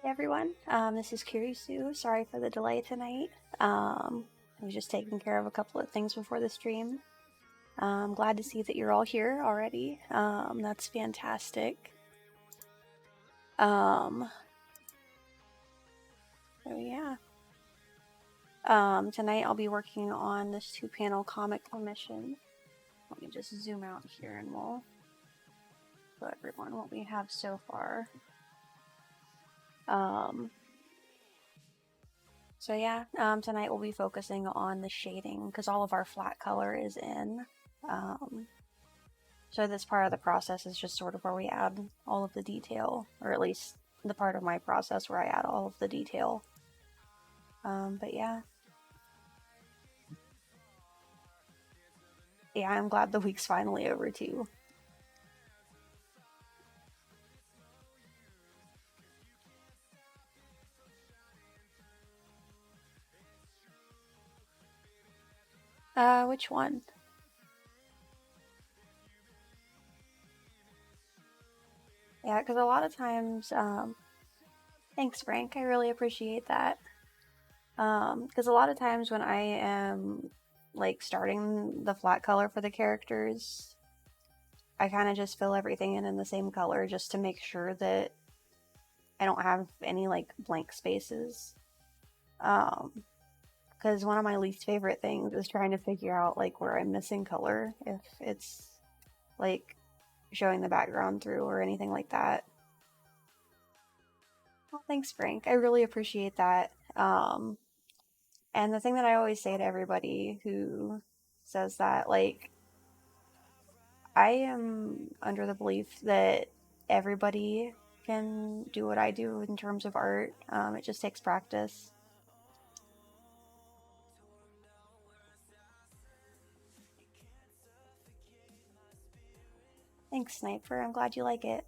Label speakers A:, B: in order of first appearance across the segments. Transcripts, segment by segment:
A: Hey everyone, this is Kurisu. Sorry for the delay tonight. I was just taking care of a couple of things before the stream. I'm glad to see that you're all here already. That's fantastic. So yeah. Tonight I'll be working on this 2-panel comic commission. Let me just zoom out here and we'll show everyone what we have so far. So yeah, tonight we'll be focusing on the shading because all of our flat color is in. So this part of the process is just sort of where we add all of the detail, or at least the part of my process where I add all of the detail. But yeah. Yeah, I'm glad the week's finally over too. Which one? Yeah, because a lot of times, thanks Frank, I really appreciate that. Because a lot of times when I am like starting the flat color for the characters, I kind of just fill everything in the same color just to make sure that I don't have any like blank spaces. Because one of my least favorite things is trying to figure out like where I'm missing color, if it's like showing the background through or anything like that. Well, thanks, Frank. I really appreciate that. And the thing that I always say to everybody who says that, like, I am under the belief that everybody can do what I do in terms of art. It just takes practice. Thanks, Sniper. I'm glad you like it.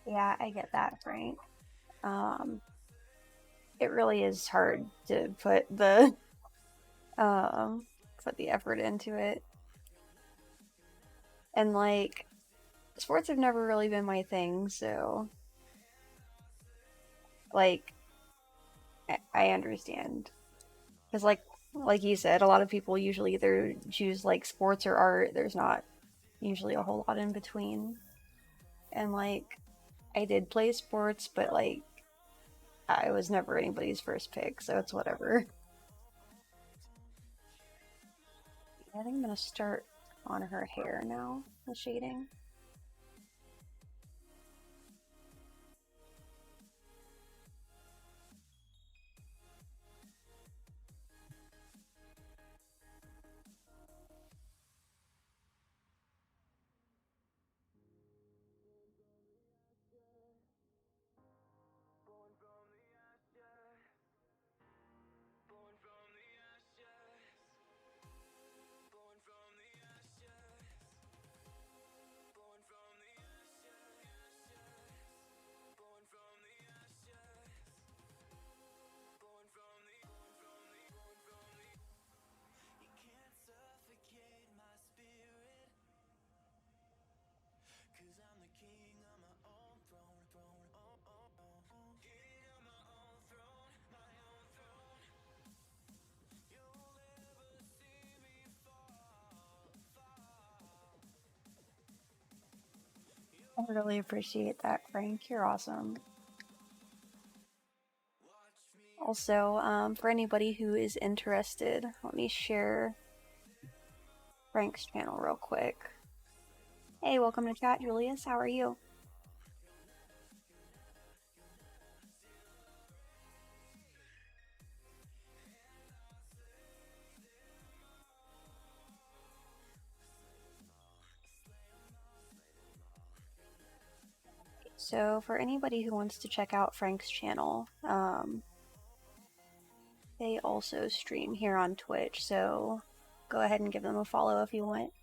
A: Yeah, I get that, Frank. Um, it really is hard to um put the effort into it. And like sports have never really been my thing, so like I understand. Cuz like you said, a lot of people usually either choose like sports or art. There's not usually a whole lot in between. And like I did play sports, but like I was never anybody's first pick, so it's whatever. I think I'm gonna start on her hair now, the shading. I really appreciate that, Frank. You're awesome. Also, for anybody who is interested, let me share Frank's channel real quick. Hey, welcome to chat, Julius. How are you? So, for anybody who wants to check out Frank's channel, they also stream here on Twitch, so go ahead and give them a follow if you want.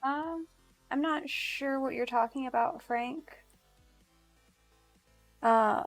A: Um, I'm not sure what you're talking about, Frank. Uh,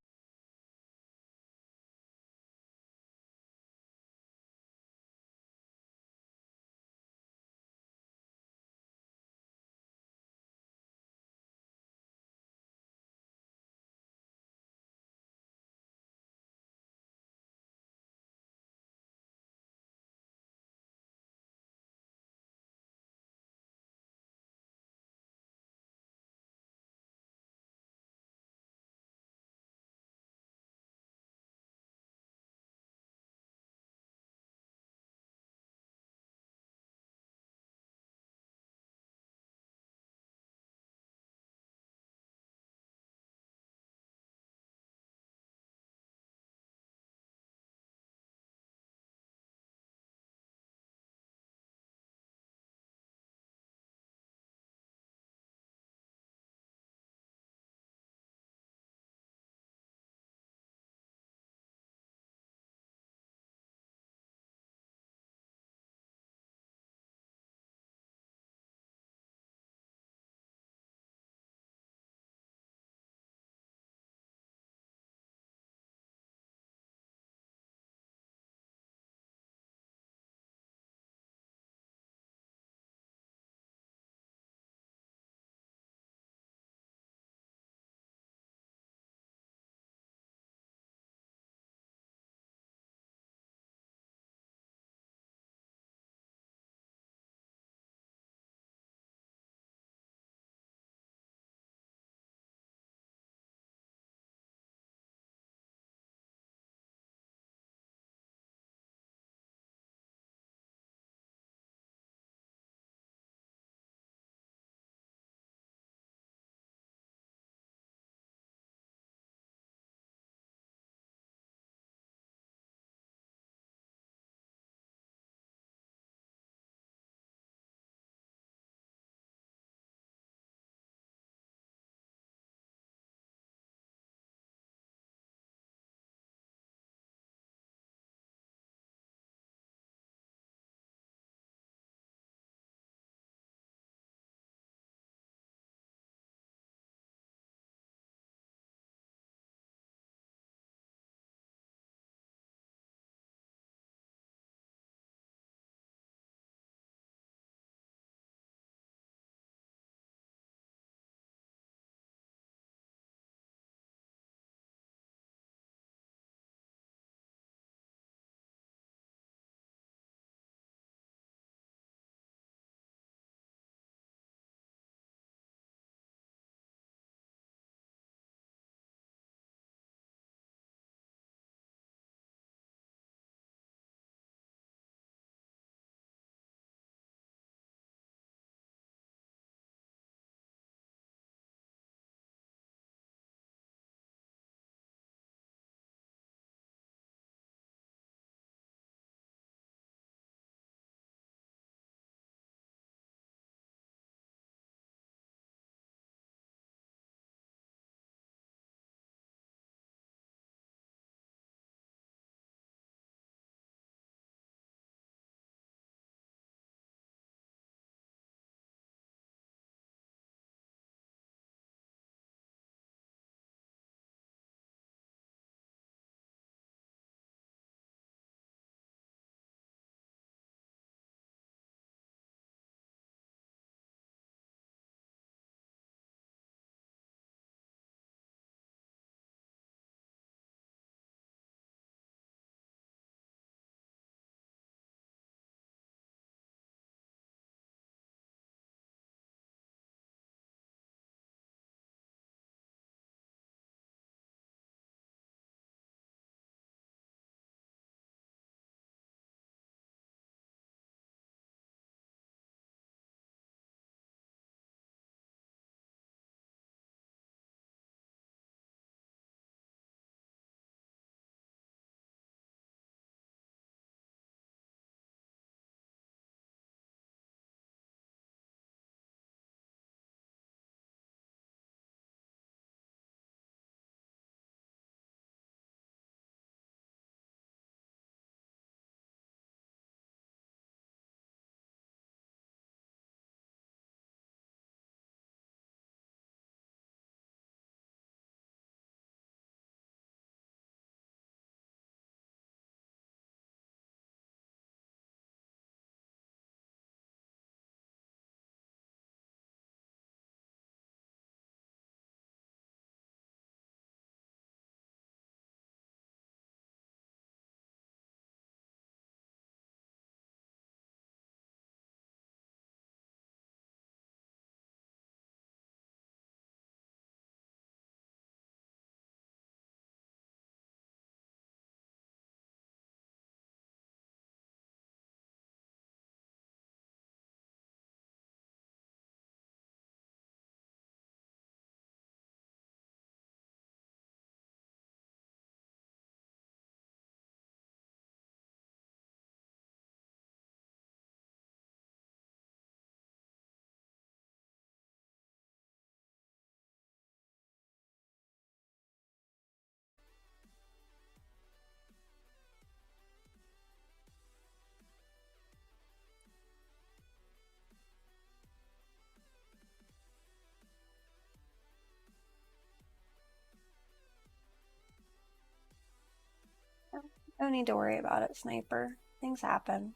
A: No need to worry about it, Sniper. Things happen.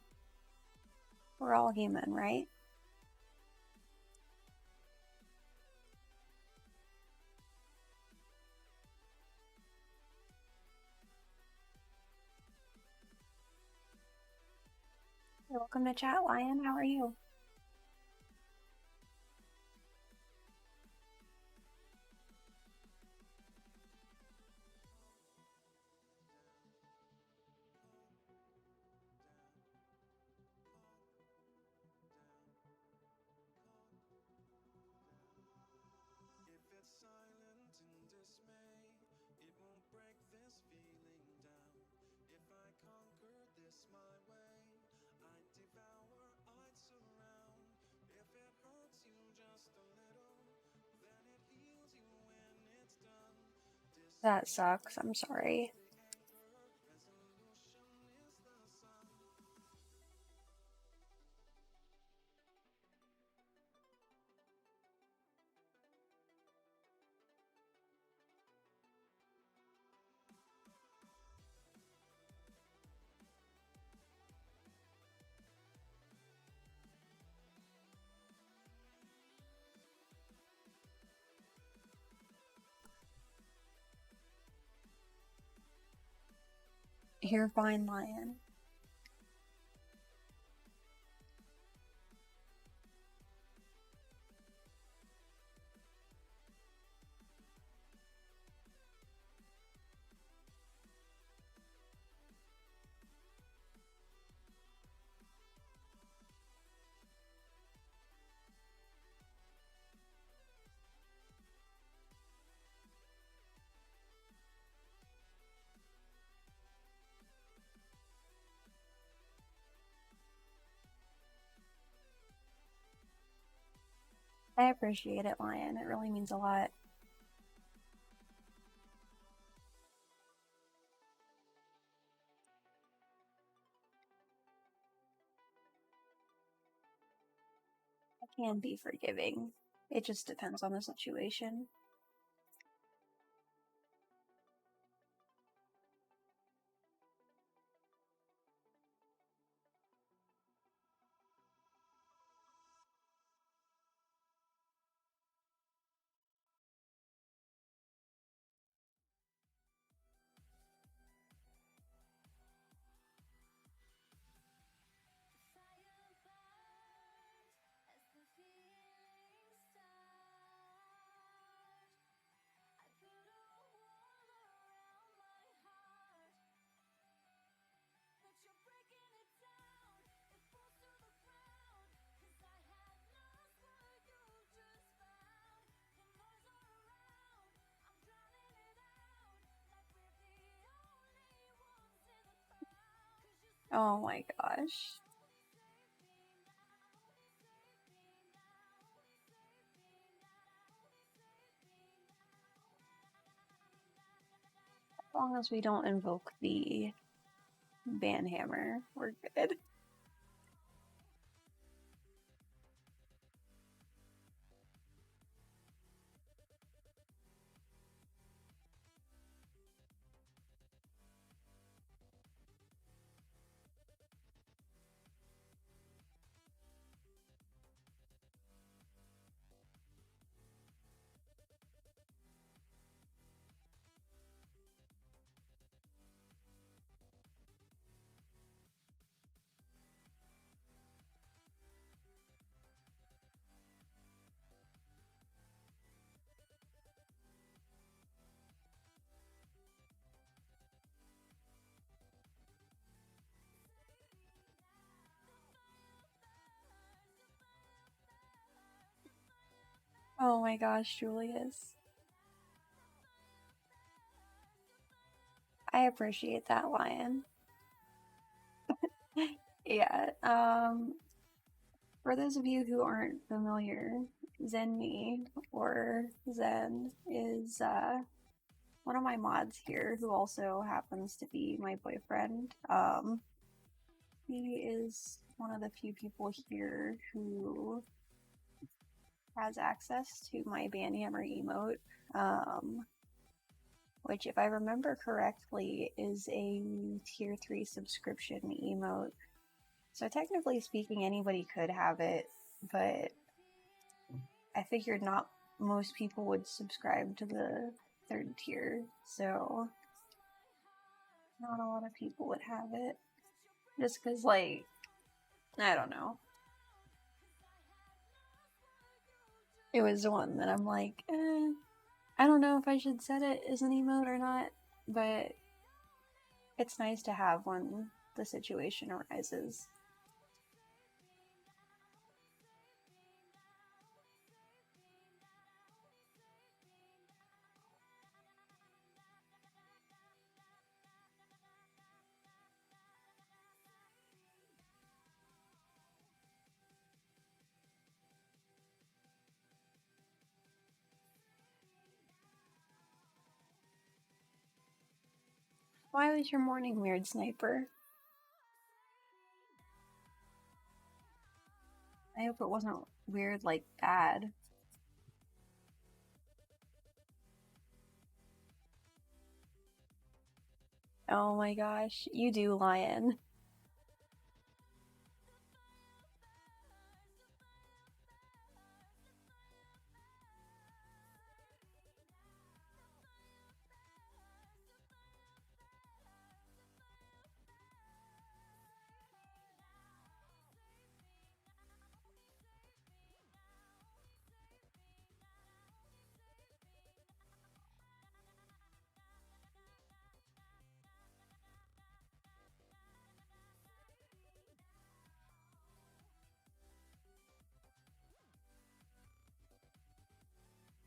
A: We're all human, right? You're welcome to chat, Lion. How are you? That sucks. I'm sorry. You're fine, Lion. I appreciate it, Lion. It really means a lot. I can be forgiving. It just depends on the situation. Oh my gosh. As long as we don't invoke the banhammer, we're good. Oh my gosh, Julius. I appreciate that, Lion. Yeah, for those of you who aren't familiar, Zenme or Zen is one of my mods here who also happens to be my boyfriend. He is one of the few people here who has access to my Banhammer emote. Um, which, if I remember correctly, is a tier 3 subscription emote. So, technically speaking, anybody could have it, but I figured not most people would subscribe to the 3rd tier, so not a lot of people would have it. Just because, like, I don't know. It was one that I'm like, I don't know if I should set it as an emote or not, but it's nice to have when the situation arises. Why was your morning weird, Sniper? I hope it wasn't weird like bad. Oh my gosh, you do, Lion.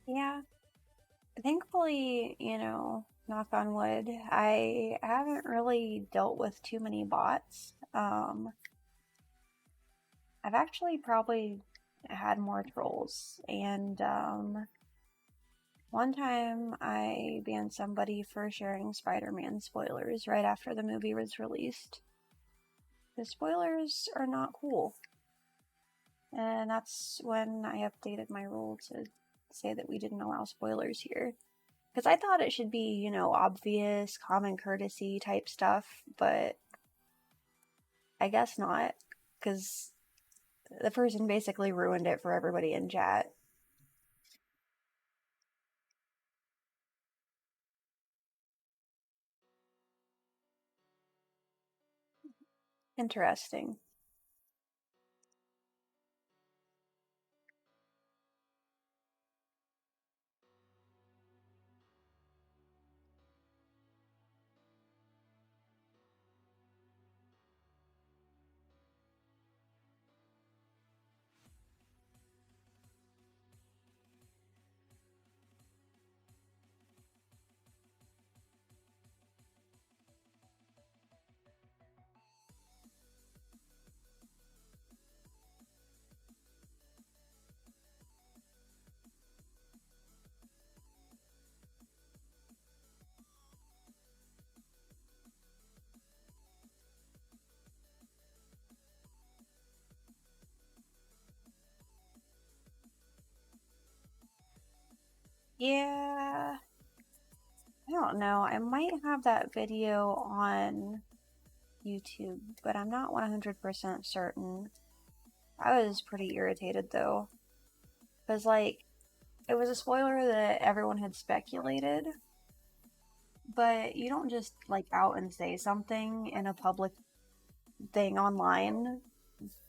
A: Yeah, thankfully, knock on wood, I haven't really dealt with too many bots. I've actually probably had more trolls, and one time I banned somebody for sharing Spider-Man spoilers right after the movie was released. The spoilers are not cool. And that's when I updated my rule to say that we didn't allow spoilers here. Because I thought it should be, obvious, common courtesy type stuff, but I guess not. Because the person basically ruined it for everybody in chat. Interesting. Yeah, I don't know. I might have that video on YouTube, but I'm not 100% certain. I was pretty irritated though. Because, like, it was a spoiler that everyone had speculated, but you don't just, like, out and say something in a public thing online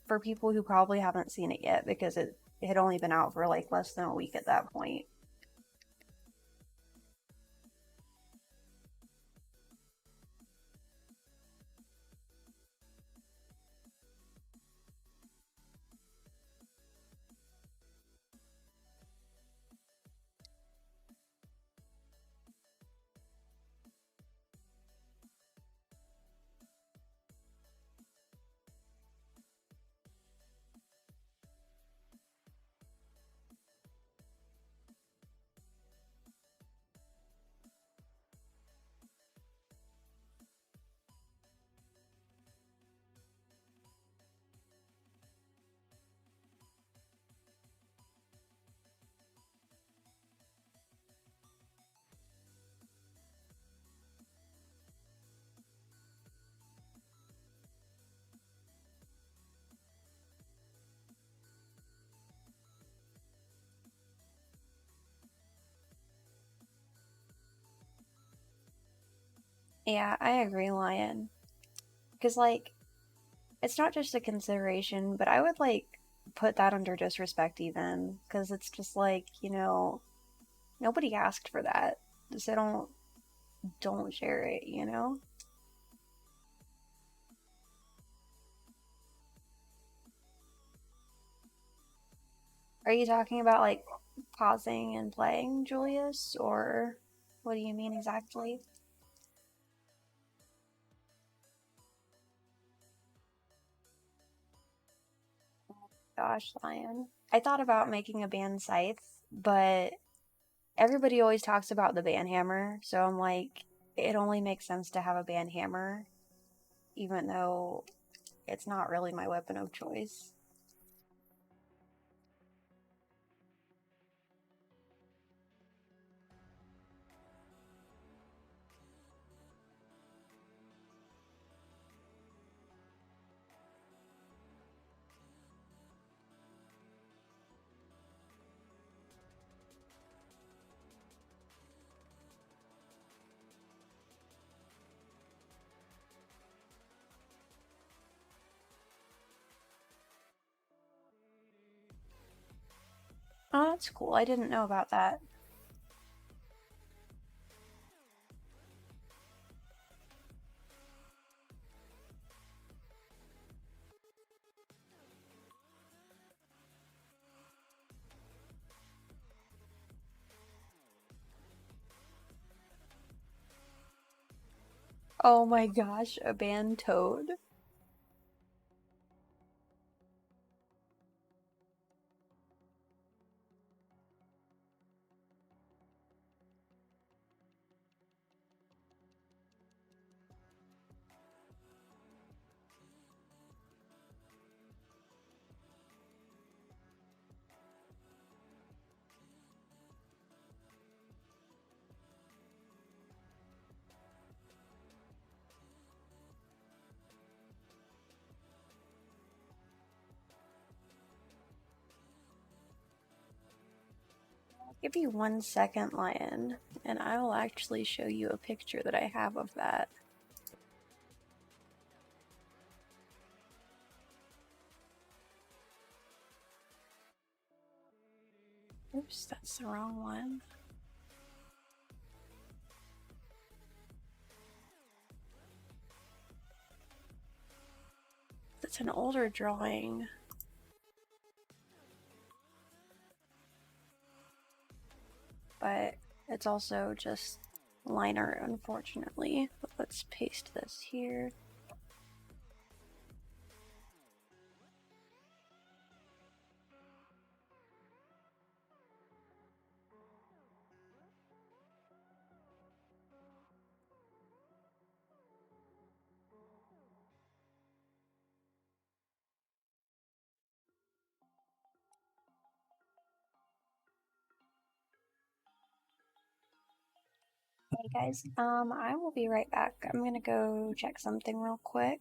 A: for people who probably haven't seen it yet because it had only been out for, like, less than a week at that point. Yeah, I agree, Lion. Because, like, it's not just a consideration, but I would, like, put that under disrespect even. Because it's just like, nobody asked for that. So don't share it, you know? Are you talking about, like, pausing and playing, Julius? Or what do you mean exactly? Gosh, Lion. I thought about making a band scythe, but everybody always talks about the band hammer, so I'm like, it only makes sense to have a band hammer, even though it's not really my weapon of choice. Oh, that's cool. I didn't know about that. Oh my gosh, a band toad. Give me 1 second, Lion, and I will actually show you a picture that I have of that. Oops, that's the wrong one. It's an older drawing, but it's also just liner, unfortunately. But let's paste this here. Hey guys, I will be right back. I'm gonna go check something real quick.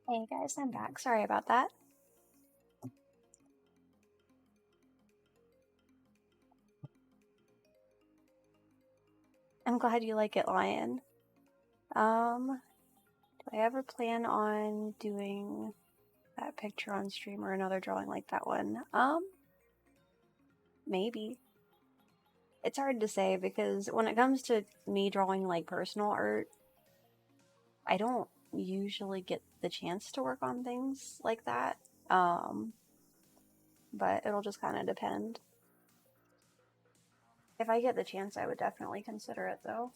A: Hey guys, I'm back. Sorry about that. I'm glad you like it, Lion. Do I ever plan on doing that picture on stream or another drawing like that one? Maybe. It's hard to say because when it comes to me drawing like personal art, I don't usually get the chance to work on things like that. Um, but it'll just kind of depend. If I get the chance, I would definitely consider it though.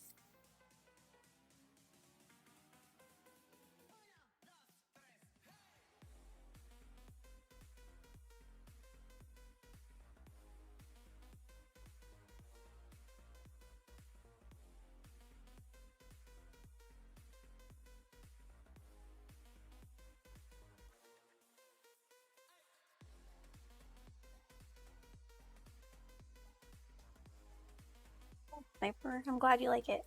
A: Sniper, I'm glad you like it.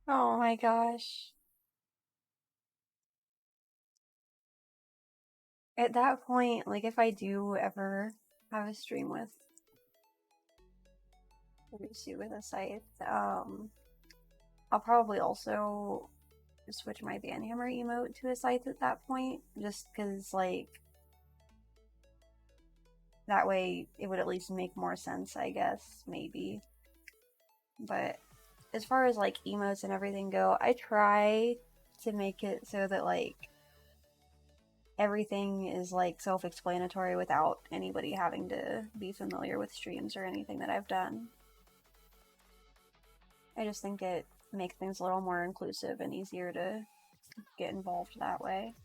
A: Oh my gosh. At that point, like if I do ever have a stream with Kurisu with a scythe, I'll probably also switch my Banhammer emote to a scythe at that point, just because like that way it would at least make more sense, I guess, maybe. But as far as like emotes and everything go, I try to make it so that like everything is like self-explanatory without anybody having to be familiar with streams or anything that I've done. I just think it makes things a little more inclusive and easier to get involved that way.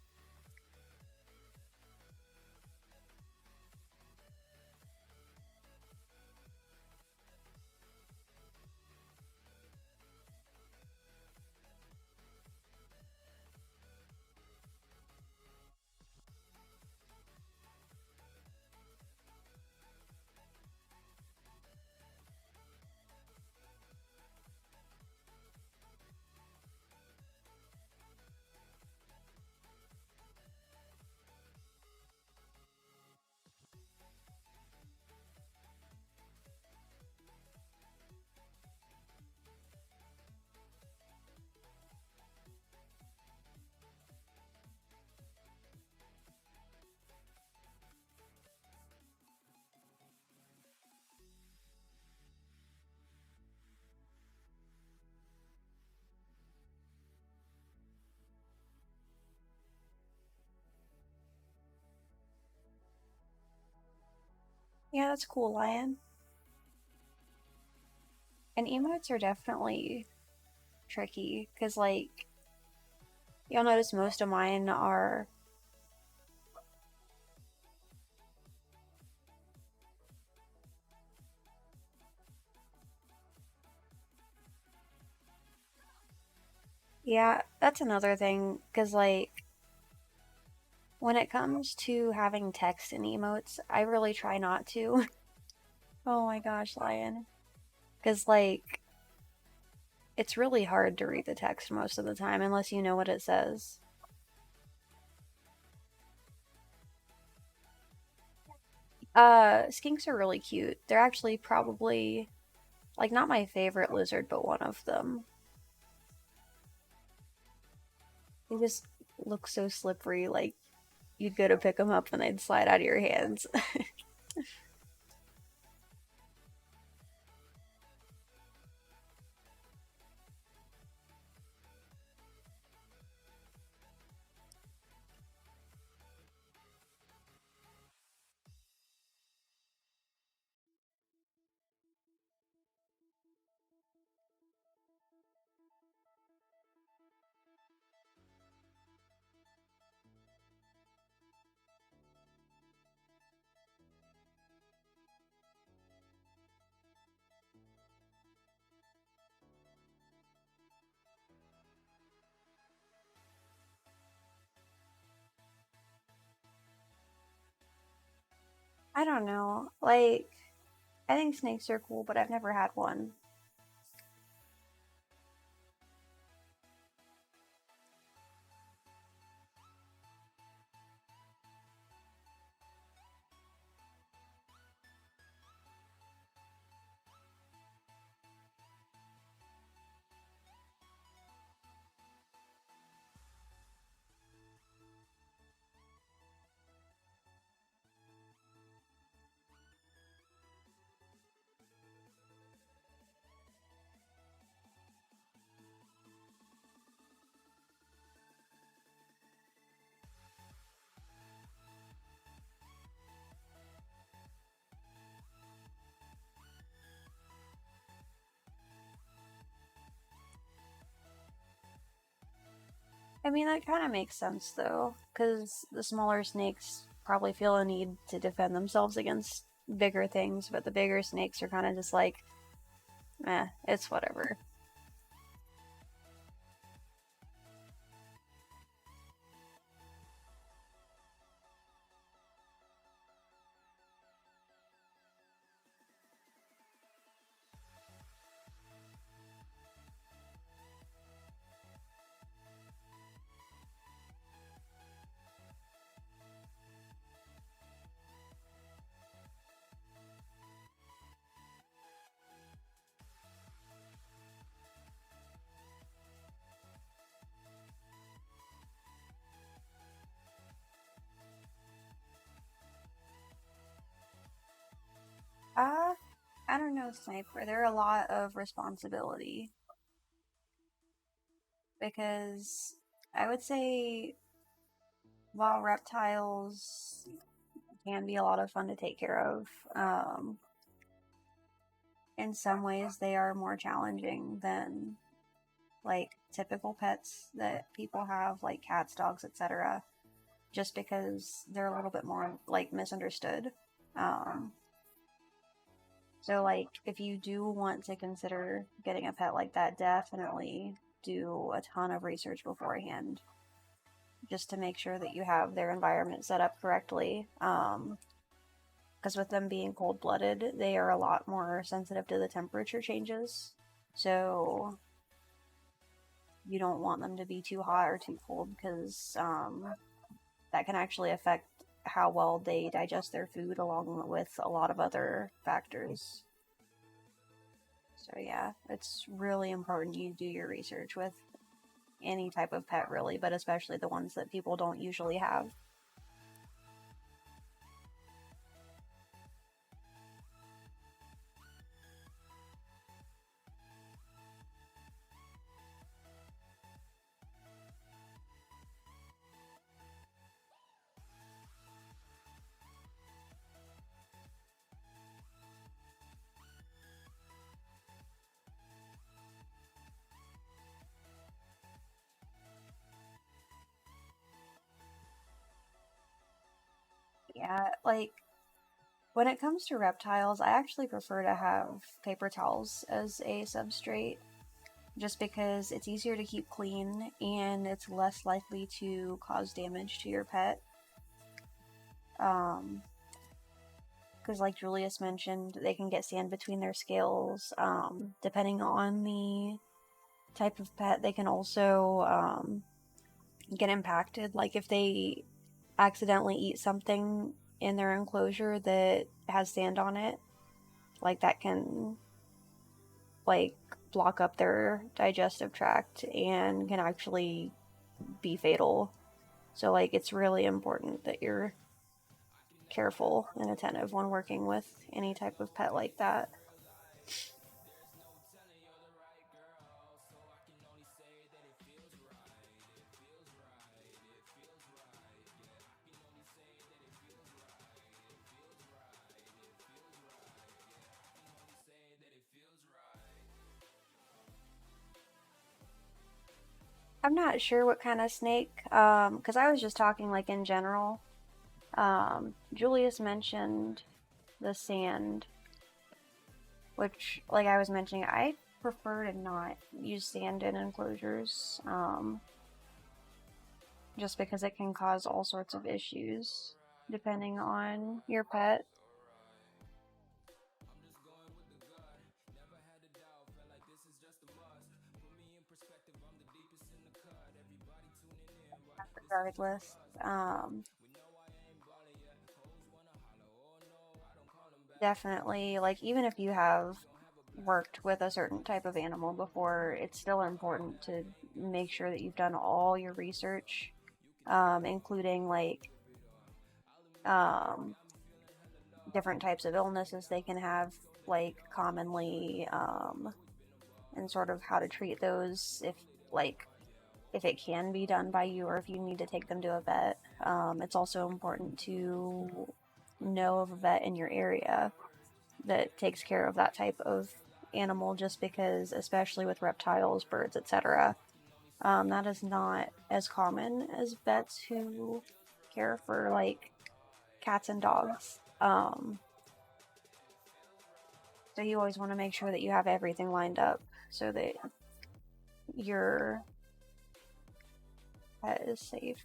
A: Yeah, that's cool, Lion. And emotes are definitely tricky because, like, you'll notice most of mine are. Yeah, that's another thing because, like, when it comes to having text in emotes, I really try not to. Oh my gosh, Lion. Because, like, it's really hard to read the text most of the time unless you know what it says. Skinks are really cute. They're actually probably, like, not my favorite lizard, but one of them. They just look so slippery, like, you'd go to pick them up and they'd slide out of your hands. don't know. Like, I think snakes are cool, but I've never had one. I mean, that kind of makes sense though, because the smaller snakes probably feel a need to defend themselves against bigger things, but the bigger snakes are kind of just like, it's whatever. Uh, I don't know, Sniper. They're a lot of responsibility because I would say while reptiles can be a lot of fun to take care of, um, in some ways they are more challenging than like typical pets that people have, like cats, dogs, etc. Just because they're a little bit more like misunderstood. Um, so like if you do want to consider getting a pet like that, definitely do a ton of research beforehand just to make sure that you have their environment set up correctly. Because with them being cold blooded, they are a lot more sensitive to the temperature changes. So you don't want them to be too hot or too cold because that can actually affect how well they digest their food, along with a lot of other factors. So, yeah, it's really important you do your research with any type of pet, really, but especially the ones that people don't usually have. Yeah, like when it comes to reptiles, I actually prefer to have paper towels as a substrate just because it's easier to keep clean and it's less likely to cause damage to your pet. Um, because, like Julius mentioned, they can get sand between their scales. Depending on the type of pet, they can also get impacted. Like if they accidentally eat something in their enclosure that has sand on it, like that can like block up their digestive tract and can actually be fatal. So like it's really important that you're careful and attentive when working with any type of pet like that. I'm not sure what kind of snake, because I was just talking like in general. Julius mentioned the sand, which, like I was mentioning, I prefer to not use sand in enclosures, just because it can cause all sorts of issues depending on your pet. regardless. Um, Definitely, like, even if you have worked with a certain type of animal before, it's still important to make sure that you've done all your research, including like um, different types of illnesses they can have, like commonly, and sort of how to treat those like, if it can be done by you or if you need to take them to a vet. It's also important to know of a vet in your area that takes care of that type of animal, just because, especially with reptiles, birds, etc., that is not as common as vets who care for like cats and dogs. So you always want to make sure that you have everything lined up so that your pet is safe.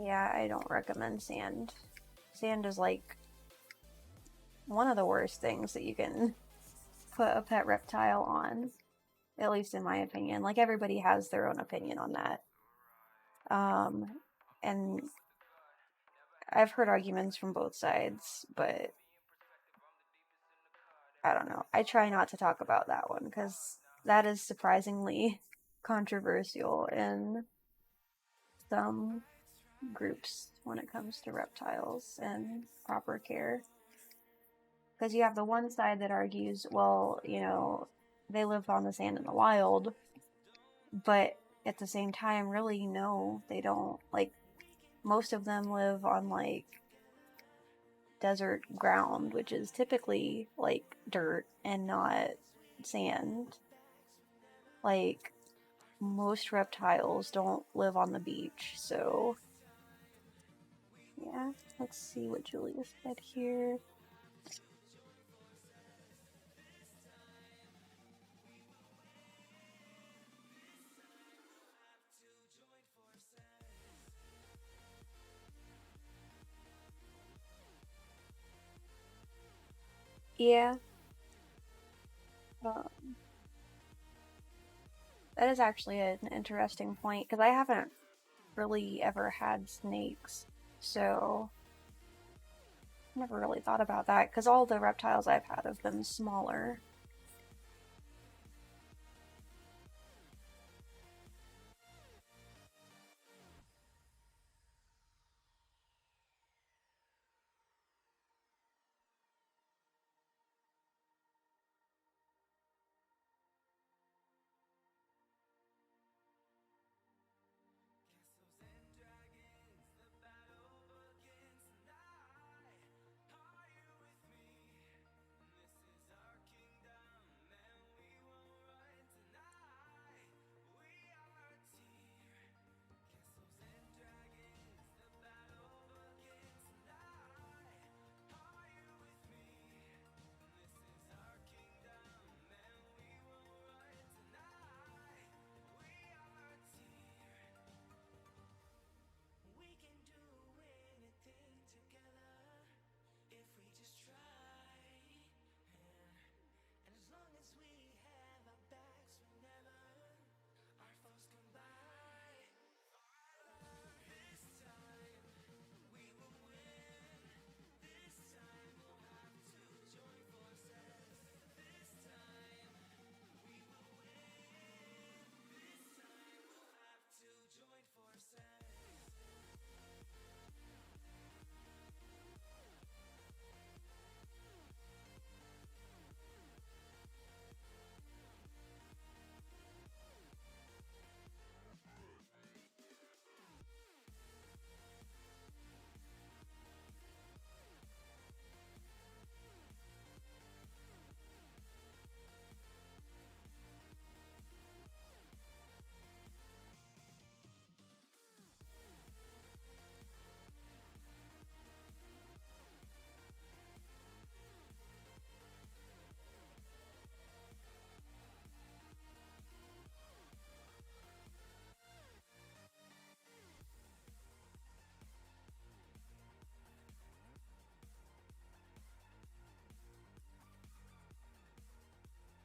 A: Yeah, I don't recommend sand. Sand is like one of the worst things that you can put a pet reptile on, at least in my opinion. Like, everybody has their own opinion on that. Um, and I've heard arguments from both sides, but I don't know. I try not to talk about that one because that is surprisingly controversial in some groups when it comes to reptiles and proper care. Because you have the one side that argues, well, they live on the sand in the wild, but at the same time, really, no, they don't. Like, most of them live on like desert ground, which is typically like dirt and not sand. Like, most reptiles don't live on the beach, so yeah. Let's see what Julia said here. Yeah, um, that is actually an interesting point because I haven't really ever had snakes, so never really thought about that because all the reptiles I've had have been smaller.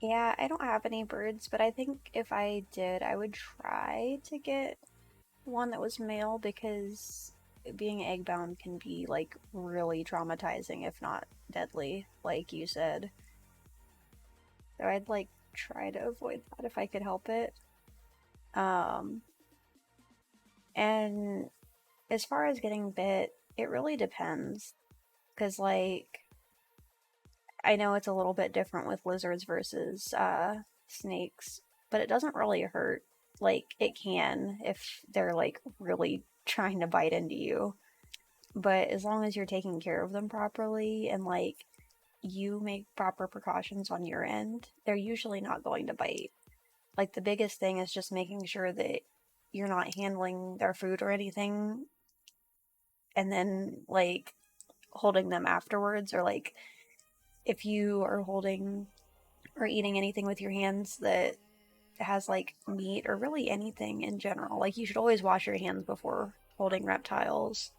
A: Yeah, I don't have any birds, but I think if I did, I would try to get one that was male because being egg bound can be like really traumatizing, if not deadly, like you said. So I'd like try to avoid that if I could help it. Um, and as far as getting bit, it really depends. Because, like, I know it's a little bit different with lizards versus snakes, but it doesn't really hurt. Like, it can if they're, like, really trying to bite into you. But as long as you're taking care of them properly and, like, you make proper precautions on your end, they're usually not going to bite. Like, the biggest thing is just making sure that you're not handling their food or anything and then, like, holding them afterwards, or, like, if you are holding or eating anything with your hands that has like meat or really anything in general, like you should always wash your hands before holding reptiles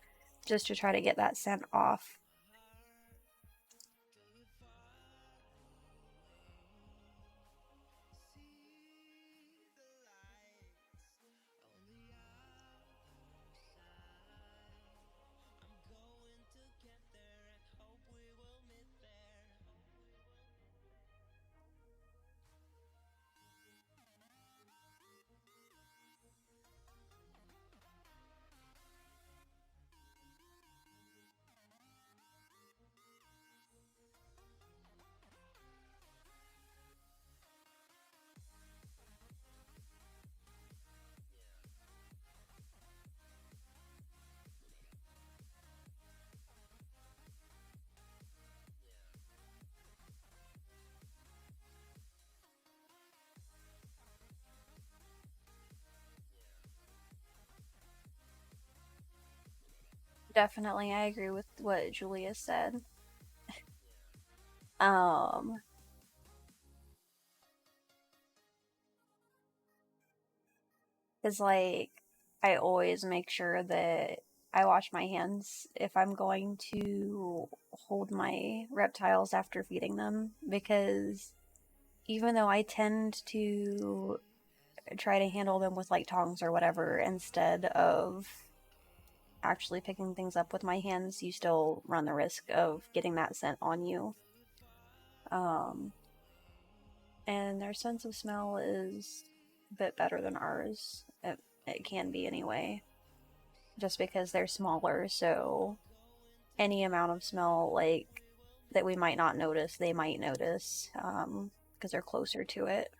A: just to try to get that scent off. Definitely, I agree with what Julia said. Um, is like I always make sure that I wash my hands if I'm going to hold my reptiles after feeding them, because even though I tend to try to handle them with like tongs or whatever instead of actually picking things up with my hands, you still run the risk of getting that scent on you. Um, and their sense of smell is a bit better than ours. It can be anyway, just because they're smaller. So any amount of smell like that we might not notice, they might notice because they're closer to it.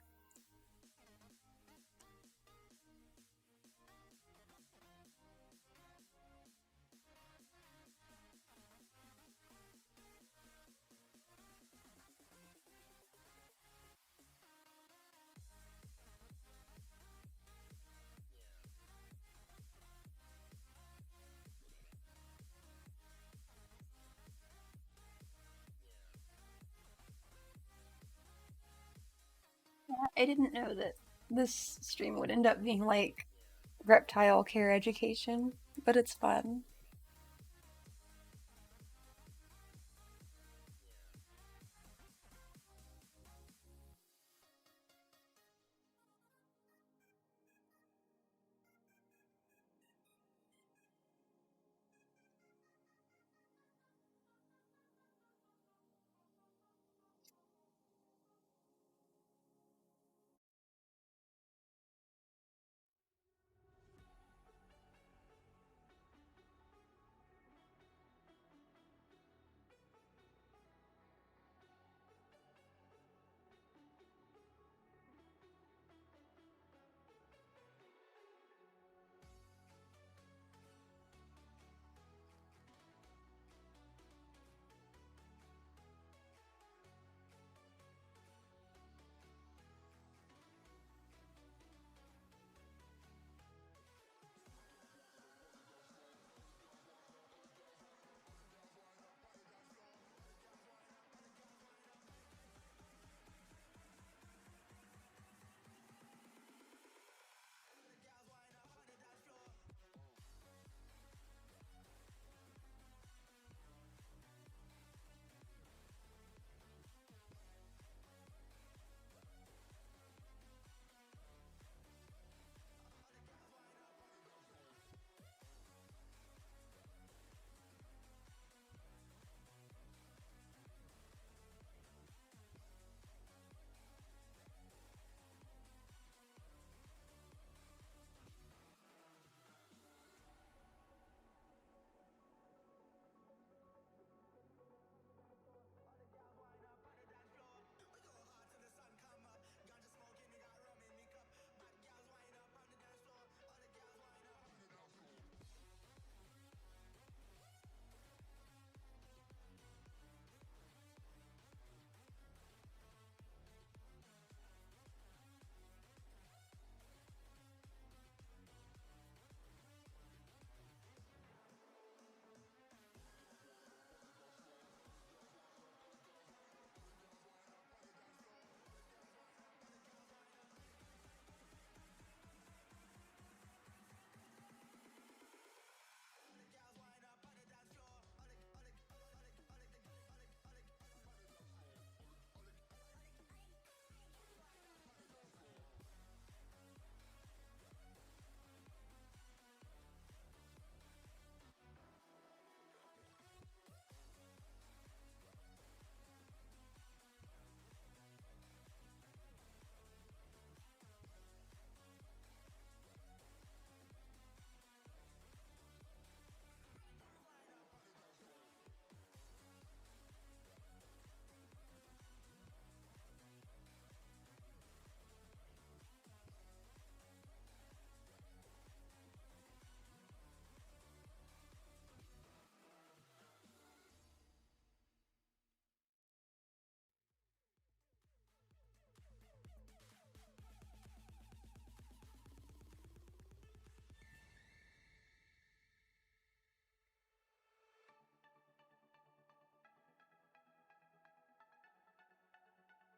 A: I didn't know that this stream would end up being like reptile care education, but it's fun.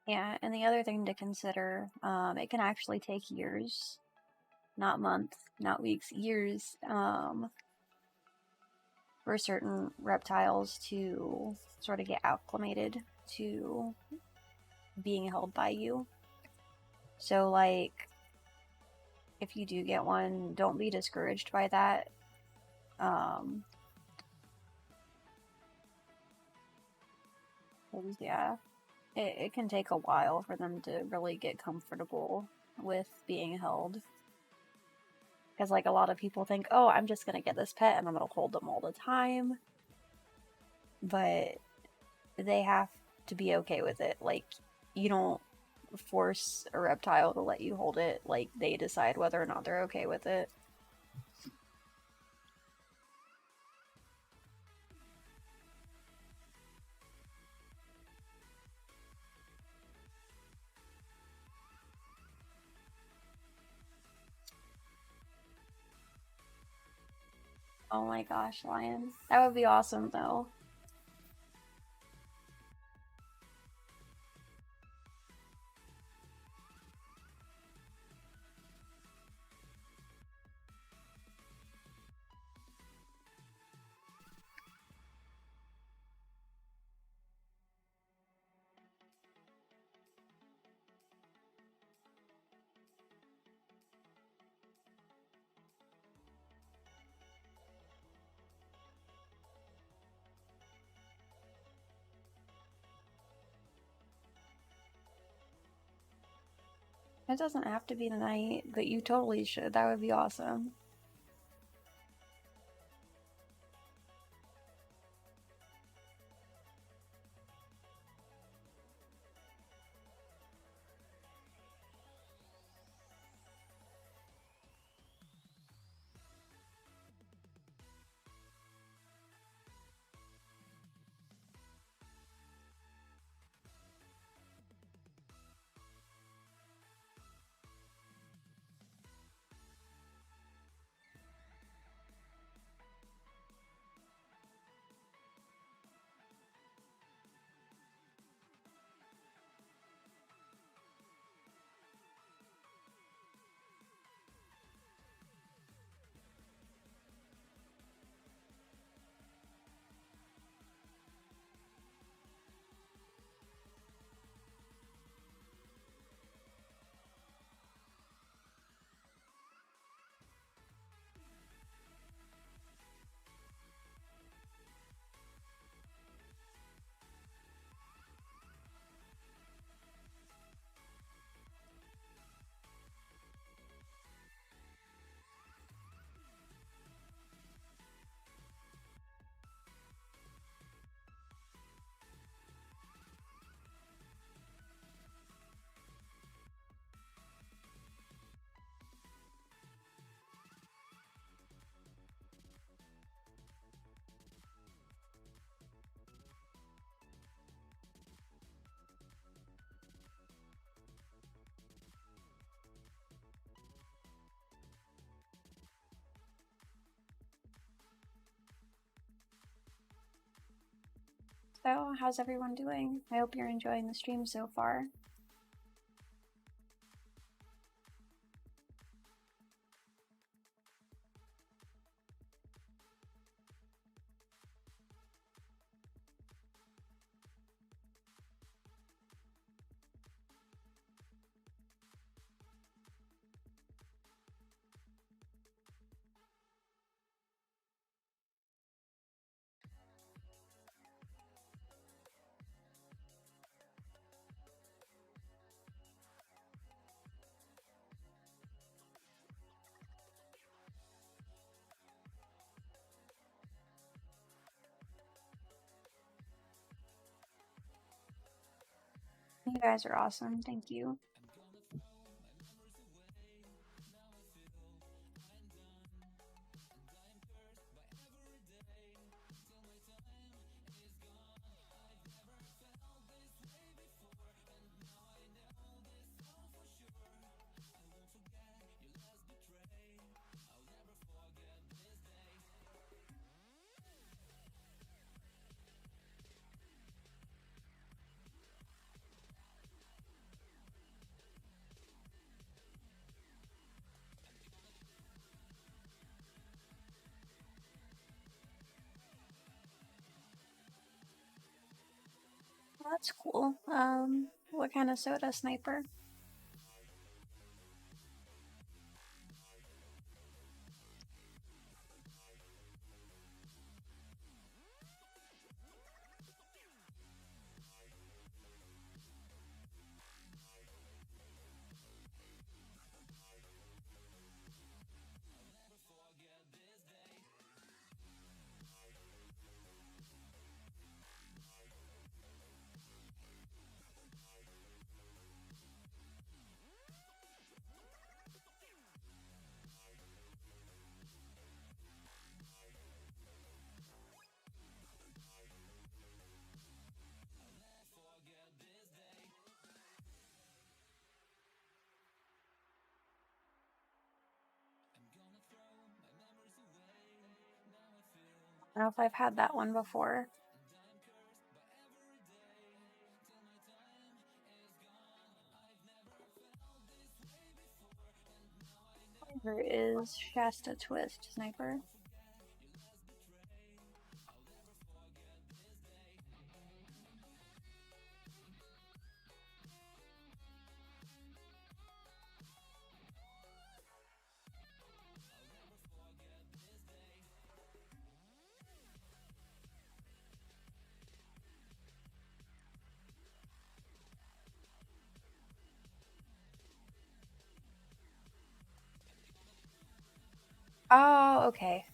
A: Yeah, and the other thing to consider, it can actually take years, not months, not weeks, years, for certain reptiles to sort of get acclimated to being held by you. So, like, if you do get one, don't be discouraged by that. Um, yeah, it can take a while for them to really get comfortable with being held. Because, like, a lot of people think, oh, I'm just going to get this pet and I'm going to hold them all the time. But they have to be okay with it. Like, you don't force a reptile to let you hold it. Like, they decide whether or not they're okay with it. Oh my gosh, Lion. That would be awesome, though. It doesn't have to be tonight, but you totally should. That would be awesome. So, how's everyone doing? I hope you're enjoying the stream so far. You guys are awesome. Thank you. That's cool. What kind of soda, Sniper? I don't know if I've had that one before. Flavor is Shasta Twist, Sniper. Oh, okay.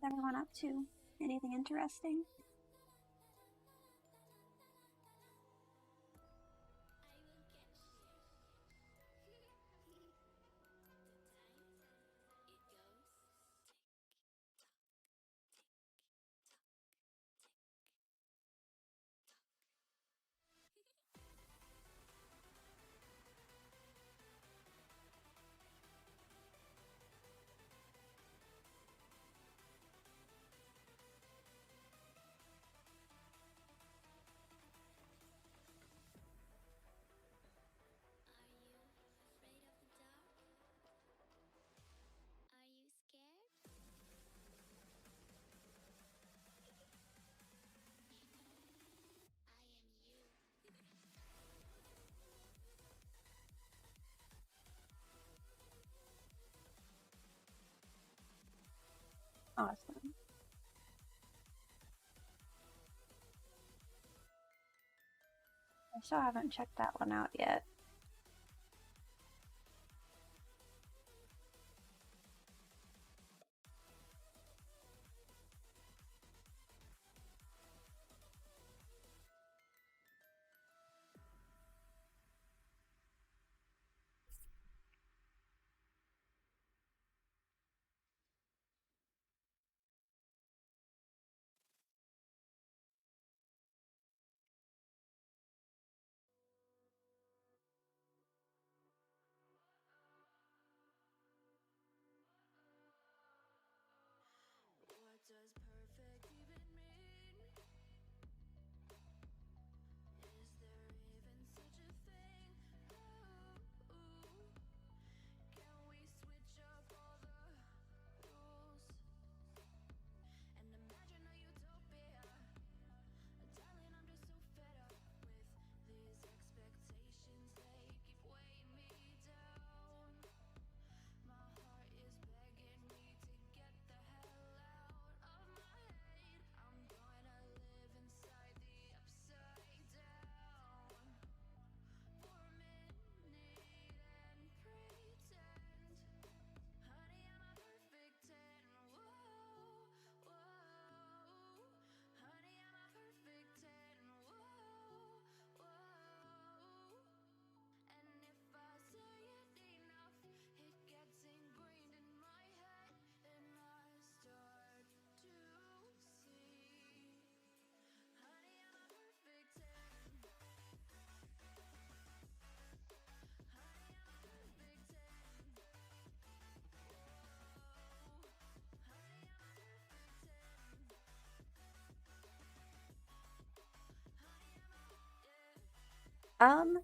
A: What's everyone up to? Anything interesting? Awesome. I still haven't checked that one out yet. Um,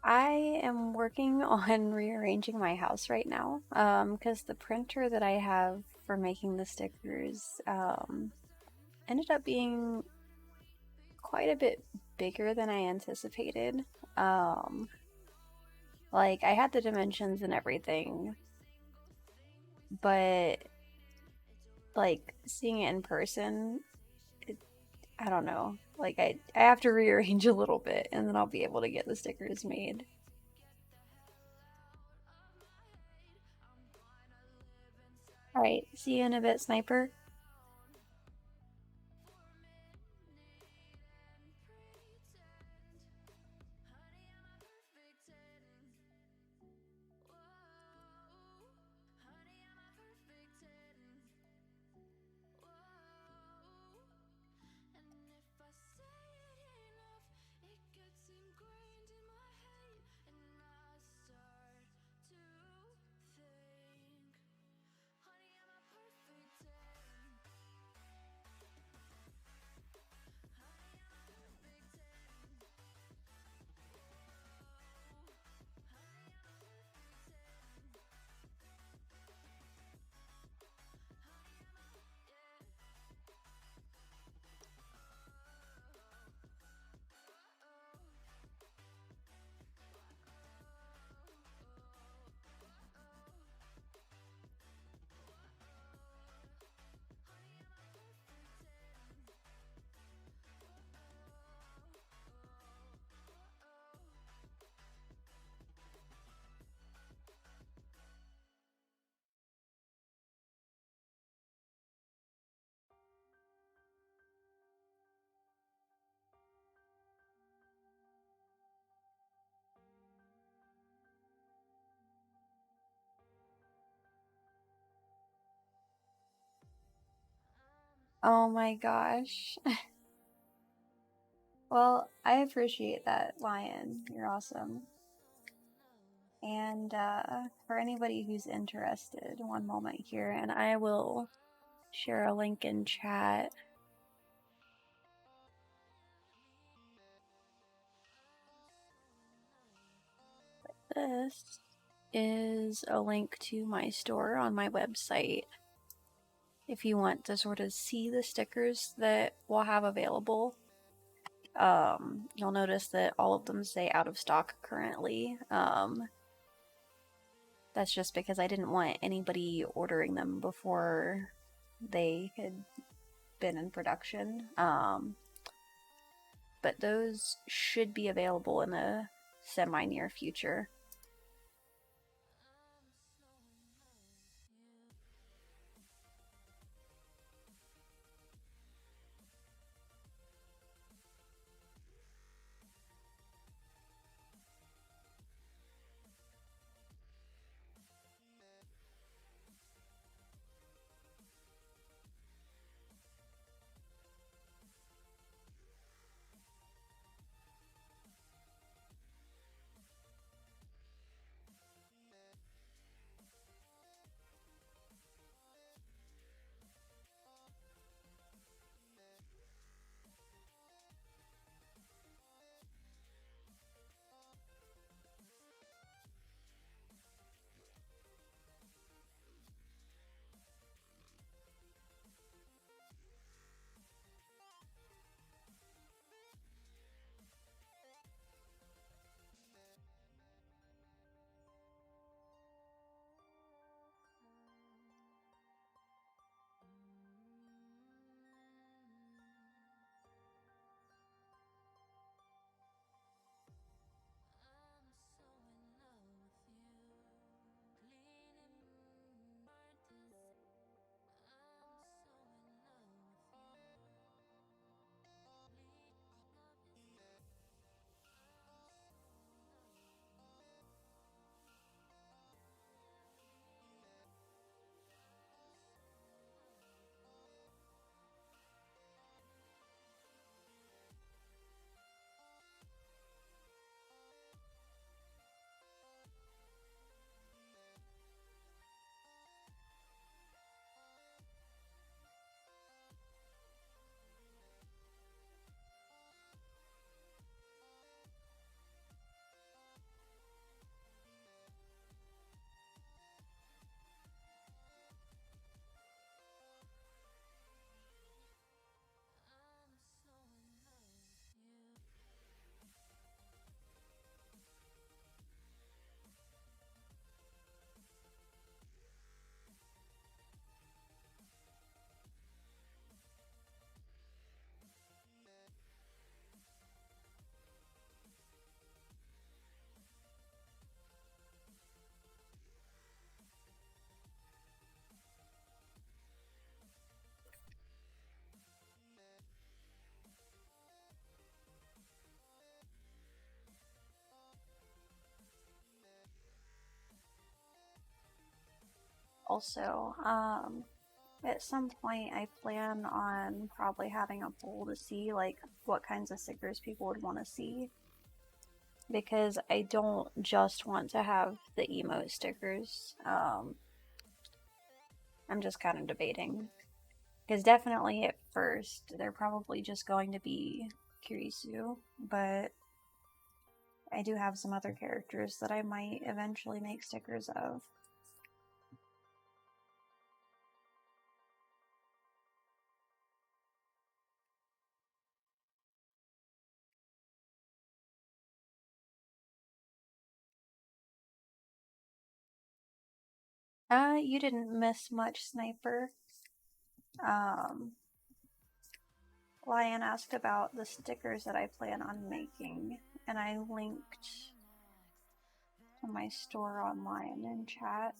A: I am working on rearranging my house right now. Because the printer that I have for making the stickers, ended up being quite a bit bigger than I anticipated. Um, like I had the dimensions and everything, but like seeing it in person, it, I don't know. Like I have to rearrange a little bit and then I'll be able to get the stickers made. All right, see you in a bit, Sniper. Oh my gosh. Well, I appreciate that, Lion. You're awesome. And for anybody who's interested, one moment here, and I will share a link in chat. This is a link to my store on my website. If you want to sort of see the stickers that we'll have available, you'll notice that all of them say out of stock currently. That's just because I didn't want anybody ordering them before they had been in production. But those should be available in the semi near future. Also, at some point, I plan on probably having a poll to see like what kinds of stickers people would want to see, because I don't just want to have the emote stickers. I'm just kind of debating, because definitely at first they're probably just going to be Kurisu, but I do have some other characters that I might eventually make stickers of. You didn't miss much, Sniper. Um, Lion asked about the stickers that I plan on making, and I linked to my store online in chat.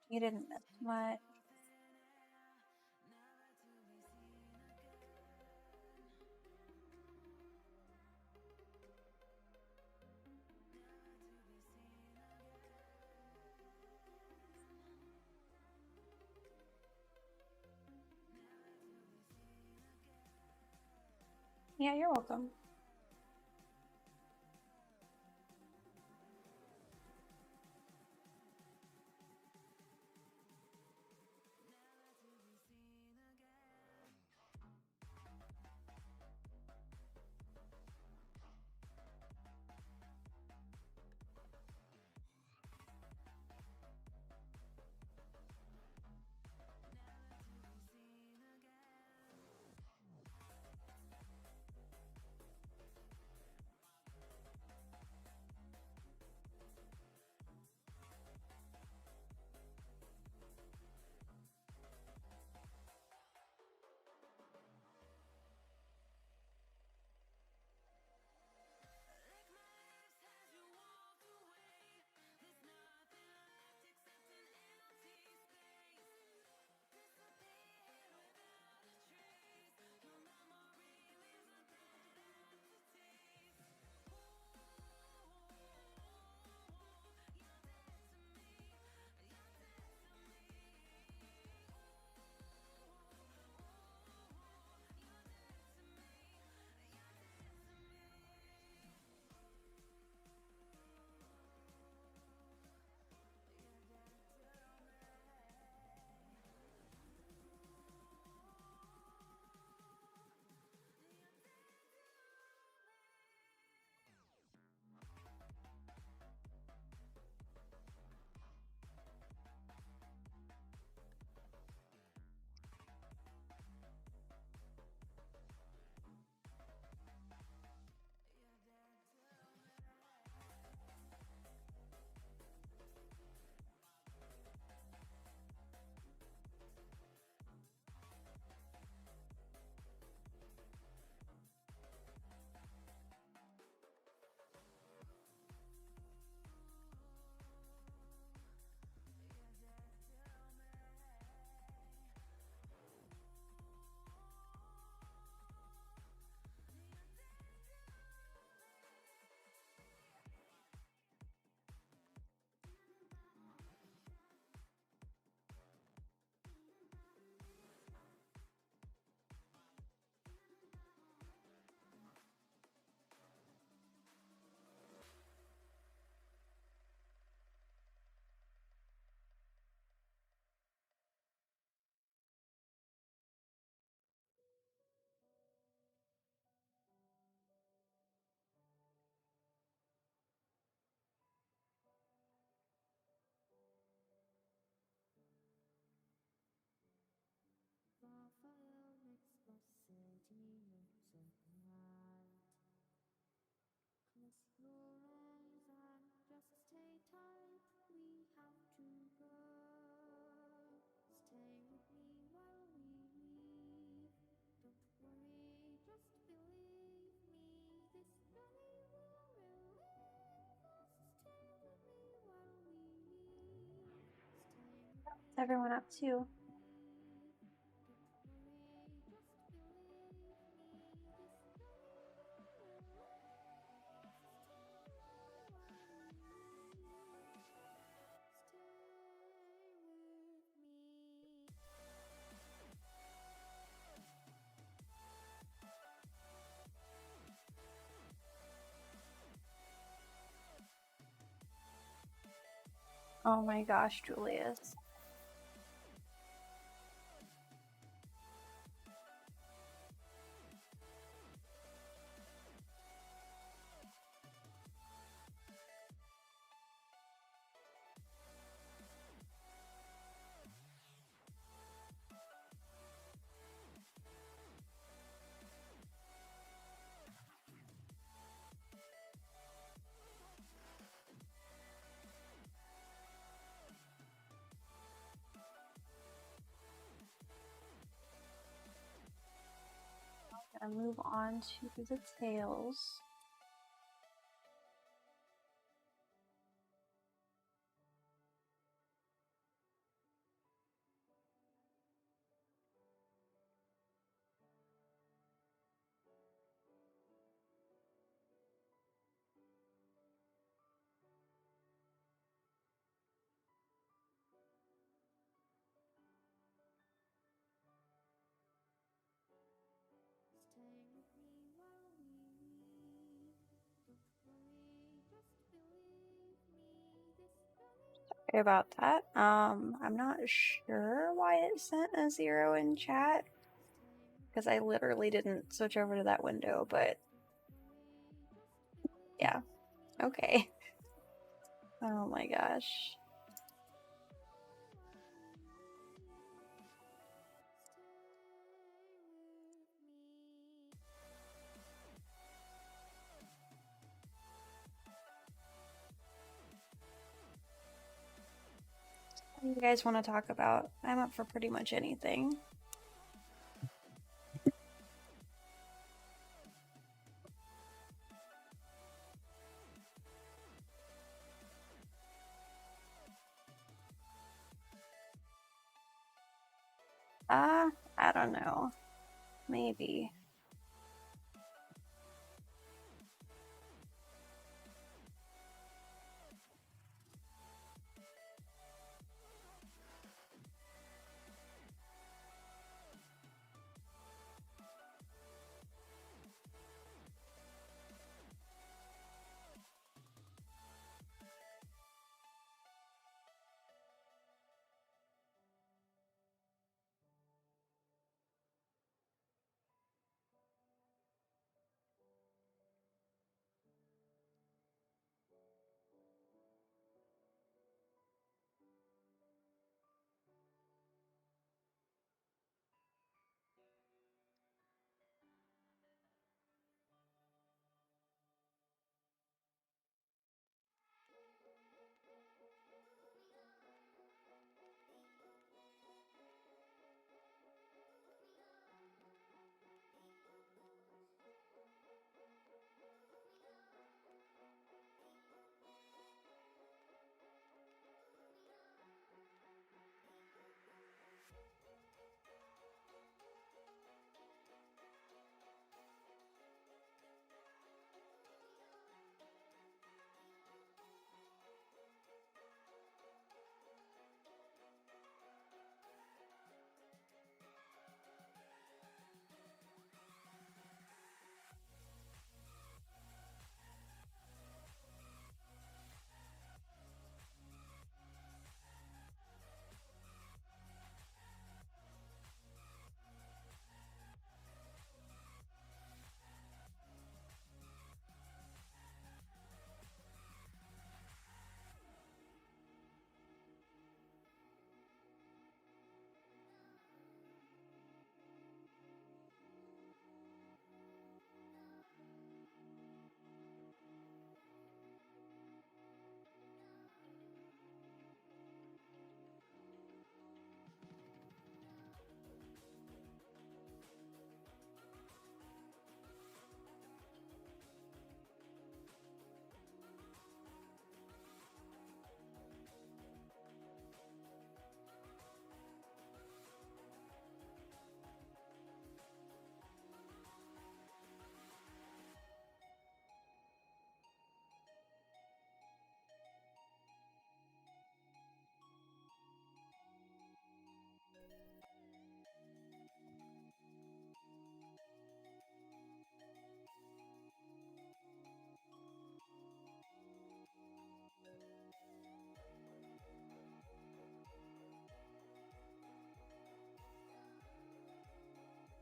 A: You didn't miss much. Yeah, you're welcome. everyone up to? Oh my gosh, Julius. Gonna move on to the tails. Sorry about that. I'm not sure why it sent a 0 in chat, because I literally didn't switch over to that window, but yeah, okay. Oh my gosh. What do you guys want to talk about? I'm up for pretty much anything. I don't know. Maybe.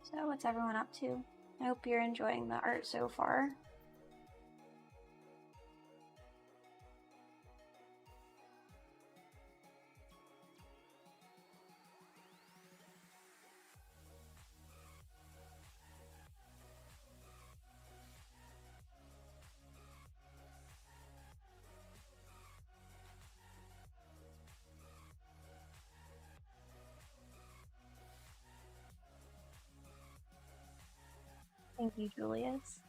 A: So what's everyone up to? I hope you're enjoying the art so far. Thank you, Julius.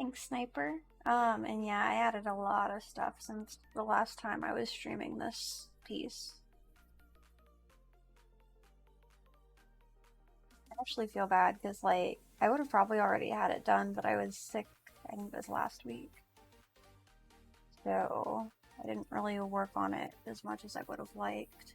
A: Thanks, Sniper. And yeah, I added a lot of stuff since the last time I was streaming this piece. I actually feel bad because, like, I would have probably already had it done, but I was sick, I think it was last week. So I didn't really work on it as much as I would have liked.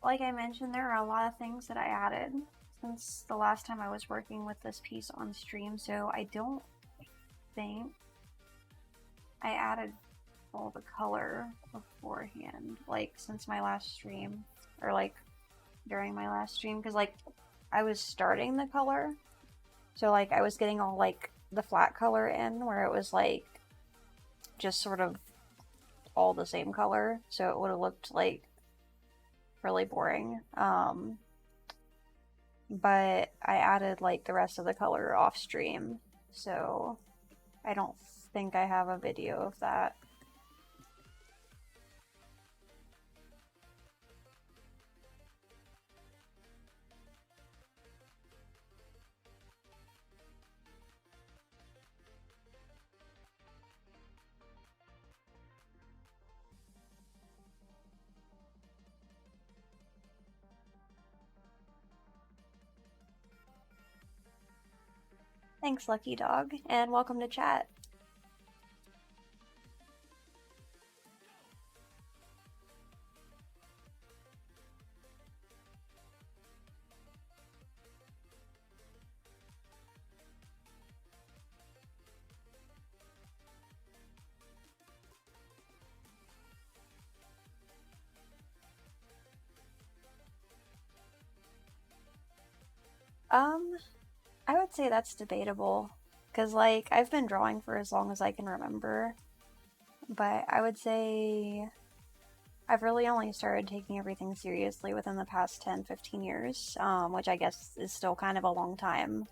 A: Like I mentioned, there are a lot of things that I added since the last time I was working with this piece on stream, so I don't think I added all the color beforehand, like since my last stream, or like during my last stream, because like I was starting the color, so like I was getting all like the flat color in where it was like just sort of all the same color, so it would have looked like really boring. But I added like the rest of the color off stream, so I don't think I have a video of that. Thanks, Lucky Dog, and welcome to chat. I would say that's debatable, because like I've been drawing for as long as I can remember. But I would say I've really only started taking everything seriously within the past 10, 15 years, which I guess is still kind of a long time.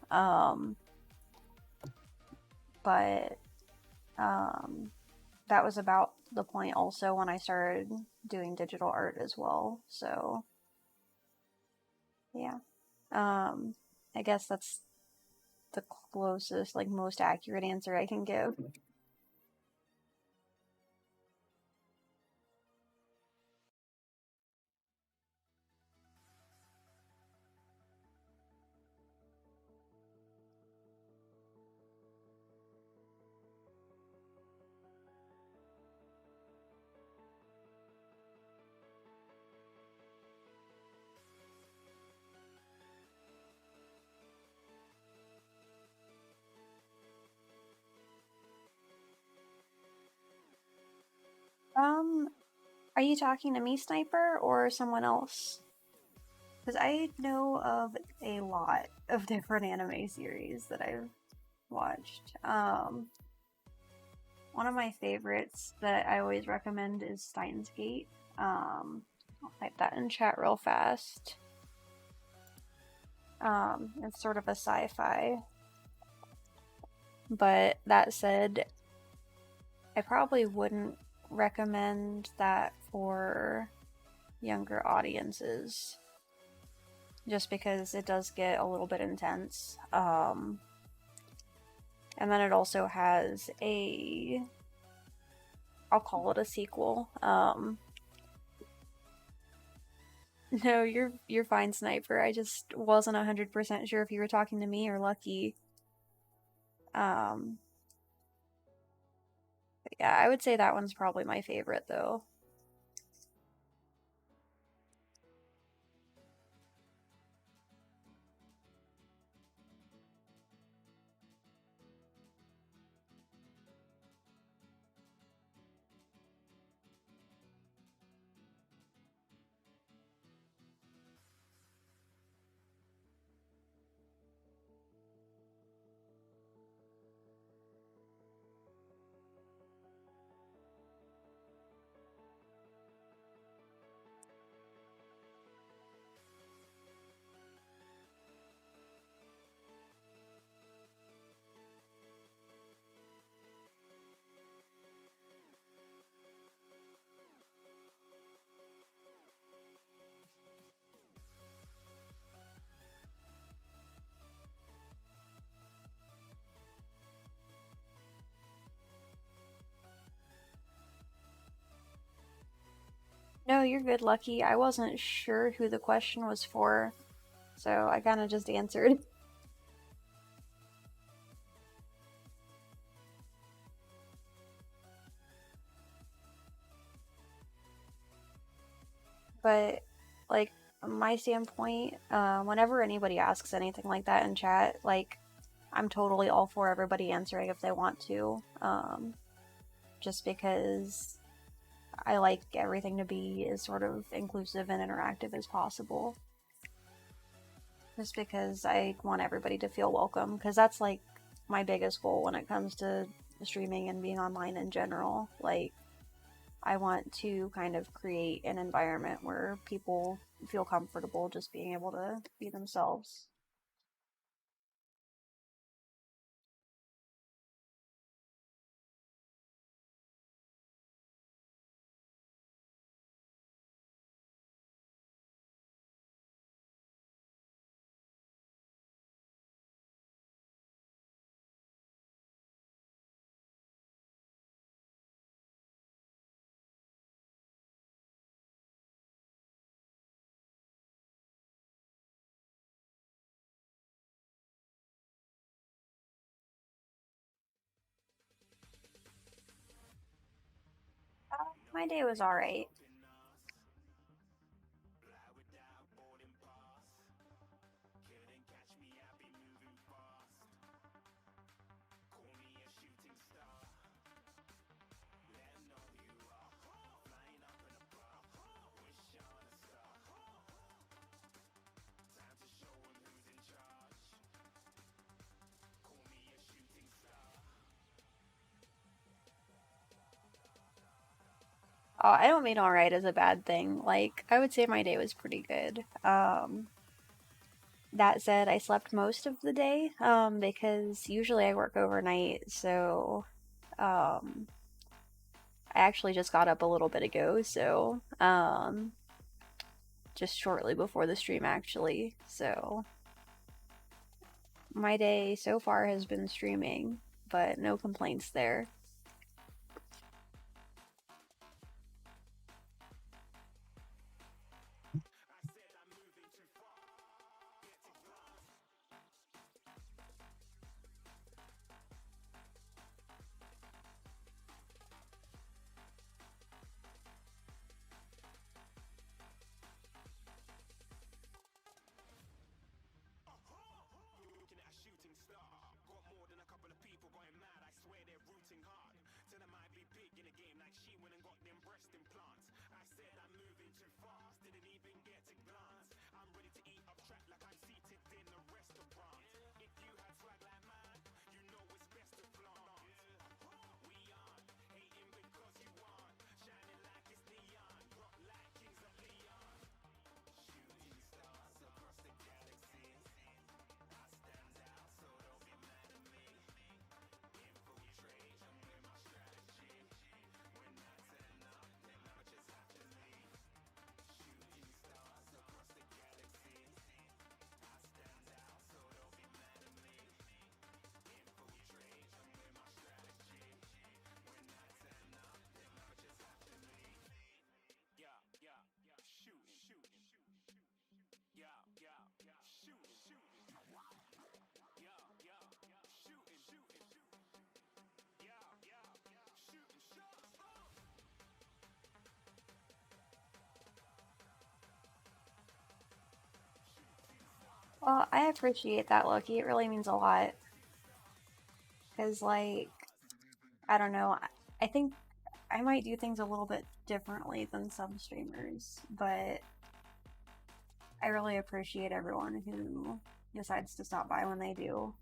A: But um, that was about the point also when I started doing digital art as well. So, yeah. Um, I guess that's the closest, like, most accurate answer I can give. Um, are you talking to me, Sniper, or someone else? Because I know of a lot of different anime series that I've watched. One of my favorites that I always recommend is Steins Gate. I'll type that in chat real fast. It's sort of a sci-fi. But that said, I probably wouldn't recommend that for younger audiences, just because it does get a little bit intense. And then it also has I'll call it a sequel. No, you're fine, Sniper. I just wasn't 100% sure if you were talking to me or Lucky. Um, yeah, I would say that one's probably my favorite though. No, you're good, Lucky. I wasn't sure who the question was for, so I kind of just answered. But, like, my standpoint, whenever anybody asks anything like that in chat, like, I'm totally all for everybody answering if they want to. Just because I like everything to be as sort of inclusive and interactive as possible. Just because I want everybody to feel welcome, because that's like my biggest goal when it comes to streaming and being online in general. Like, I want to kind of create an environment where people feel comfortable just being able to be themselves. My day was alright. I don't mean alright as a bad thing. Like, I would say my day was pretty good. That said, I slept most of the day, because usually I work overnight, so, um, I actually just got up a little bit ago, so, just shortly before the stream, actually. So, my day so far has been streaming, but no complaints there. Well, I appreciate that, Loki. It really means a lot. Because, like, I don't know, I think I might do things a little bit differently than some streamers, but I really appreciate everyone who decides to stop by when they do.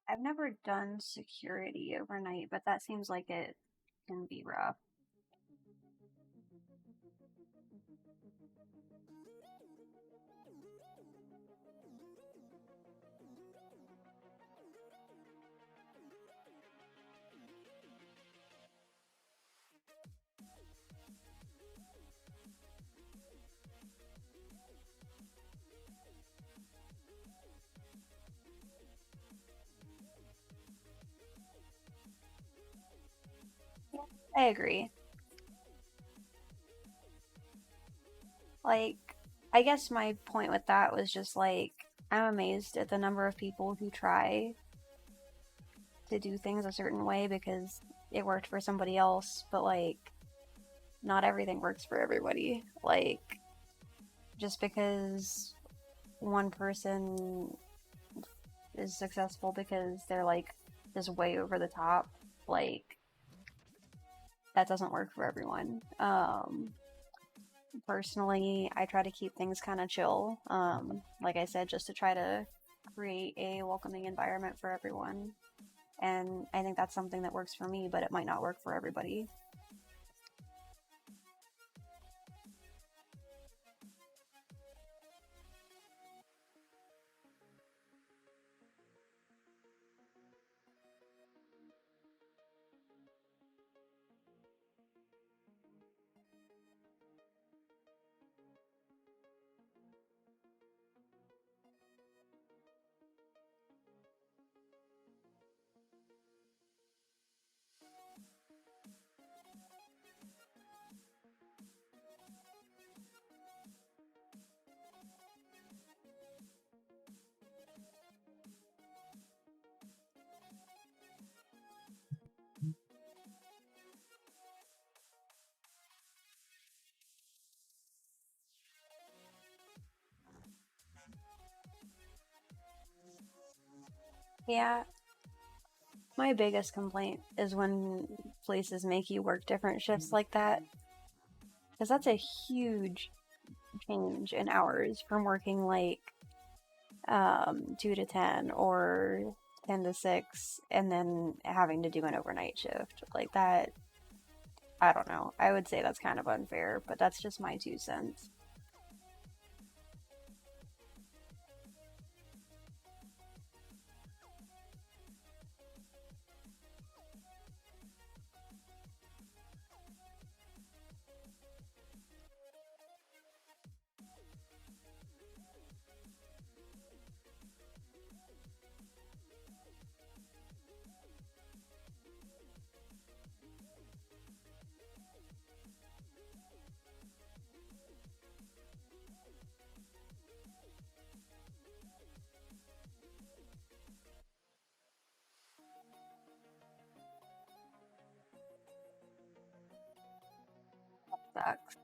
A: I've never done security overnight, but that seems like it can be rough. I agree. Like, I guess my point with that was just like, I'm amazed at the number of people who try to do things a certain way because it worked for somebody else, but like, not everything works for everybody. Like, just because one person is successful because they're like just way over the top, like, that doesn't work for everyone. Personally, I try to keep things kind of chill. Like I said, just to try to create a welcoming environment for everyone. And I think that's something that works for me, but it might not work for everybody. Yeah, my biggest complaint is when places make you work different shifts like that, because that's a huge change in hours from working like 2 to 10 or 10 to 6 and then having to do an overnight shift. Like that, I don't know. I would say that's kind of unfair, but that's just my 2 cents. Sucks.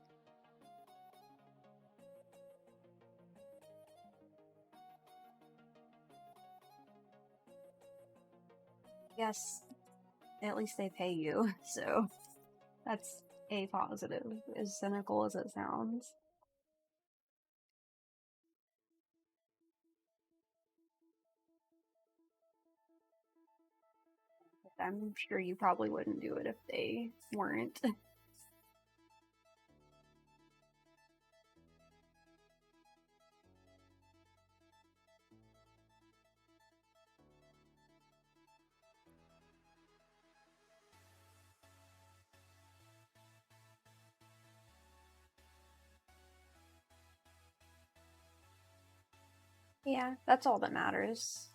A: Yes, at least they pay you, so that's a positive, as cynical as it sounds. I'm sure you probably wouldn't do it if they weren't. Yeah, that's all that matters.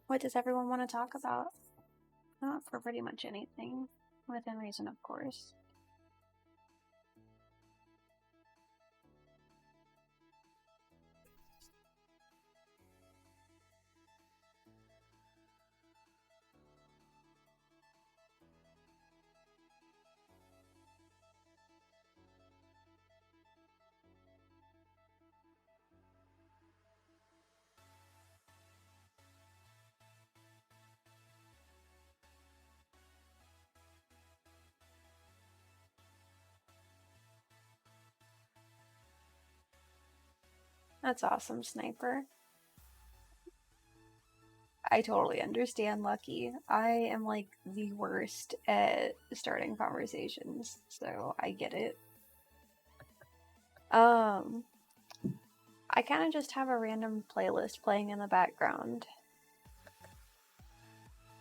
A: What does everyone want to talk about? Not for pretty much anything, within reason, of course. That's awesome, Sniper. I totally understand, Lucky. I am like the worst at starting conversations, so I get it. Um, I kind of just have a random playlist playing in the background.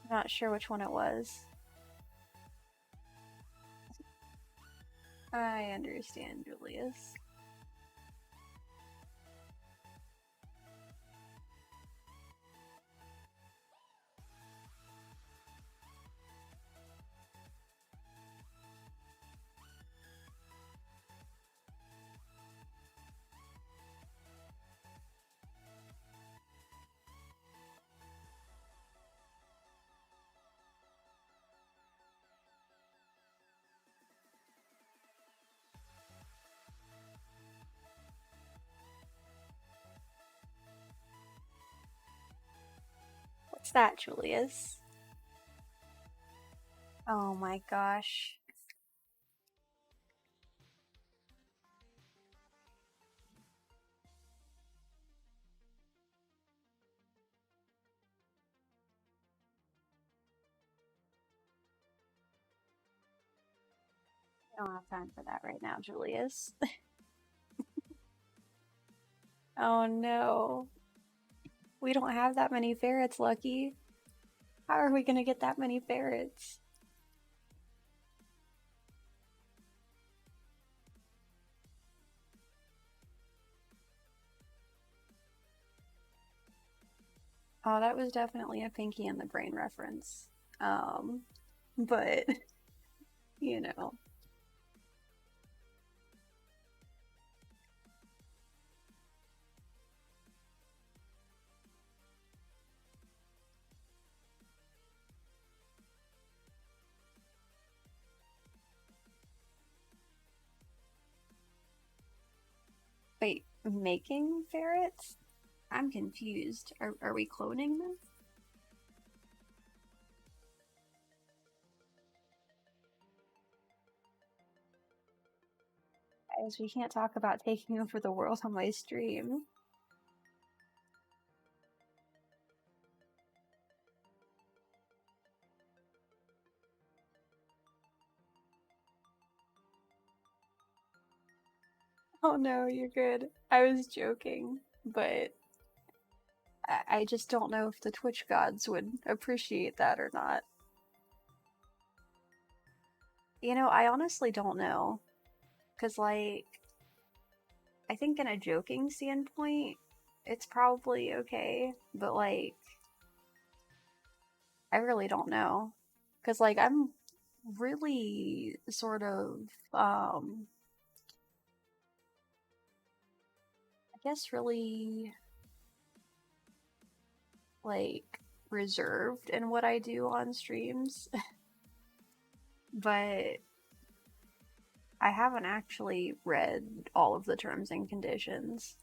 A: I'm not sure which one it was. I understand, Julius. What's that, Julius? Oh my gosh. I don't have time for that right now, Julius. Oh no. We don't have that many ferrets, Lucky. How are we gonna get that many ferrets? Oh, that was definitely a Pinky and the Brain reference. Um, but, you know. Wait, making ferrets? I'm confused. Are we cloning them? Guys, we can't talk about taking over the world on my stream. Oh no, you're good. I was joking, but I just don't know if the Twitch gods would appreciate that or not. You know, I honestly don't know. Because, like, I think in a joking standpoint, it's probably okay. But, like, I really don't know. Because, like, I'm really sort of, I guess, really, like, reserved in what I do on streams. But I haven't actually read all of the terms and conditions.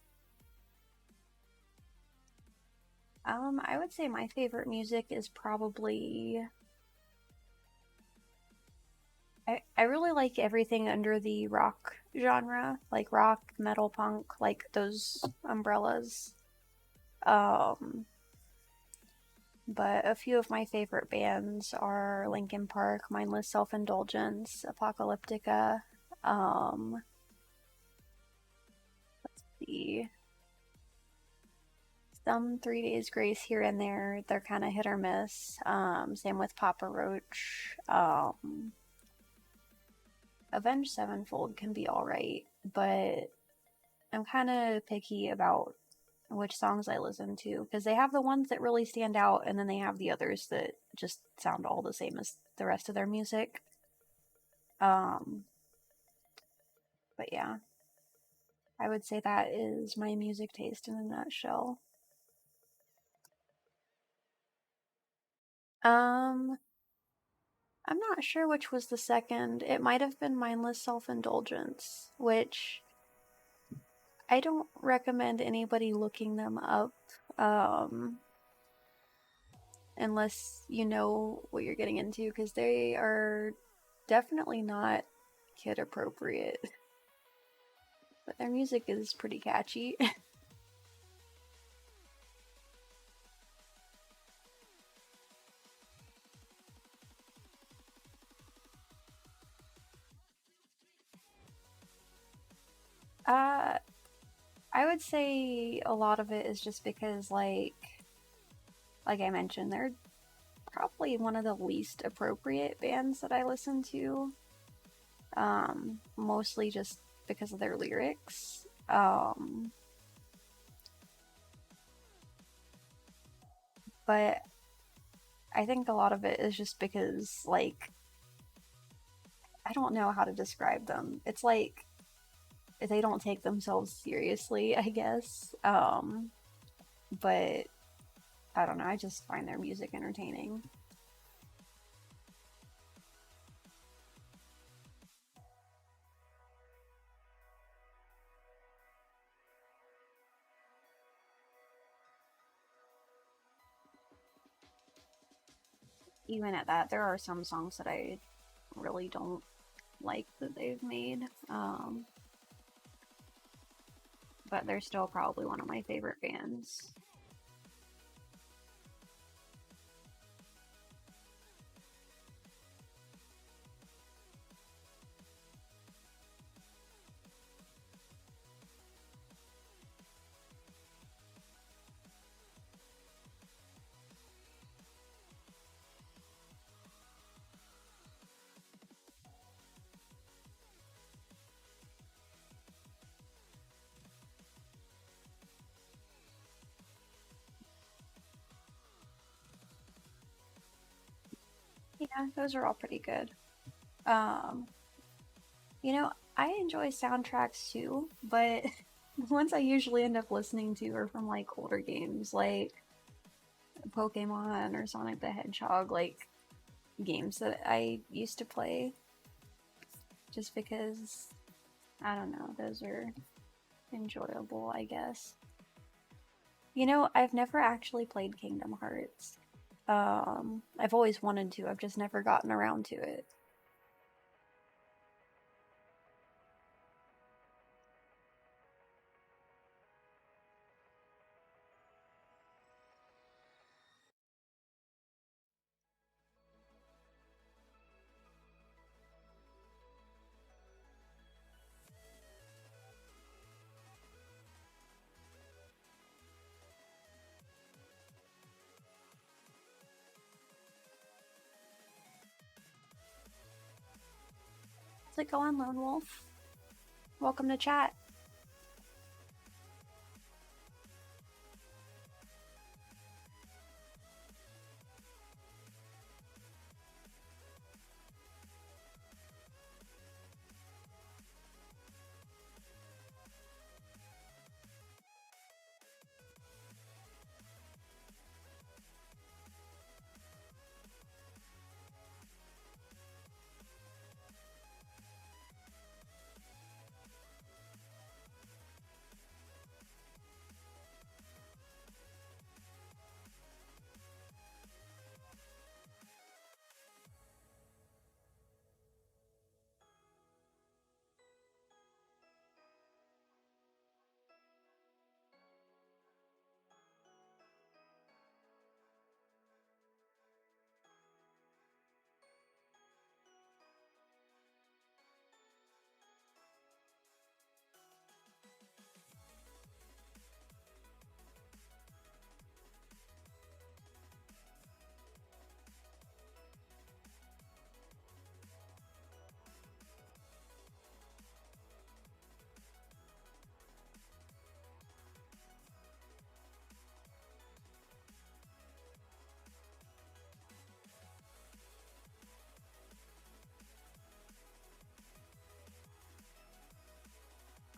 A: I would say my favorite music is probably. I really like everything under the rock genre, like rock, metal, punk, like those umbrellas. Um, but a few of my favorite bands are Linkin Park, Mindless Self Indulgence, Apocalyptica. Let's see. Some 3 Days Grace here and there. They're kind of hit or miss. Same with Papa Roach. Avenged Sevenfold can be alright, but I'm kind of picky about which songs I listen to because they have the ones that really stand out, and then they have the others that just sound all the same as the rest of their music. Um, but yeah, I would say that is my music taste in a nutshell. Um, I'm not sure which was the second. It might have been Mindless Self Indulgence, which I don't recommend anybody looking them up um, unless you know what you're getting into because they are definitely not kid appropriate. But their music is pretty catchy. uh, I would say a lot of it is just because, like I mentioned, they're probably one of the least appropriate bands that I listen to. Mostly just because of their lyrics. But I think a lot of it is just because, like, I don't know how to describe them. It's like they don't take themselves seriously, I guess. But I don't know. I just find their music entertaining. even at that, there are some songs that I really don't like that they've made. But they're still probably one of my favorite bands. Yeah, those are all pretty good. Um, you know, I enjoy soundtracks too, but the ones I usually end up listening to are from like older games like Pokemon or Sonic the Hedgehog, like games that I used to play just because I don't know, those are enjoyable, I guess. You know, I've never actually played Kingdom Hearts. I've always wanted to, I've just never gotten around to it. How's it going, Lone Wolf? Welcome to chat.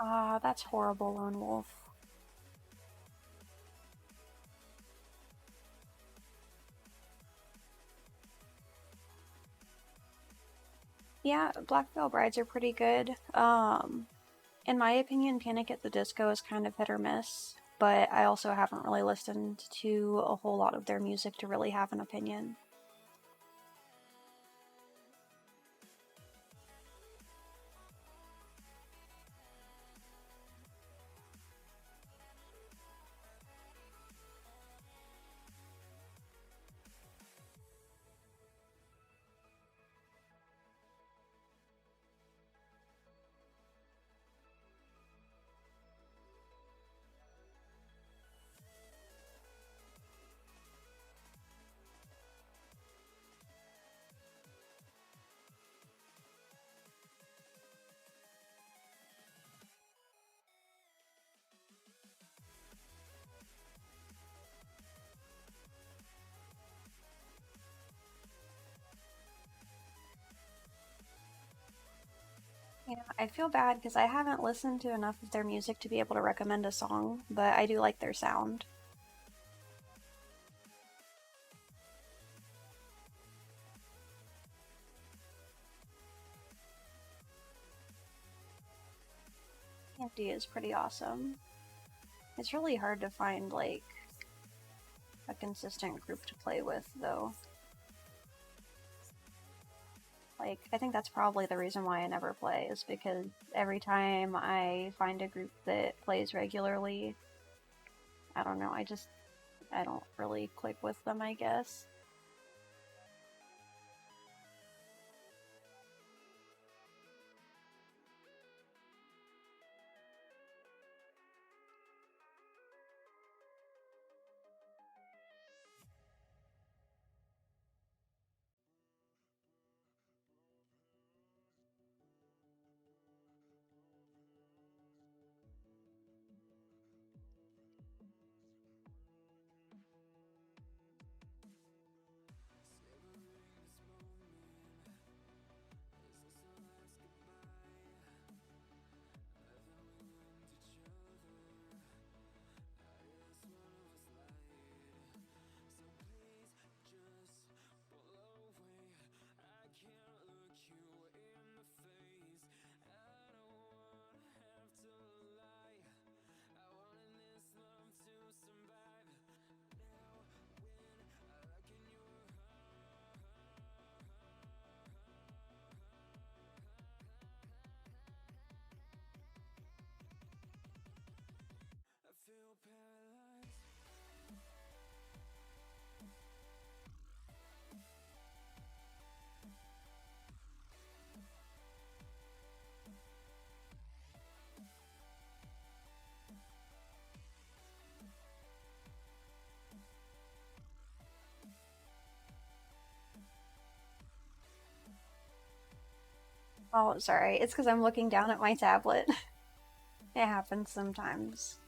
A: Ah, that's horrible, Lone Wolf. Yeah, Black Veil Brides are pretty good. In my opinion, Panic at the Disco is kind of hit or miss, but I also haven't really listened to a whole lot of their music to really have an opinion. Yeah, I feel bad because I haven't listened to enough of their music to be able to recommend a song, but I do like their sound. Candy is pretty awesome. It's really hard to find like a consistent group to play with, though. Like, I think that's probably the reason why I never play, is because every time I find a group that plays regularly, I don't know, I don't really click with them, I guess. Oh, sorry. It's because I'm looking down at my tablet. It happens sometimes.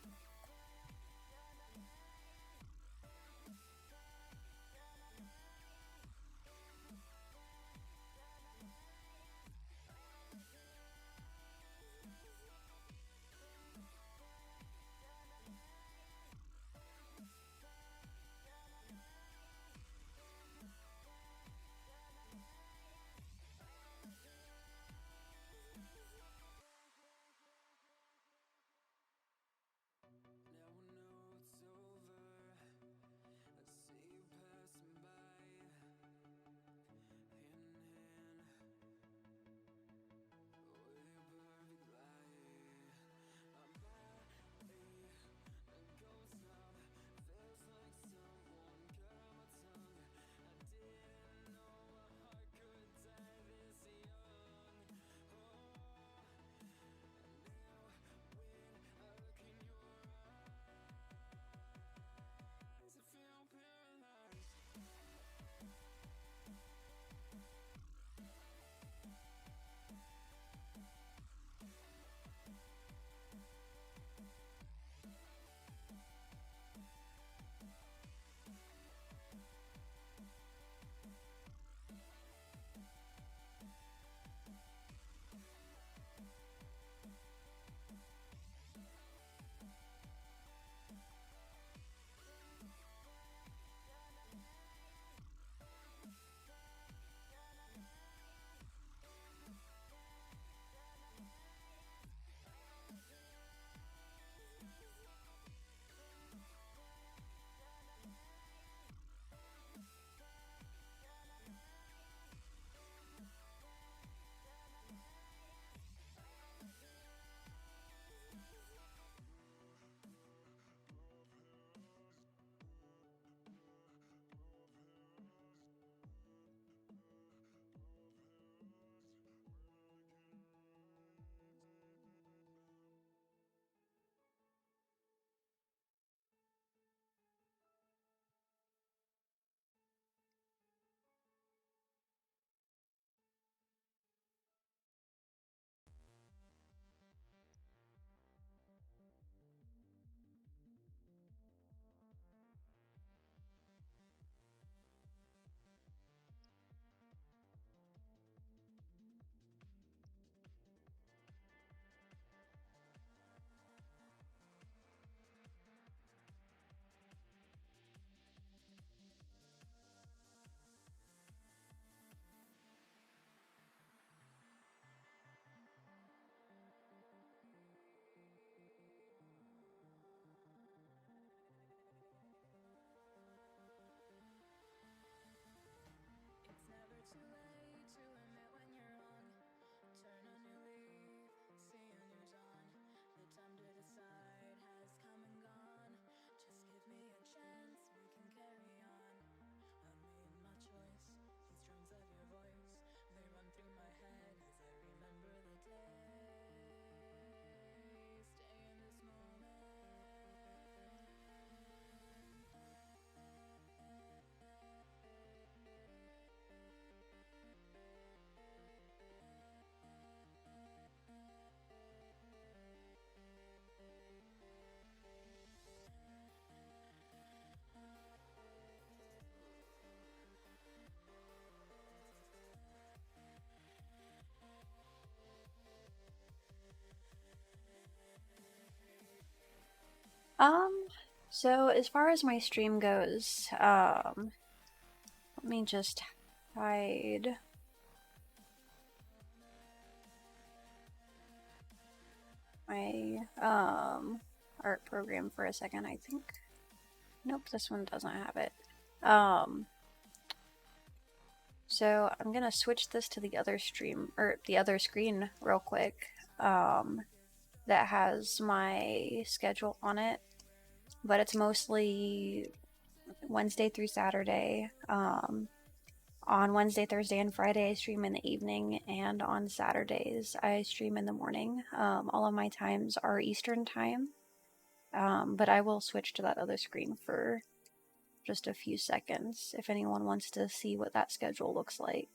A: Um, so as far as my stream goes, let me just hide my art program for a second, I think. Nope, this one doesn't have it. So I'm gonna switch this to the other stream or the other screen real quick. That has my schedule on it, but it's mostly Wednesday through Saturday. On Wednesday, Thursday, and Friday, I stream in the evening, and on Saturdays, I stream in the morning. All of my times are Eastern time, but I will switch to that other screen for just a few seconds if anyone wants to see what that schedule looks like.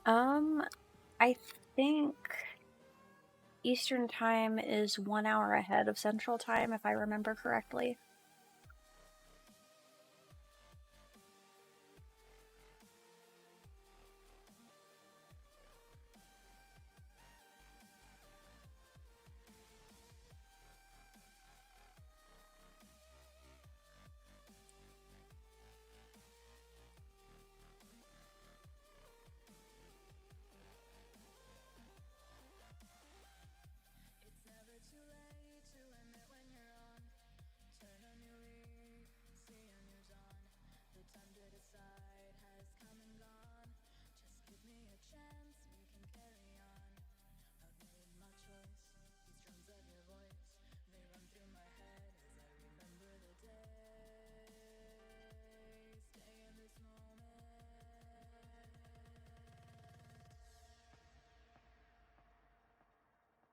A: Um, I think Eastern time is 1 hour ahead of Central time, if I remember correctly.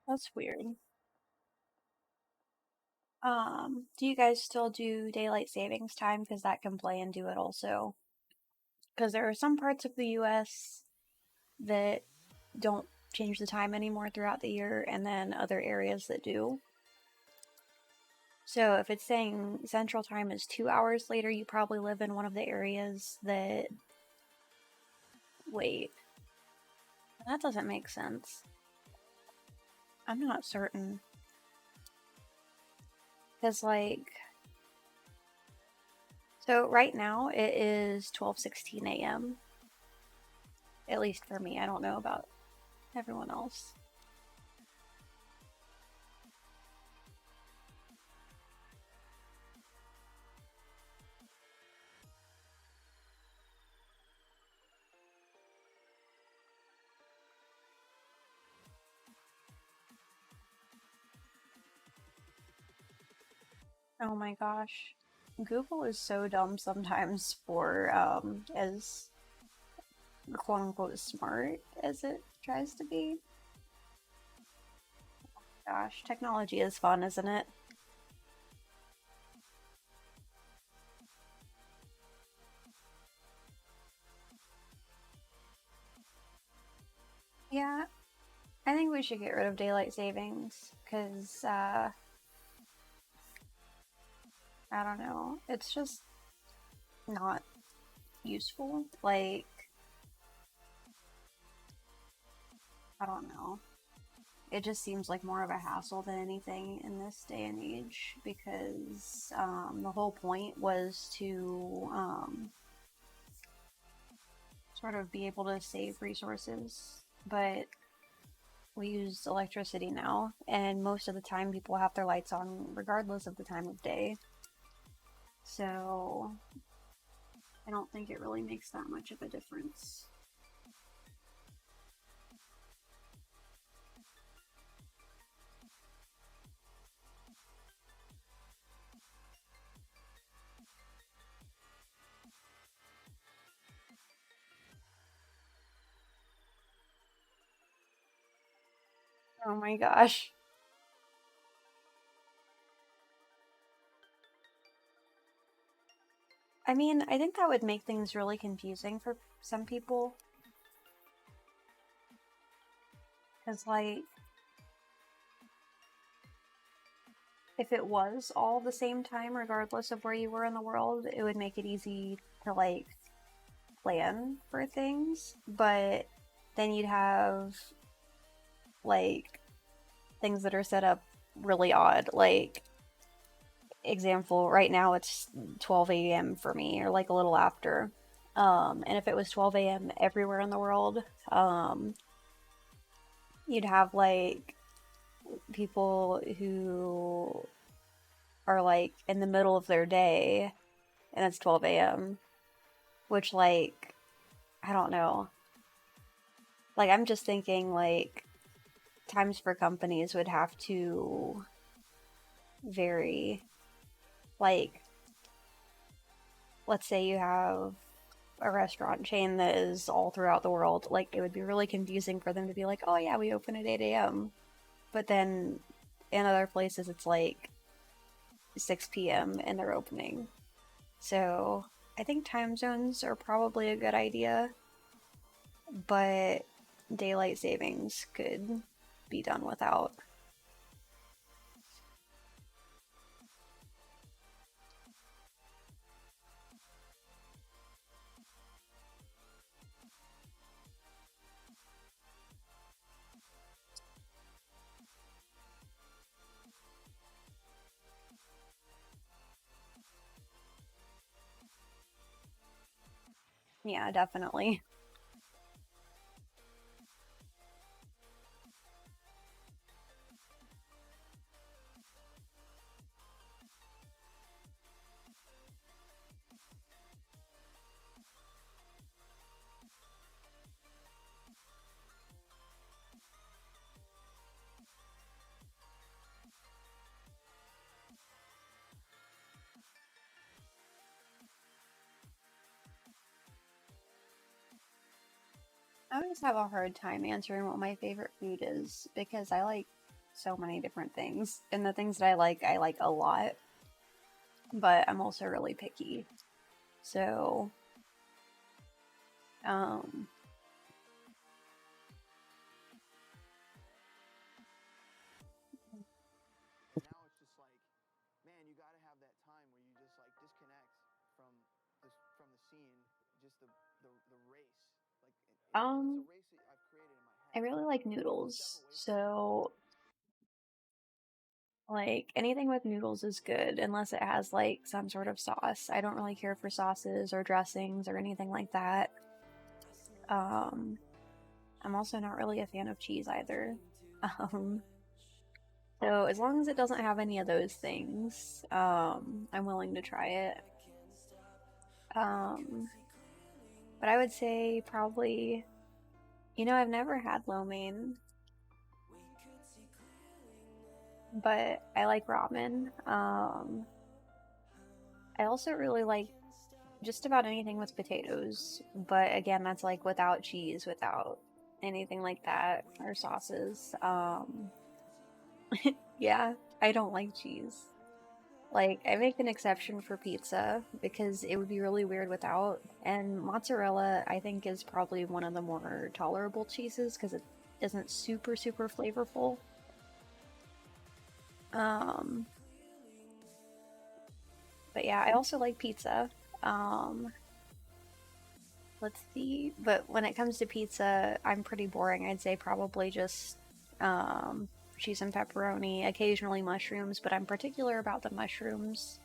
A: That's weird. Do you guys still do daylight savings time? Because that can play into it also. Because there are some parts of the US that don't change the time anymore throughout the year, and then other areas that do. So if it's saying Central Time is 2 hours later, you probably live in one of the areas that. Wait, that doesn't make sense. I'm not certain. Because, like. So right now it is 12:16 a.m. At least for me. I don't know about everyone else. Oh my gosh. Google is so dumb sometimes for as quote unquote smart as it tries to be. Gosh, technology is fun, isn't it? Yeah, I think we should get rid of daylight savings because I don't know, it's just not useful. Like, I don't know. It just seems like more of a hassle than anything in this day and age because the whole point was to sort of be able to save resources, but we use electricity now, and most of the time people have their lights on regardless of the time of day. So I don't think it really makes that much of a difference. Oh my gosh. I mean, I think that would make things really confusing for some people. Because, like, if it was all the same time, regardless of where you were in the world, it would make it easy to, like, plan for things. But then you'd have, like, things that are set up really odd. Like, example, right now it's 12 a.m. for me, or like a little after. And if it was 12 a.m. everywhere in the world, um, you'd have like people who are like in the middle of their day and it's 12 a.m., which, like, I don't know. Like, I'm just thinking, like, times for companies would have to vary. Like, let's say you have a restaurant chain that is all throughout the world, like, it would be really confusing for them to be like, oh yeah, we open at 8 a.m. But then in other places, it's like 6 p.m. and they're opening. So I think time zones are probably a good idea, but daylight savings could be done without. Yeah, definitely. I always have a hard time answering what my favorite food is because I like so many different things. And the things that I like a lot, but I'm also really picky. So, um, um, I really like noodles. So, like, anything with noodles is good unless it has like some sort of sauce. I don't really care for sauces or dressings or anything like that. Um, I'm also not really a fan of cheese either. Um, so as long as it doesn't have any of those things, I'm willing to try it. Um, but I would say probably, I've never had lo mein, but I like ramen. I also really like just about anything with potatoes, but again, that's like without cheese, without anything like that, or sauces. Yeah, I don't like cheese. Like, I make an exception for pizza because it would be really weird without. And mozzarella, I think, is probably one of the more tolerable cheeses because it isn't super, super flavorful. Um, but yeah, I also like pizza. Um, let's see. But when it comes to pizza, I'm pretty boring. I'd say probably just cheese and pepperoni, occasionally mushrooms, but I'm particular about the mushrooms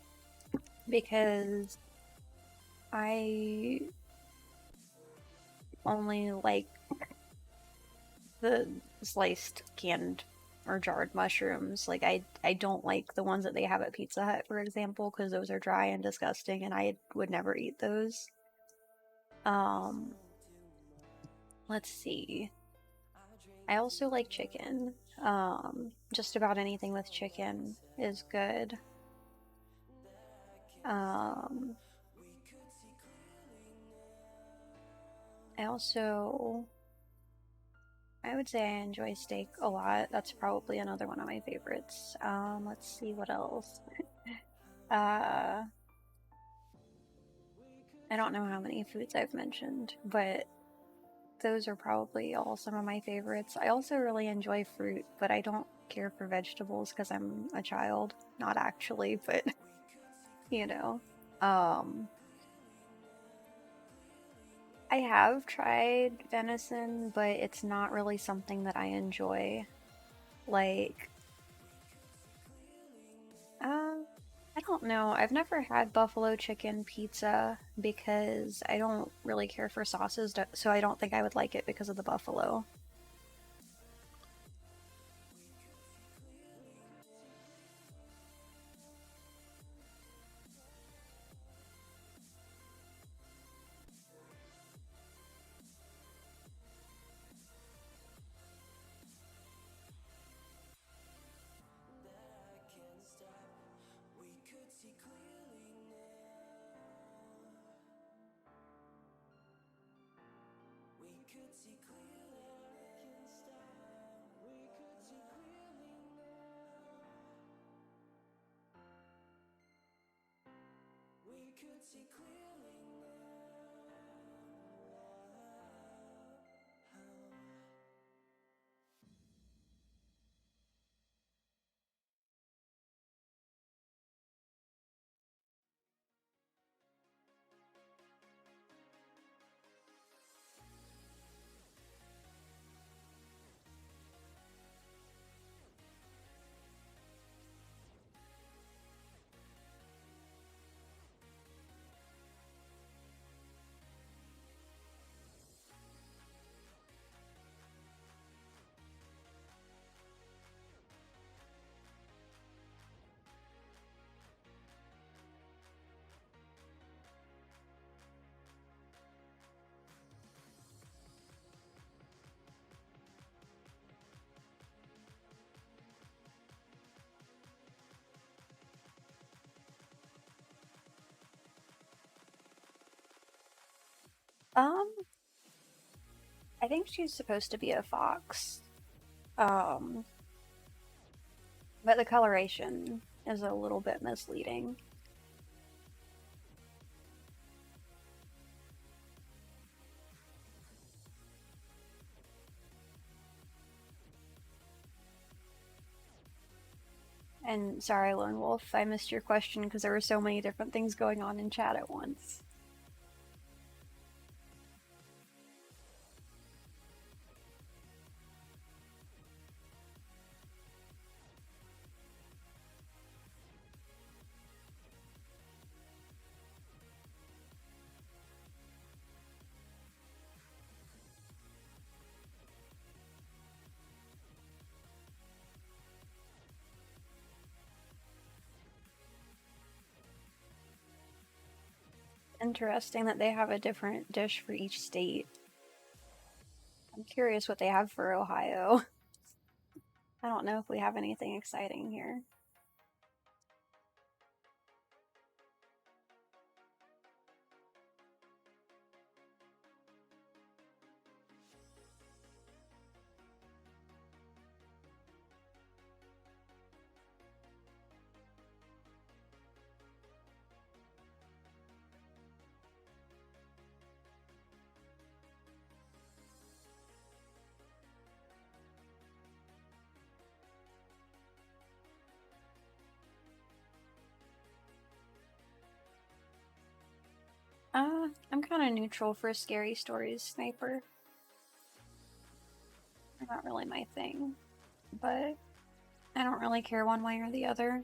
A: because I only like the sliced canned or jarred mushrooms. Like I don't like the ones that they have at Pizza Hut, for example, because those are dry and disgusting, and I would never eat those. Um, let's see. I also like chicken. Just about anything with chicken is good. Um, I also I would say I enjoy steak a lot. That's probably another one of my favorites. Let's see what else. Uh, I don't know how many foods I've mentioned, but those are probably all some of my favorites. I also really enjoy fruit, but I don't care for vegetables because I'm a child. Not actually, but you know. Um, I have tried venison, but it's not really something that I enjoy. Like, uh, I don't know. I've never had buffalo chicken pizza because I don't really care for sauces, so I don't think I would like it because of the buffalo. Um, I think she's supposed to be a fox. Um, but the coloration is a little bit misleading. And sorry, Lone Wolf, I missed your question because there were so many different things going on in chat at once. Interesting that they have a different dish for each state. I'm curious what they have for Ohio. I don't know if we have anything exciting here. I'm kind of neutral for scary stories, Sniper. They're not really my thing, but I don't really care one way or the other.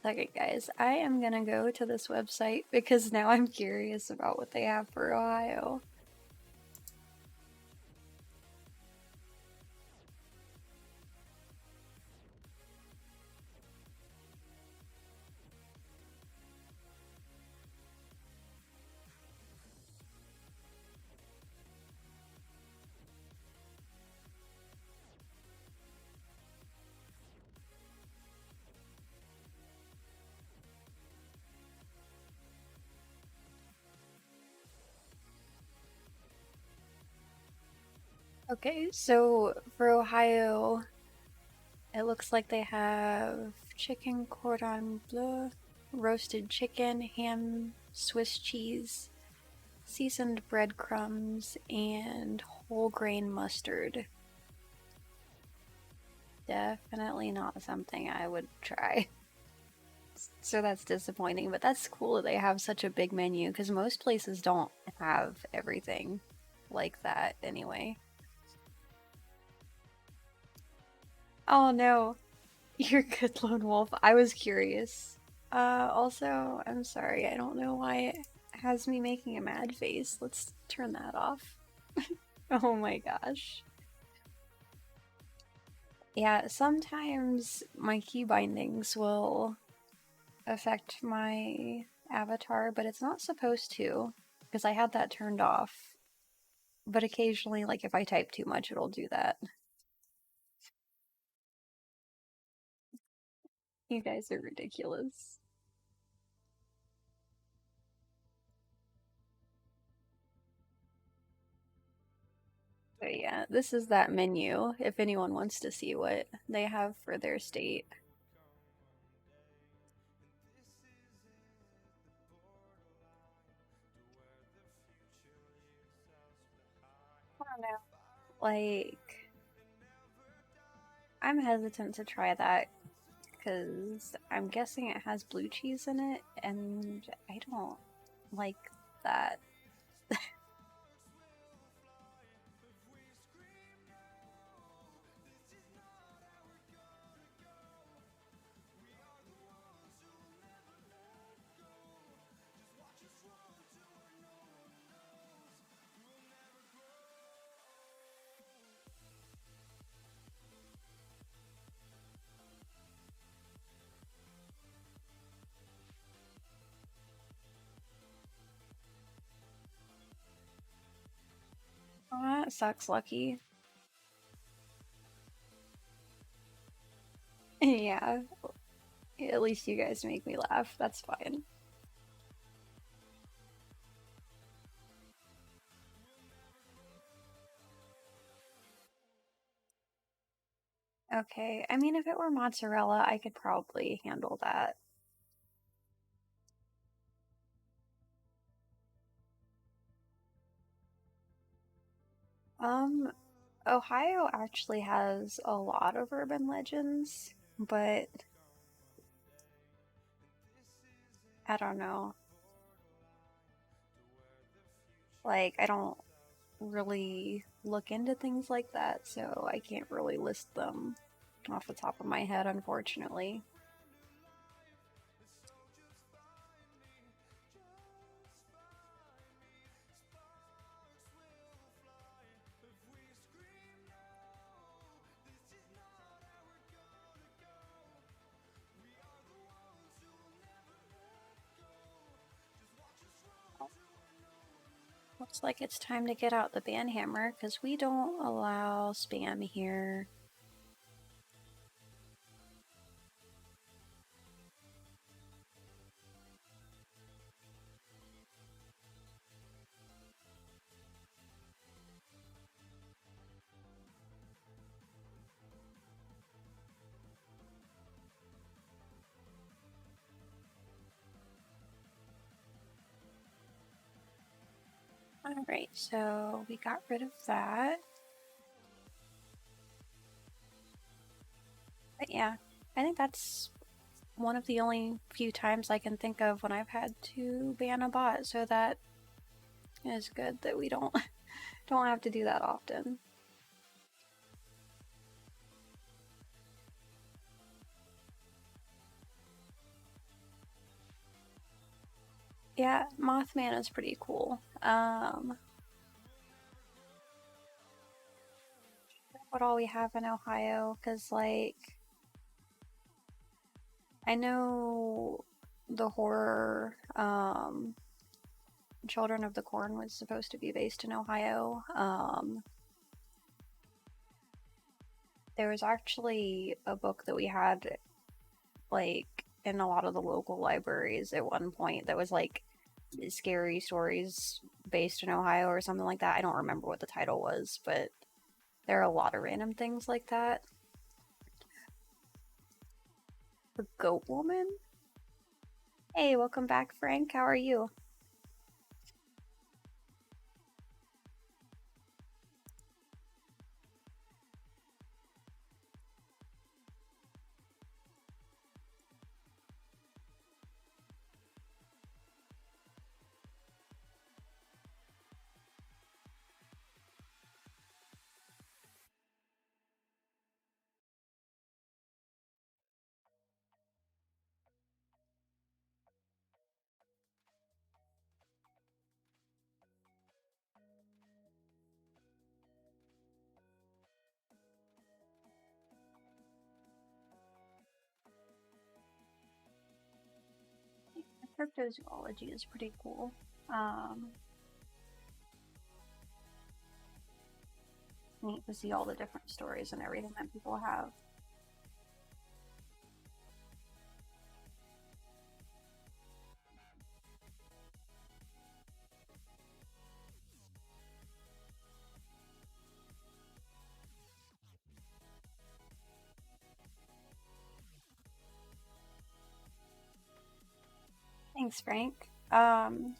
A: Okay, guys, I am gonna go to this website because now I'm curious about what they have for Ohio. Okay, so for Ohio, it looks like they have chicken cordon bleu, roasted chicken, ham, Swiss cheese, seasoned breadcrumbs, and whole grain mustard. Definitely not something I would try. So that's disappointing, but that's cool that they have such a big menu because most places don't have everything like that anyway. Oh no, you're good, Lone Wolf. I was curious. Also, I'm sorry, I don't know why it has me making a mad face. Let's turn that off. Oh my gosh. Yeah, sometimes my key bindings will affect my avatar, but it's not supposed to because I had that turned off. But occasionally, like if I type too much, it'll do that. You guys are ridiculous. But yeah, this is that menu if anyone wants to see what they have for their state. I don't know. Like, I'm hesitant to try that because I'm guessing it has blue cheese in it, and I don't like that. Oh, that sucks, Lucky. Yeah, at least you guys make me laugh. That's fine. Okay, I mean, if it were mozzarella, I could probably handle that. Um, Ohio actually has a lot of urban legends, but I don't know. Like, I don't really look into things like that, so I can't really list them off the top of my head, unfortunately. Looks like it's time to get out the band hammer because we don't allow spam here. Alright, so we got rid of that. But yeah, I think that's one of the only few times I can think of when I've had to ban a bot, so that is good that we don't have to do that often. Yeah, Mothman is pretty cool. What all we have in Ohio? Because like I know the horror Children of the Corn was supposed to be based in Ohio. There was actually a book that we had like in a lot of the local libraries at one point that was like scary stories based in Ohio or something like that. I don't remember what the title was, but There are a lot of random things like that. The goat woman? Hey, welcome back, Frank. How are you? Cryptozoology is pretty cool. Um, Neat to see all the different stories and everything that people have. Thanks, Frank. And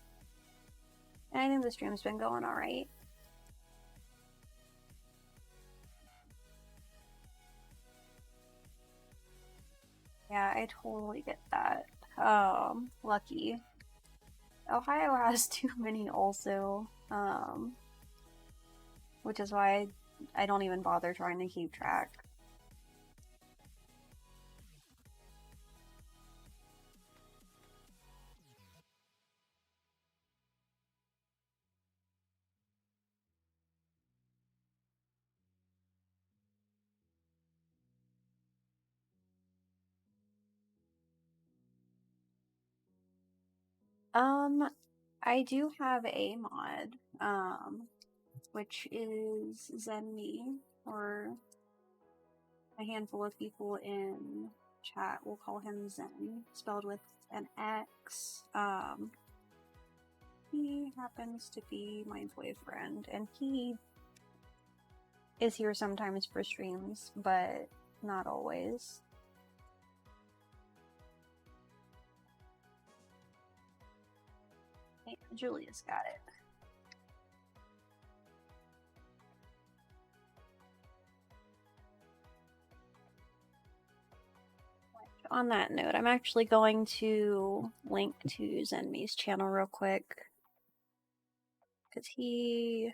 A: I think the stream's been going all right. Yeah, I totally get that. Lucky. Ohio has too many also, which is why I don't even bother trying to keep track. Um, I do have a mod, which is ZenMe, or a handful of people in chat will call him Zen, spelled with an X. He happens to be my boyfriend, and he is here sometimes for streams, but not always. Hey, Julia's got it. On that note, I'm actually going to link to Zenmi's channel real quick, because he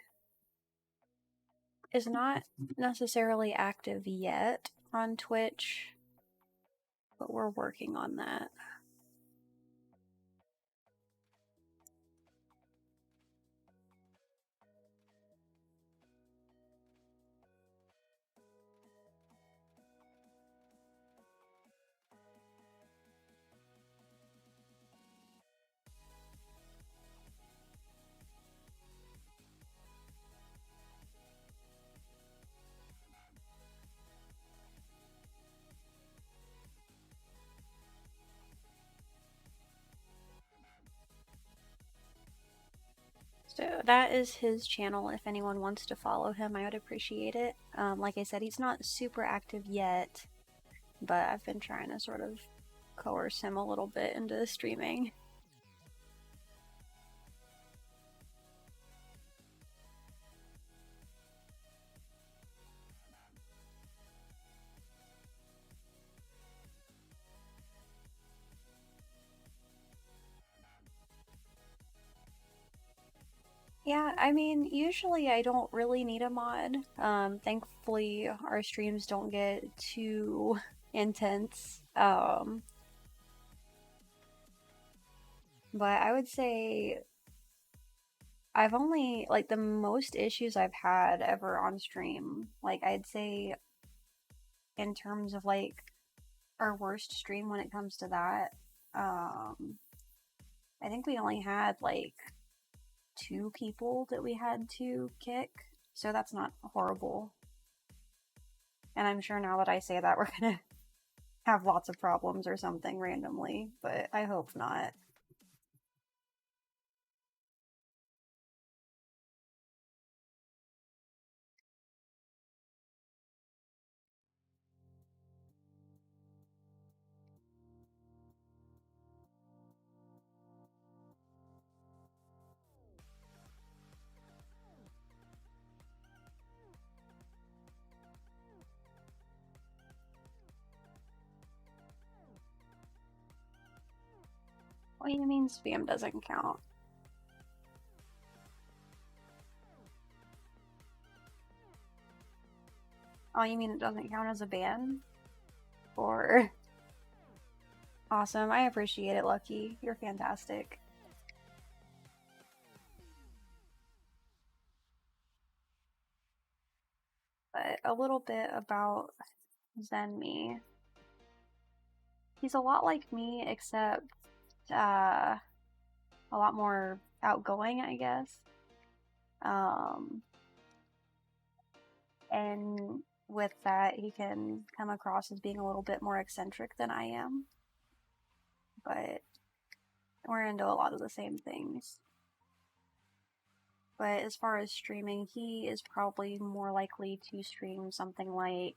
A: is not necessarily active yet on Twitch, but we're working on that. So that is his channel. If anyone wants to follow him, I would appreciate it. Like I said, he's not super active yet, but I've been trying to sort of coerce him a little bit into streaming. Yeah, I mean, usually I don't really need a mod. Thankfully, our streams don't get too intense. But I would say I've only, like, the most issues I've had ever on stream, like, I'd say in terms of, like, our worst stream when it comes to that, I think we only had, like, 2 people that we had to kick, so that's not horrible. And I'm sure now that I say that, we're gonna have lots of problems or something randomly, but I hope not. What do you mean spam doesn't count? Oh, you mean it doesn't count as a ban? Or awesome. I appreciate it, Lucky. You're fantastic. But a little bit about Zenmi. He's a lot like me, except a lot more outgoing, I guess. Um, and with that, he can come across as being a little bit more eccentric than I am. But we're into a lot of the same things. But as far as streaming, he is probably more likely to stream something like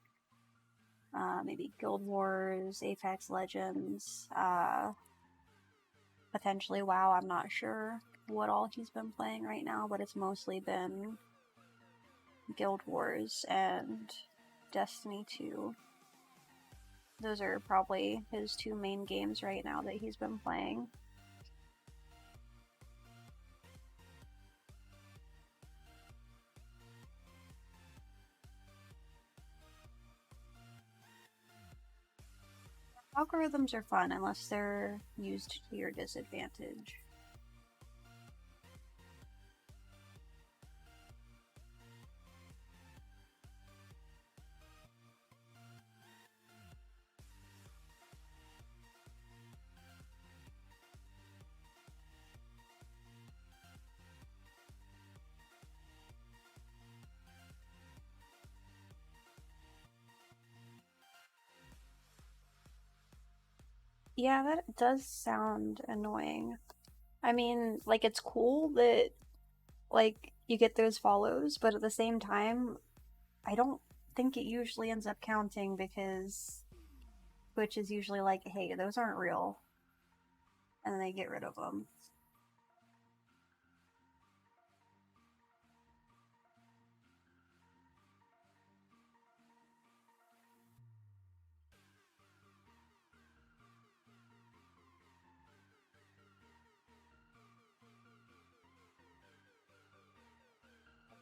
A: maybe Guild Wars, Apex Legends, potentially WoW. I'm not sure what all he's been playing right now, but it's mostly been Guild Wars and Destiny 2. Those are probably his two main games right now that he's been playing. Algorithms are fun unless they're used to your disadvantage. Yeah, that does sound annoying. I mean, like, it's cool that, like, you get those follows, but at the same time, I don't think it usually ends up counting because Twitch is usually like, hey, those aren't real, and then they get rid of them.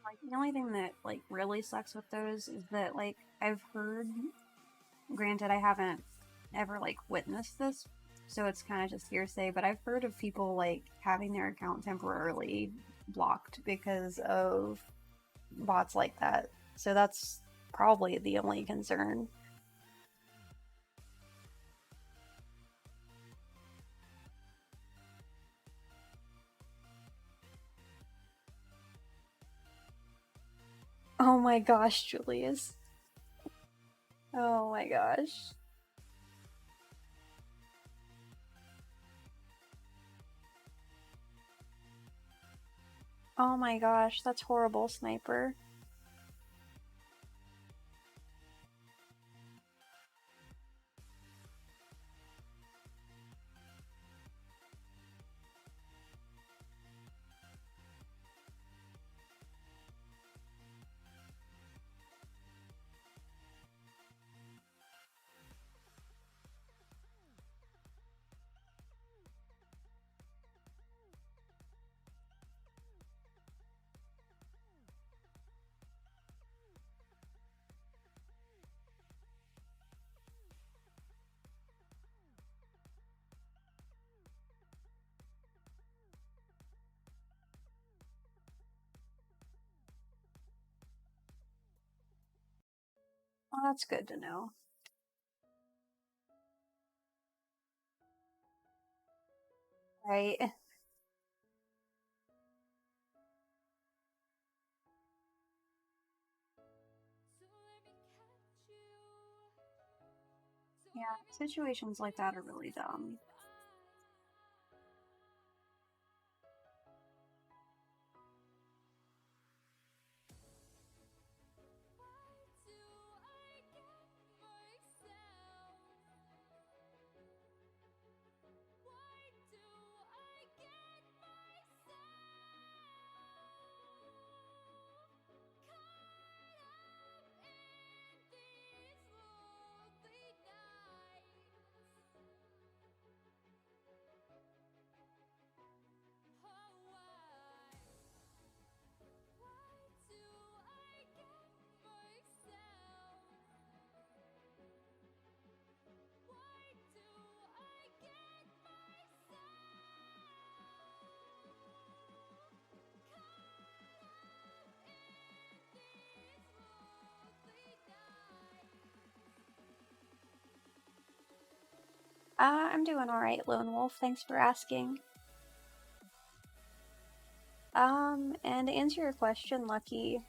A: Like, the only thing that, like, really sucks with those is that, like, I've heard, granted, I haven't ever, like, witnessed this, so it's kind of just hearsay, but I've heard of people, like, having their account temporarily blocked because of bots like that. So that's probably the only concern. Oh my gosh, Julius. Oh my gosh. Oh my gosh, that's horrible, Sniper. Well, that's good to know. Right? Yeah, situations like that are really dumb. I'm doing alright, Lone Wolf. Thanks for asking. And to answer your question, Lucky,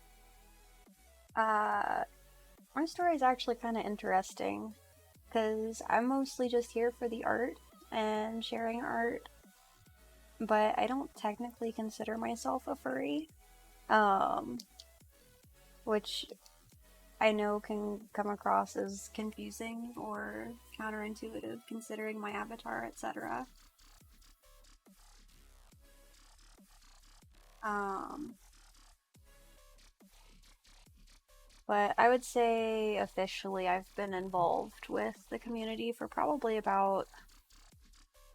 A: uh, my story is actually kind of interesting because I'm mostly just here for the art and sharing art, but I don't technically consider myself a furry. Um, which I know can come across as confusing or counterintuitive considering my avatar, etc. Um, but I would say officially I've been involved with the community for probably about,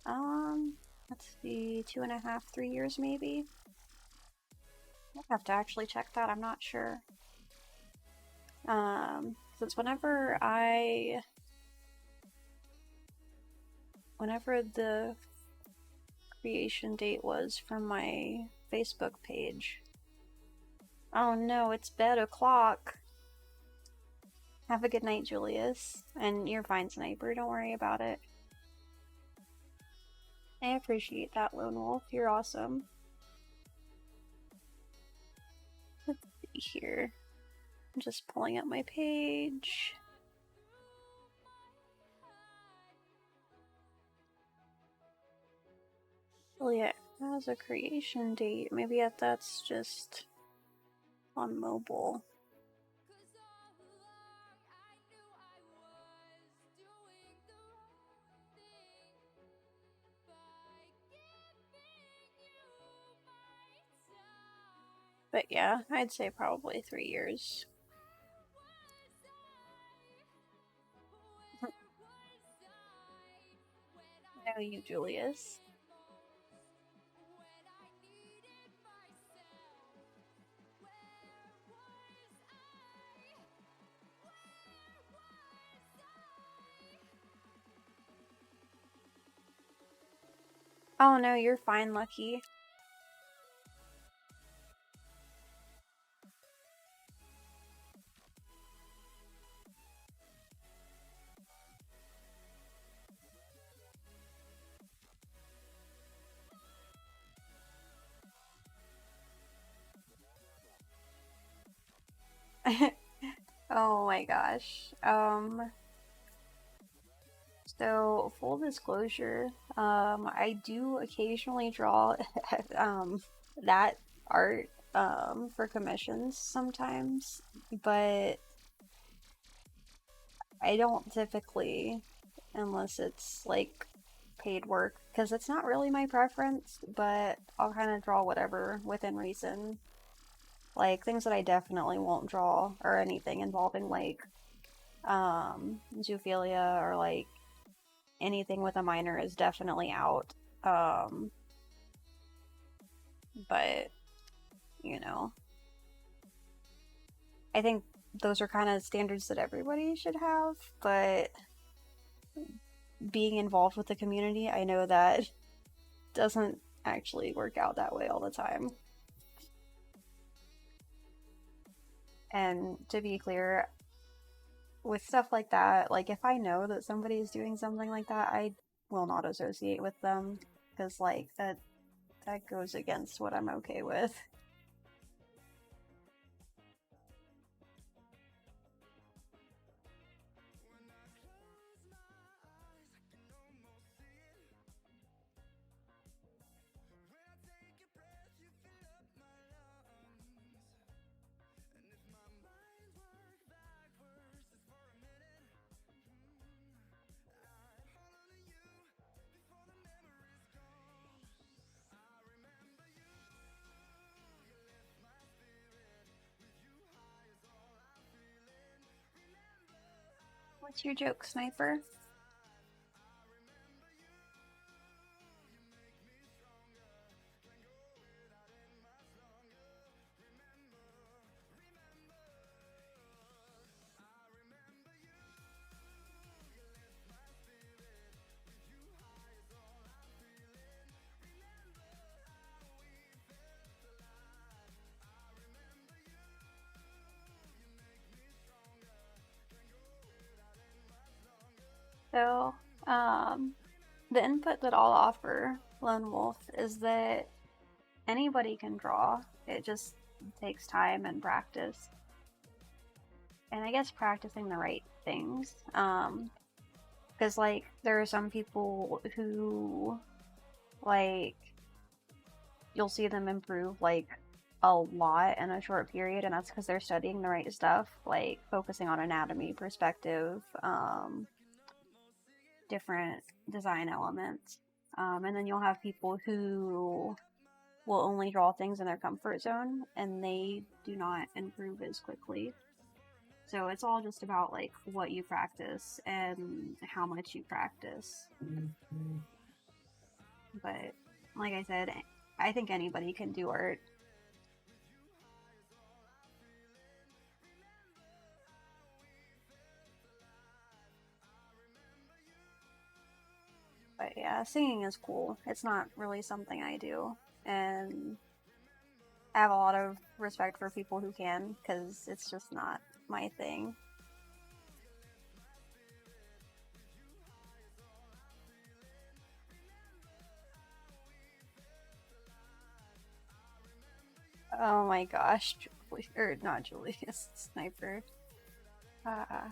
A: um, let's see, 2.5, 3 years maybe. I'll have to actually check that, I'm not sure. Since whenever the creation date was from my Facebook page. Oh no, it's bed o'clock. Have a good night, Julius. And you're fine, Sniper, don't worry about it. I appreciate that, Lone Wolf. You're awesome. Let's see here. I'm just pulling up my page. Juliet has a creation date. Maybe that's just on mobile. But yeah, I'd say probably 3 years. I know you, Julius. Oh no, you're fine, Lucky. Oh my gosh. So full disclosure, I do occasionally draw that art for commissions sometimes, but I don't typically unless it's like paid work because it's not really my preference, but I'll kind of draw whatever within reason. Like things that I definitely won't draw or anything involving like zoophilia or like anything with a minor is definitely out. Um, but you know, I think those are kind of standards that everybody should have. But being involved with the community, I know that doesn't actually work out that way all the time. And to be clear, with stuff like that, like if I know that somebody is doing something like that, I will not associate with them because like that goes against what I'm okay with. What's your joke, Sniper? So Um, the input that I'll offer Lone Wolf is that anybody can draw. It just takes time and practice. And I guess practicing the right things. Because, like, there are some people who, like, you'll see them improve, like, a lot in a short period, and that's because they're studying the right stuff, like focusing on anatomy, perspective, different design elements. And then you'll have people who will only draw things in their comfort zone and they do not improve as quickly. So it's all just about like what you practice and how much you practice. But like I said, I think anybody can do art. But yeah, singing is cool. It's not really something I do. And I have a lot of respect for people who can because it's just not my thing. Oh my gosh, Julie, or not Julius, Sniper. Uh, I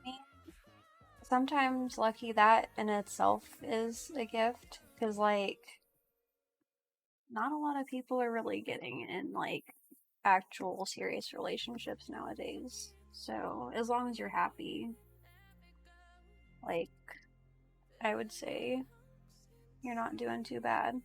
A: mean, sometimes lucky that in itself is a gift because, like, not a lot of people are really getting in, like, actual serious relationships nowadays. So, as long as you're happy, like, I would say you're not doing too bad.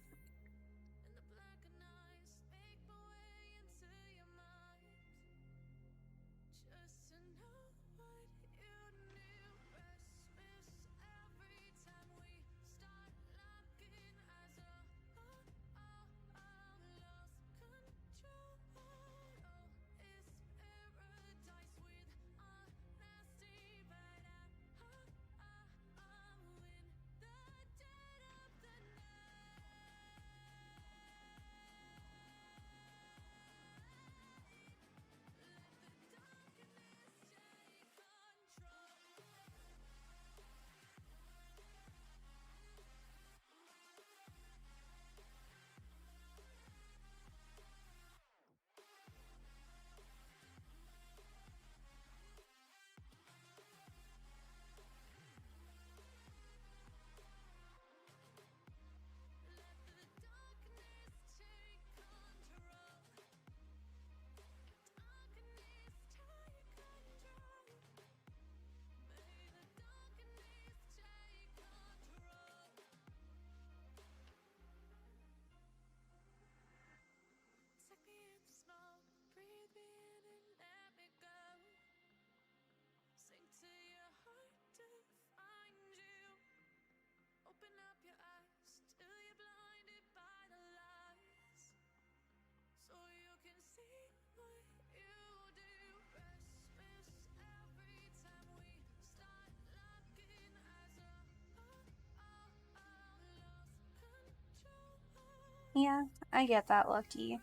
A: Yeah, I get that, Lucky.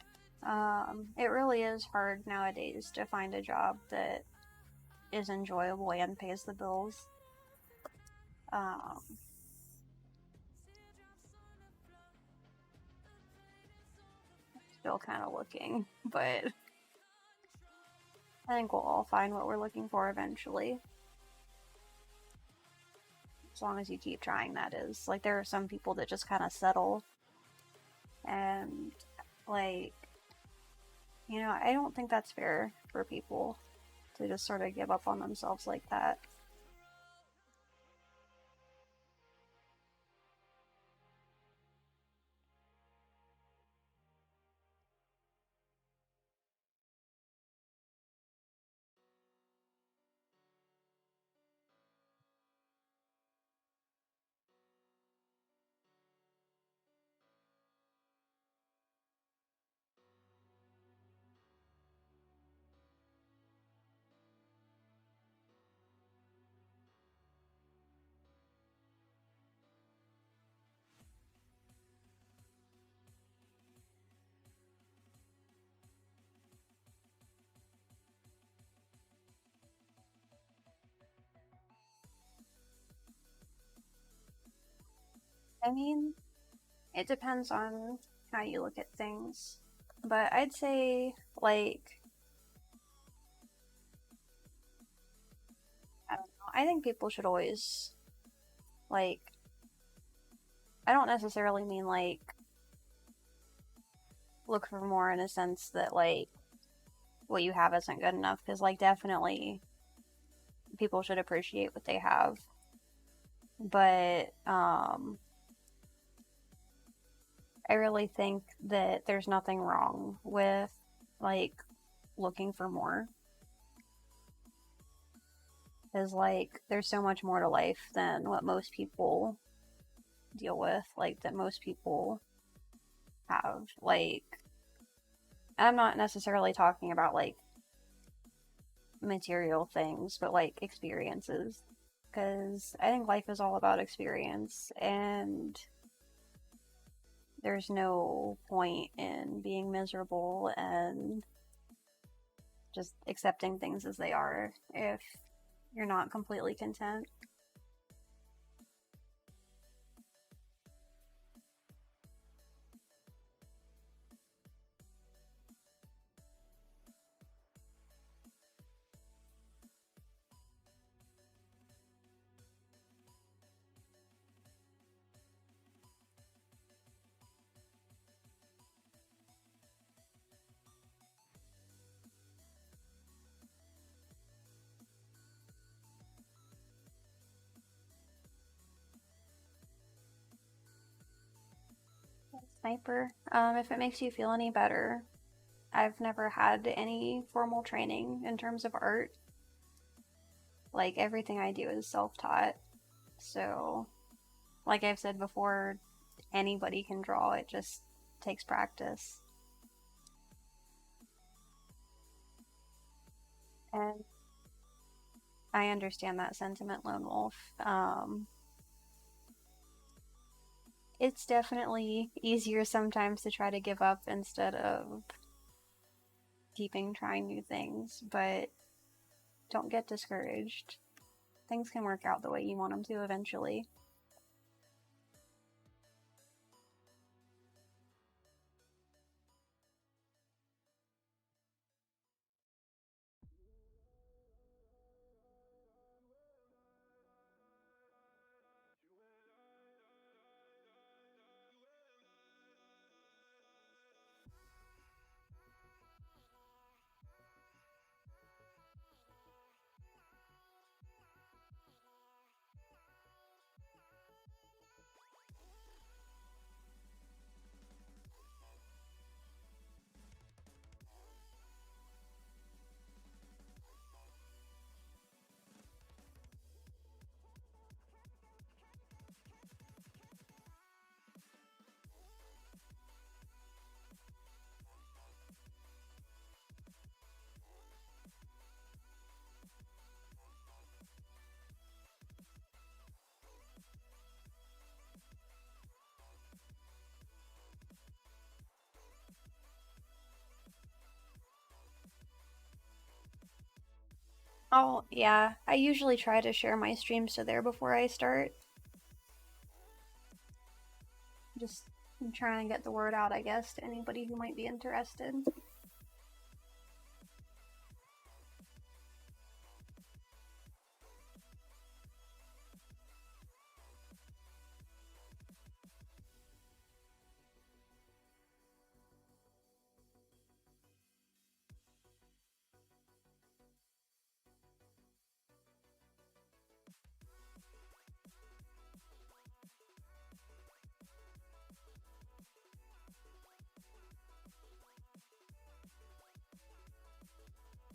A: It really is hard nowadays to find a job that is enjoyable and pays the bills. Um, Still kind of looking, but I think we'll all find what we're looking for eventually. As long as you keep trying, that is. Like, there are some people that just kind of settle, and, like, I don't think that's fair for people to just sort of give up on themselves like that. I mean, it depends on how you look at things. But I'd say, like, I don't know. I think people should always, like, I don't necessarily mean, like, look for more in a sense that, like, what you have isn't good enough. Because, like, definitely people should appreciate what they have. But, I really think that there's nothing wrong with, like, looking for more. Because, like, there's so much more to life than what most people deal with, like, that most people have. Like, I'm not necessarily talking about, like, material things, but, like, experiences. Because I think life is all about experience, and there's no point in being miserable and just accepting things as they are if you're not completely content. Sniper, if it makes you feel any better, I've never had any formal training in terms of art. Like, everything I do is self taught. So, like I've said before, anybody can draw, it just takes practice. And I understand that sentiment, Lone Wolf. It's definitely easier sometimes to try to give up instead of keeping trying new things, but don't get discouraged. Things can work out the way you want them to eventually. Oh, yeah. I usually try to share my streams to there before I start. Just trying to get the word out, I guess, to anybody who might be interested.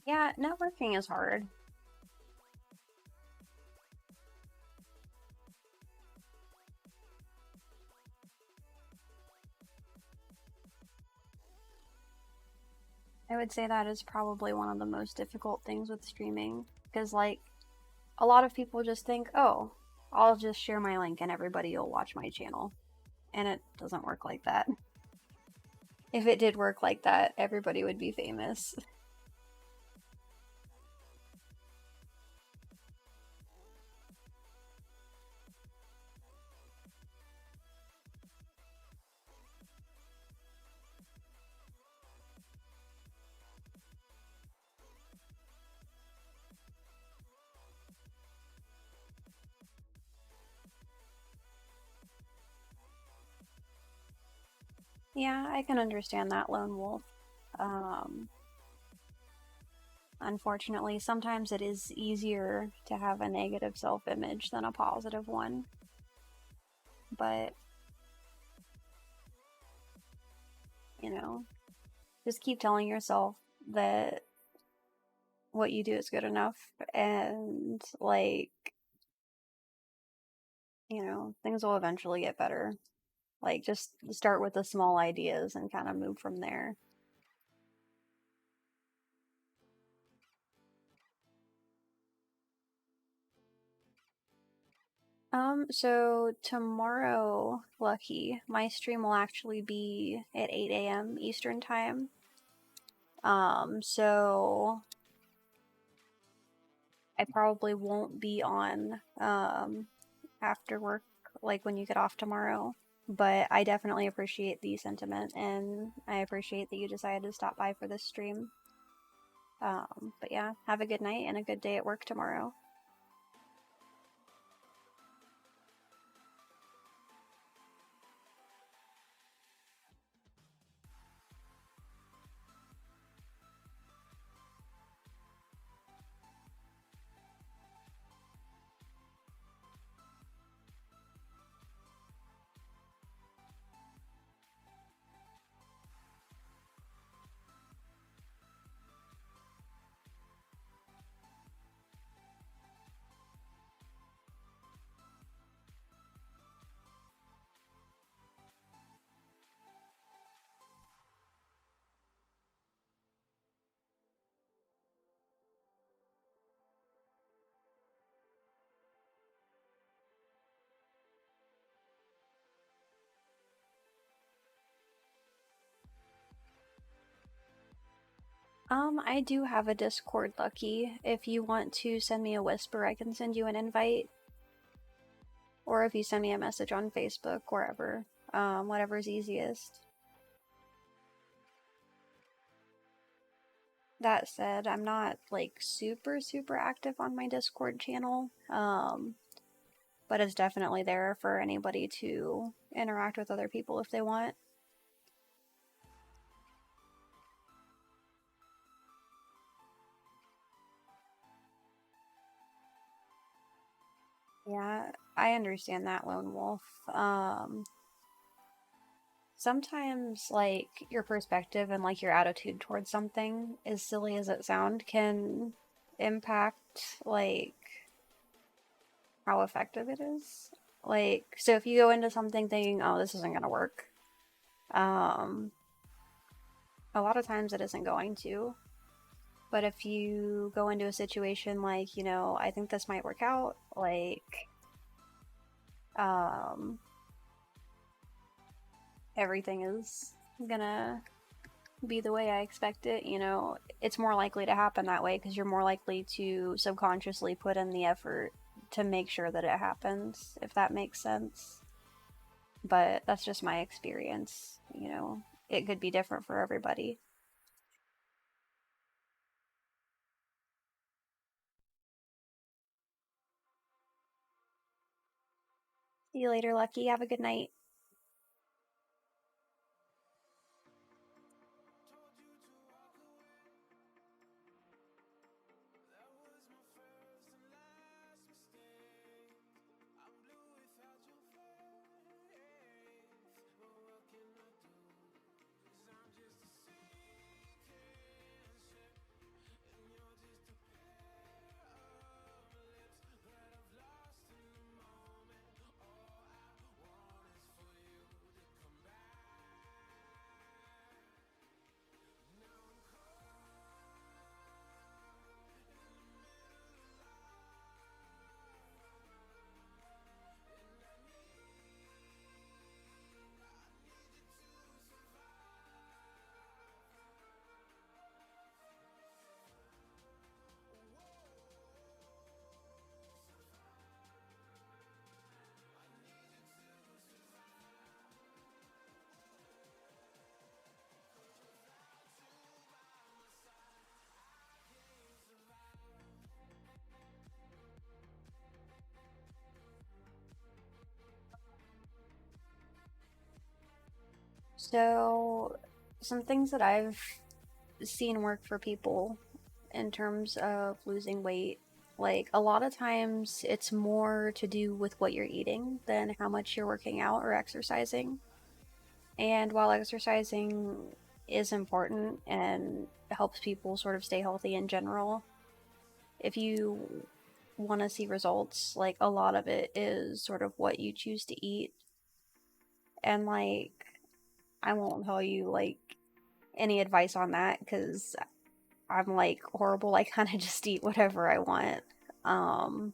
A: Yeah, networking is hard. I would say that is probably one of the most difficult things with streaming. Because, like, a lot of people just think, oh, I'll just share my link and everybody will watch my channel. And it doesn't work like that. If it did work like that, everybody would be famous. Yeah, I can understand that, lone wolf. Um, Unfortunately, sometimes it is easier to have a negative self image than a positive one. But, you know, just keep telling yourself that what you do is good enough and, like, things will eventually get better. Like, just start with the small ideas and kind of move from there. So tomorrow, lucky, my stream will actually be at 8 a.m. Eastern time. So I probably won't be on after work, like when you get off tomorrow. But I definitely appreciate the sentiment, and I appreciate that you decided to stop by for this stream. But yeah, have a good night and a good day at work tomorrow. I do have a Discord, Lucky. If you want to send me a whisper, I can send you an invite. Or if you send me a message on Facebook, wherever. Whatever's easiest. That said, I'm not like super, super active on my Discord channel. But it's definitely there for anybody to interact with other people if they want. Yeah, I understand that, Lone Wolf. Sometimes, like, your perspective and, like, your attitude towards something, as silly as it sounds, can impact, like, how effective it is. Like, so if you go into something thinking, oh, this isn't gonna work, um, a lot of times it isn't going to. But if you go into a situation like, I think this might work out, like, um, everything is gonna be the way I expect it, it's more likely to happen that way because you're more likely to subconsciously put in the effort to make sure that it happens, if that makes sense. But that's just my experience, It could be different for everybody. See you later, Lucky. Have a good night. So, some things that I've seen work for people in terms of losing weight, like a lot of times it's more to do with what you're eating than how much you're working out or exercising. And while exercising is important and helps people sort of stay healthy in general, if you want to see results, like a lot of it is sort of what you choose to eat. And like, I won't tell you like any advice on that because I'm like horrible. I kind of just eat whatever I want. Um,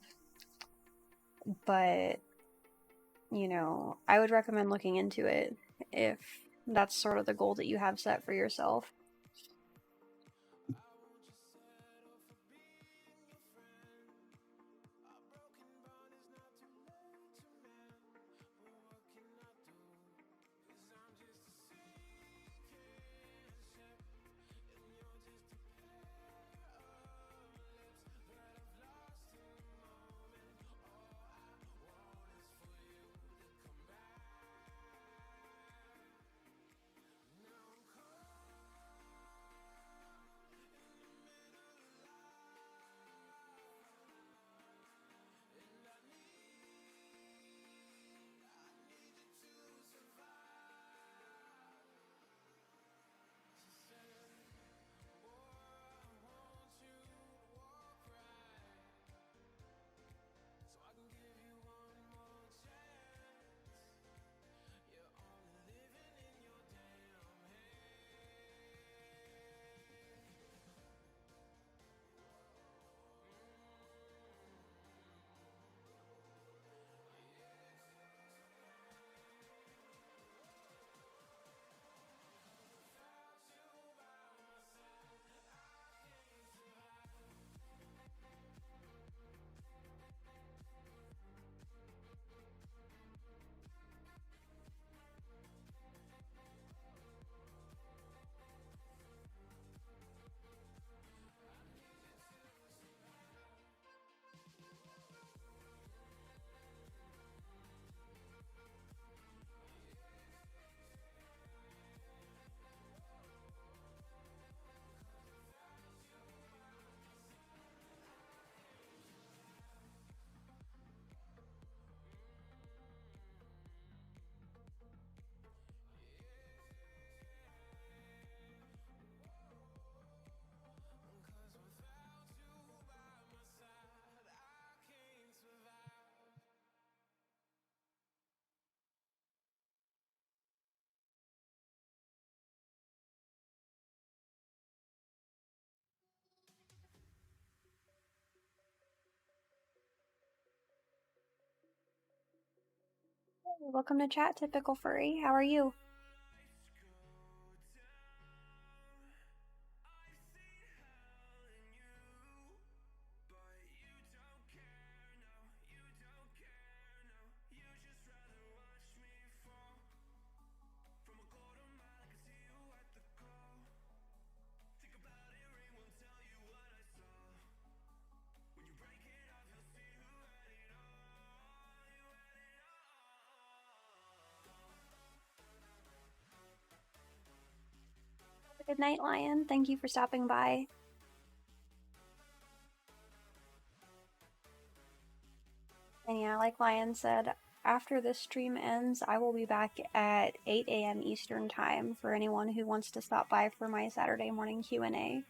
A: but I would recommend looking into it if that's sort of the goal that you have set for yourself. Welcome to chat, typical furry. How are you? Good night, Lion. Thank you for stopping by. And yeah, like Lion said, after this stream ends, I will be back at 8 a.m. Eastern Time for anyone who wants to stop by for my Saturday morning Q&A.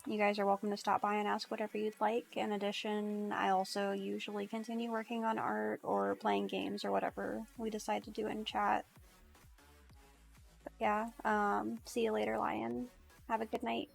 A: You guys are welcome to stop by and ask whatever you'd like. In addition, I also usually continue working on art or playing games or whatever we decide to do in chat. But yeah, see you later, Lion. Have a good night.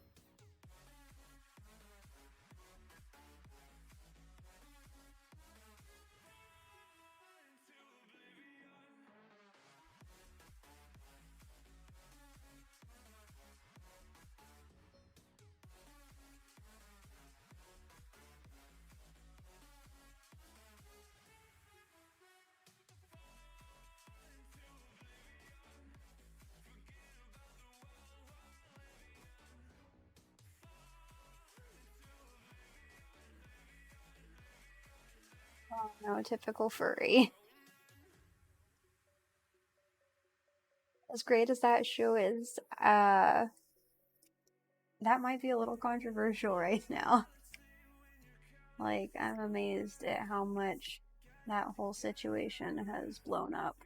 A: Oh no, typical furry. As great as that show is, that might be a little controversial right now. Like, I'm amazed at how much that whole situation has blown up.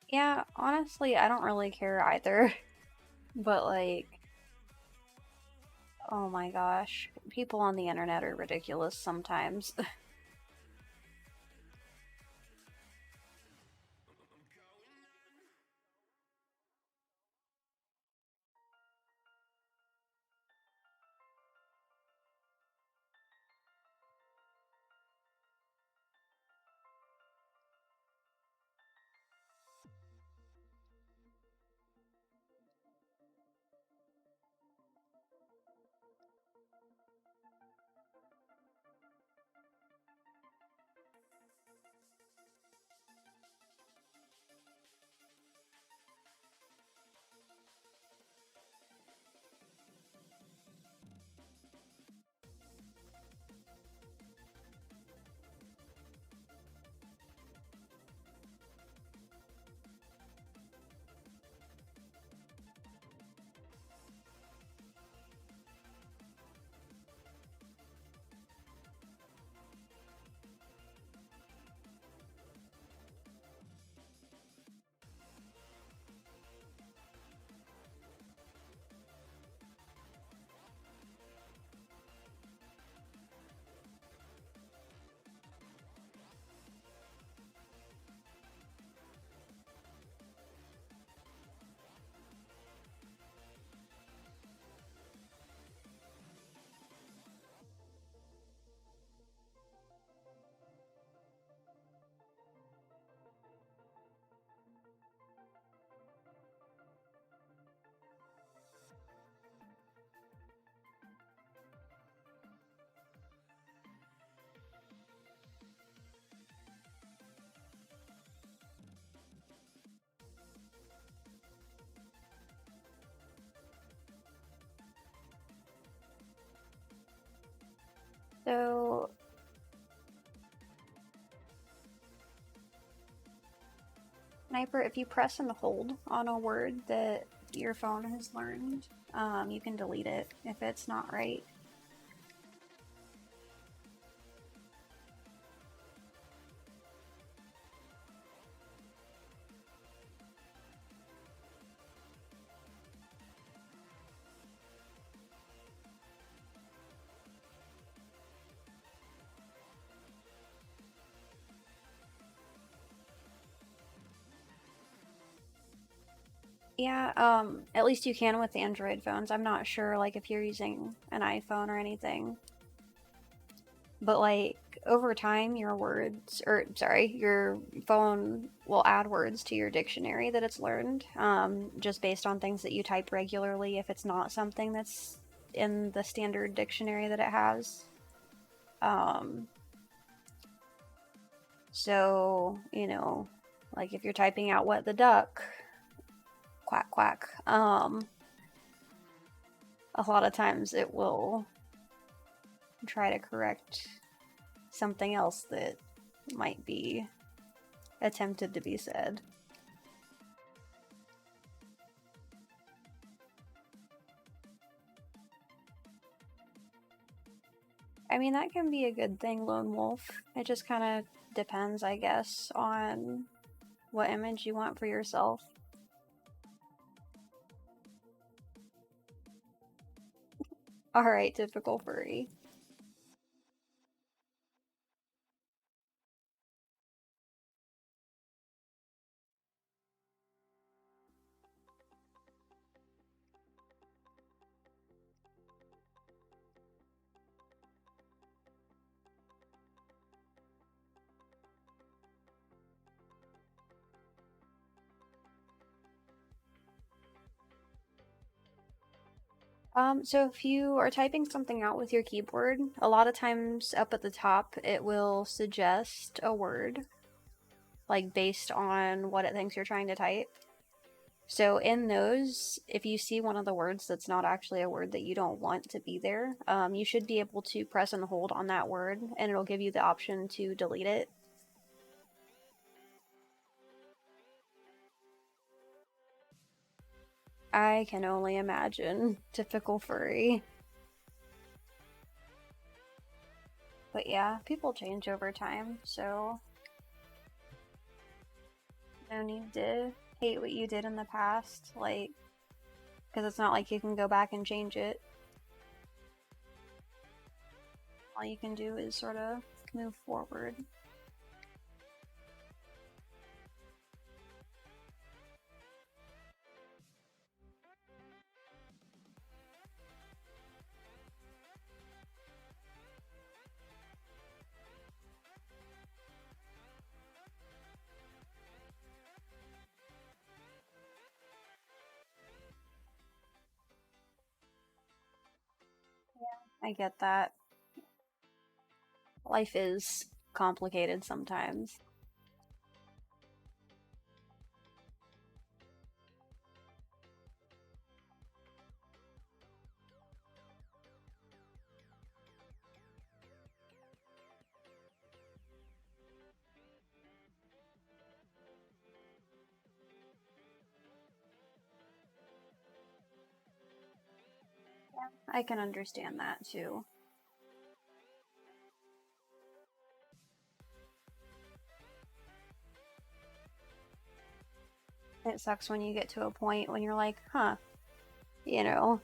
A: Yeah, honestly, I don't really care either. But, like, oh my gosh, people on the internet are ridiculous sometimes. So, Sniper, if you press and hold on a word that your phone has learned, you can delete it if it's not right. Yeah, at least you can with Android phones. I'm not sure, like, if you're using an iPhone or anything. But, like, over time, your words, or sorry, your phone will add words to your dictionary that it's learned, just based on things that you type regularly if it's not something that's in the standard dictionary that it has. Um, so, like if you're typing out what the duck, quack quack, a lot of times it will try to correct something else that might be attempted to be said. I mean, that can be a good thing, Lone Wolf. It just kind of depends, I guess, on what image you want for yourself. Alright, typical furry. So if you are typing something out with your keyboard, a lot of times up at the top it will suggest a word, like based on what it thinks you're trying to type. So in those, if you see one of the words that's not actually a word that you don't want to be there, you should be able to press and hold on that word, and it'll give you the option to delete it. I can only imagine. Typical furry. But yeah, people change over time, so no need to hate what you did in the past, like, because it's not like you can go back and change it. All you can do is sort of move forward. I get that. Life is complicated sometimes. I can understand that too. It sucks when you get to a point when you're like, huh, you know,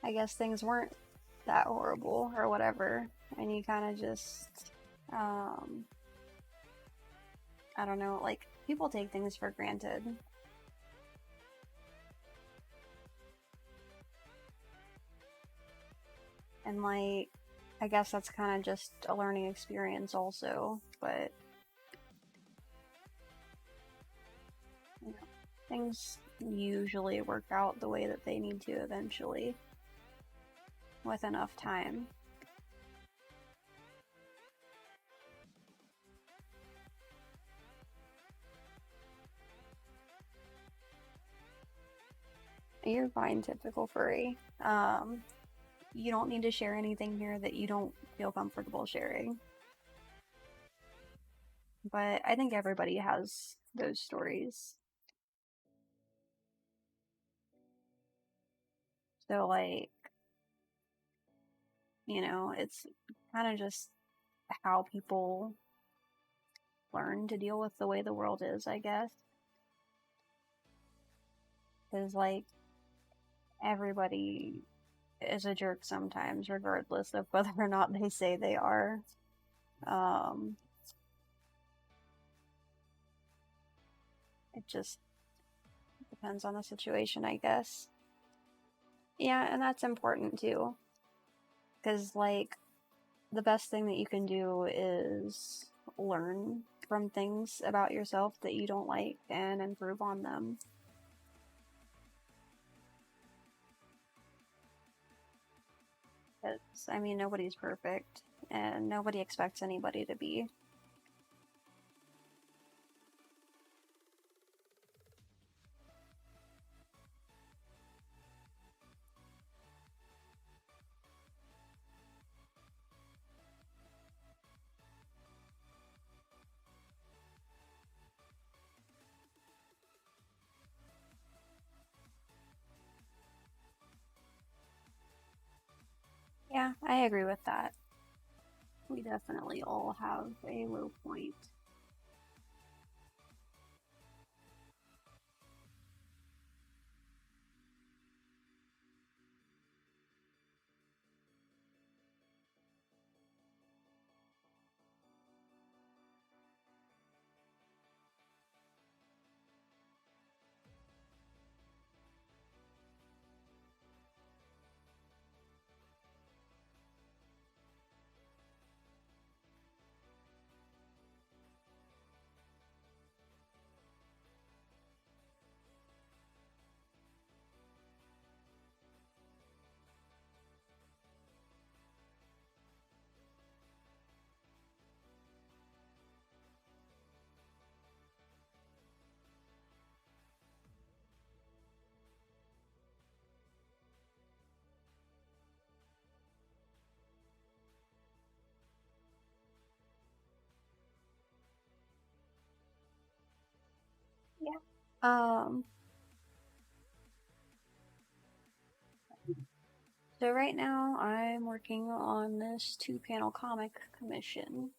A: I guess things weren't that horrible or whatever. And you kind of just, um, I don't know, like, people take things for granted. And, like, I guess that's kind of just a learning experience, also. But, you know, things usually work out the way that they need to eventually with enough time. You're fine, typical furry. You don't need to share anything here that you don't feel comfortable sharing. But I think everybody has those stories. So, like, it's kind of just how people learn to deal with the way the world is, I guess. Because, like, everybody is a jerk sometimes, regardless of whether or not they say they are. Um, it just depends on the situation, I guess. Yeah, and that's important too. Because, like, the best thing that you can do is learn from things about yourself that you don't like and improve on them. Because, I mean, nobody's perfect, and nobody expects anybody to be. Yeah, I agree with that. We definitely all have a low point. Yeah. So right now I'm working on this two-panel comic commission.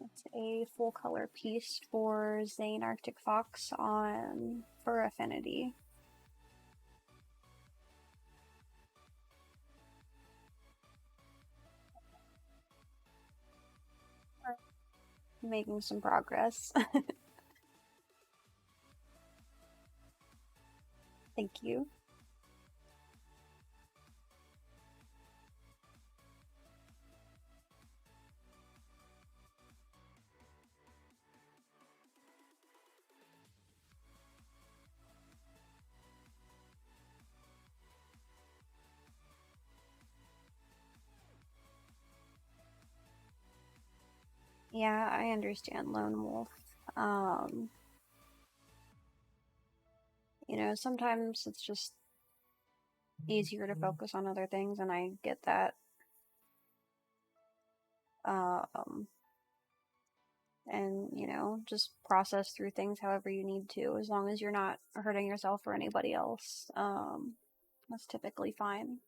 A: It's a full color piece for Zane Arctic Fox on Fur Affinity. Making some progress. Thank you. Yeah, I understand Lone Wolf. Um, sometimes it's just easier to focus on other things, and I get that. Um, and just process through things however you need to, as long as you're not hurting yourself or anybody else. That's typically fine.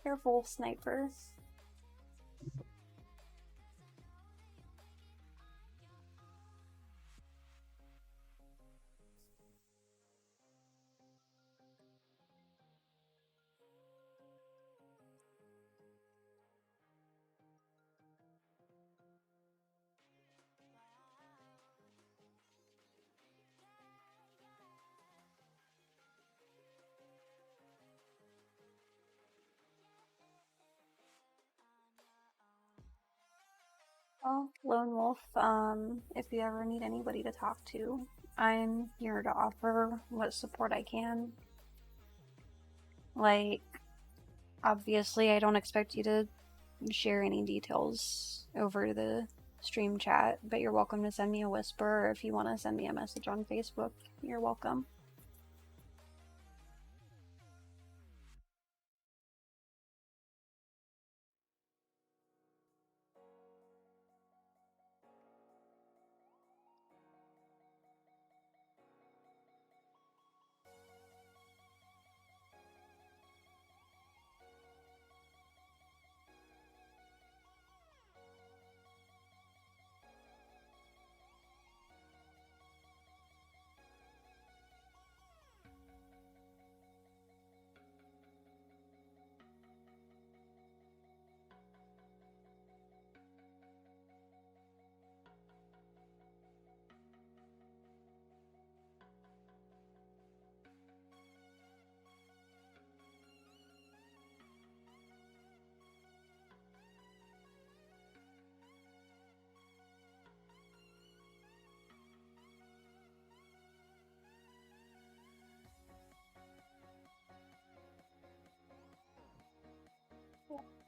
A: Careful, sniper. Well, Lone Wolf, if you ever need anybody to talk to, I'm here to offer what support I can. Like, obviously, I don't expect you to share any details over the stream chat, but you're welcome to send me a whisper, or if you want to send me a message on Facebook, you're welcome.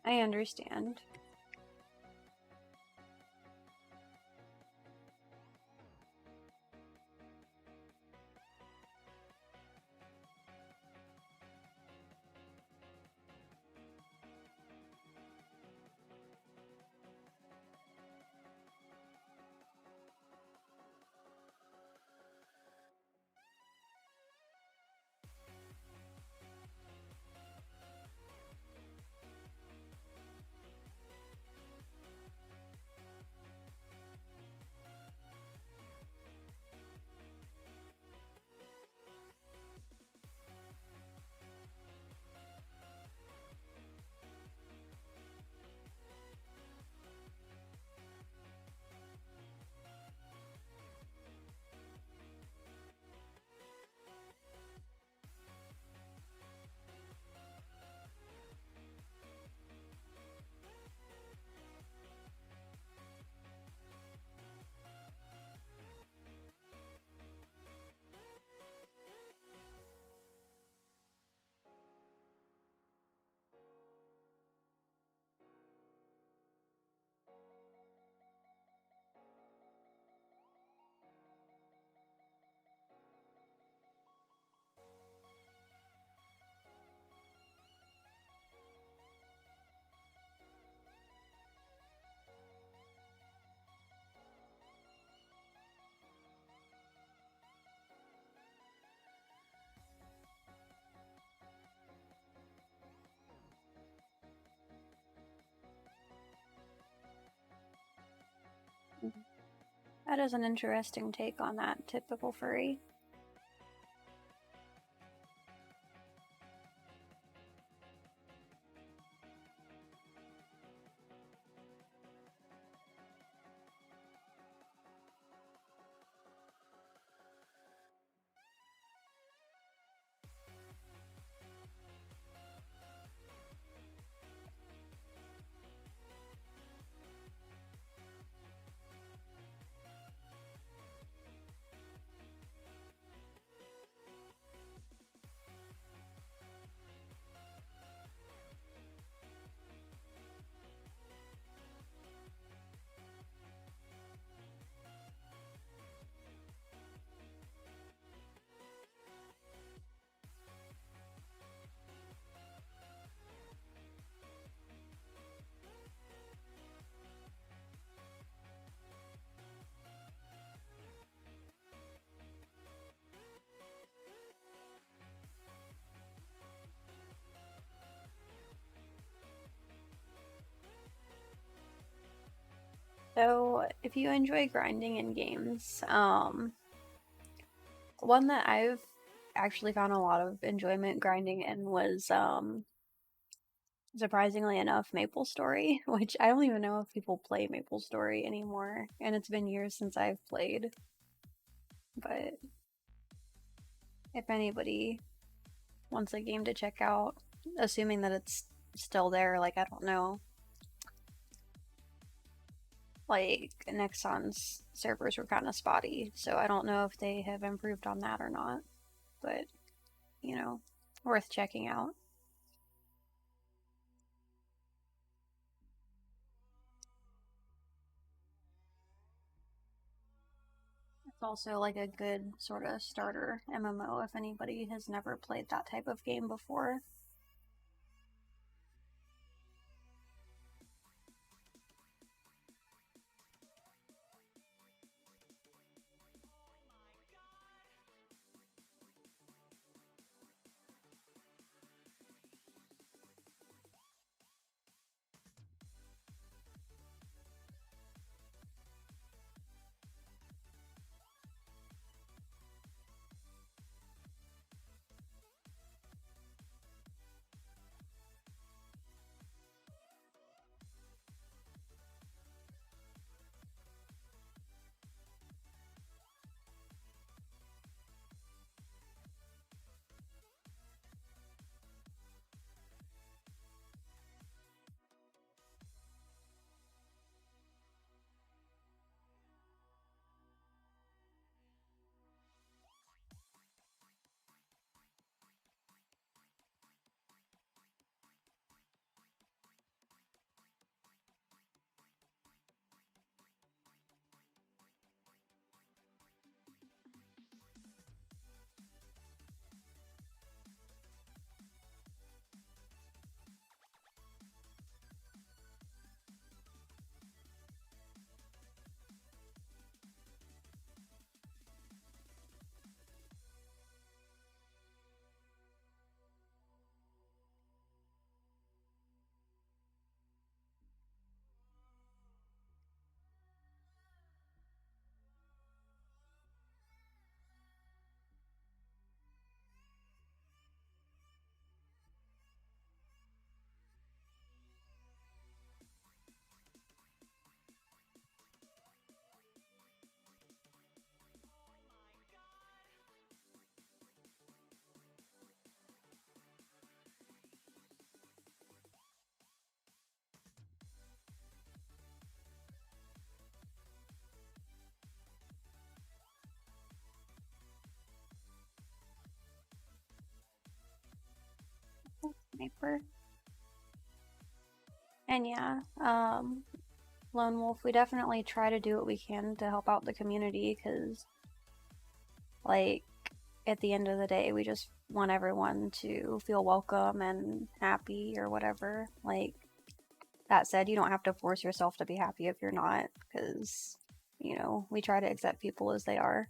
A: I understand. That is an interesting take on that typical furry. So, if you enjoy grinding in games, one that I've actually found a lot of enjoyment grinding in was, surprisingly enough, Maple Story, which I don't even know if people play Maple Story anymore, and it's been years since I've played. But if anybody wants a game to check out, assuming that it's still there, like, I don't know. like Nexon's servers were kind of spotty, so I don't know if they have improved on that or not. But you know, worth checking out. It's also like a good sort of starter MMO if anybody has never played that type of game before. Sniper. And yeah, Lone Wolf, we definitely try to do what we can to help out the community because, like, at the end of the day, we just want everyone to feel welcome and happy or whatever. Like, that said, you don't have to force yourself to be happy if you're not because, we try to accept people as they are.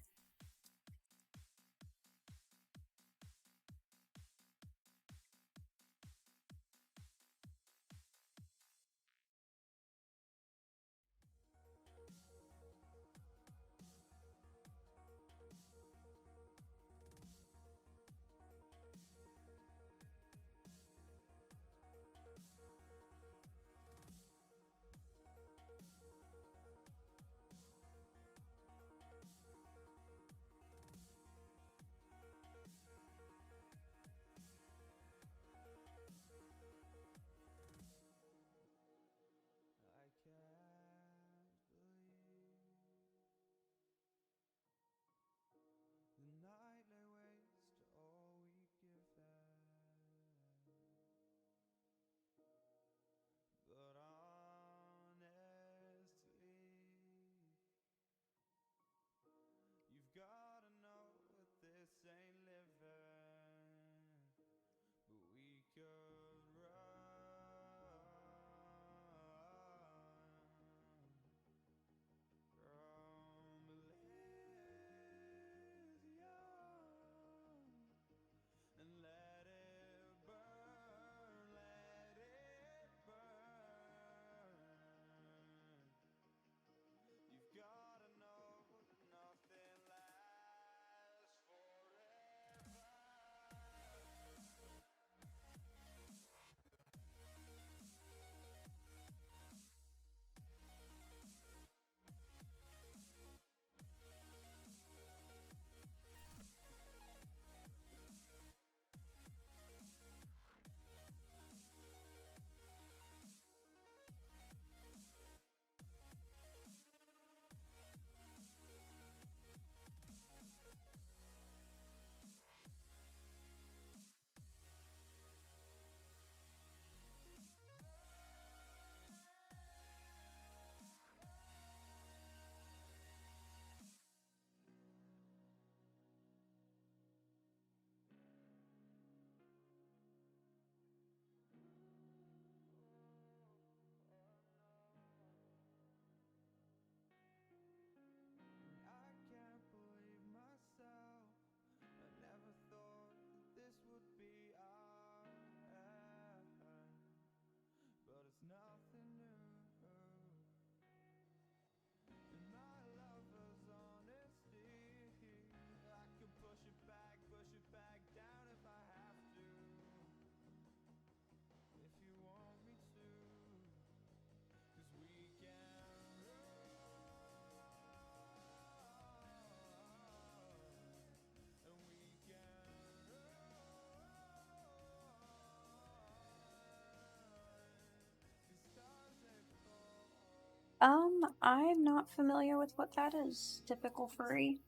A: I'm not familiar with what that is. Typical furry.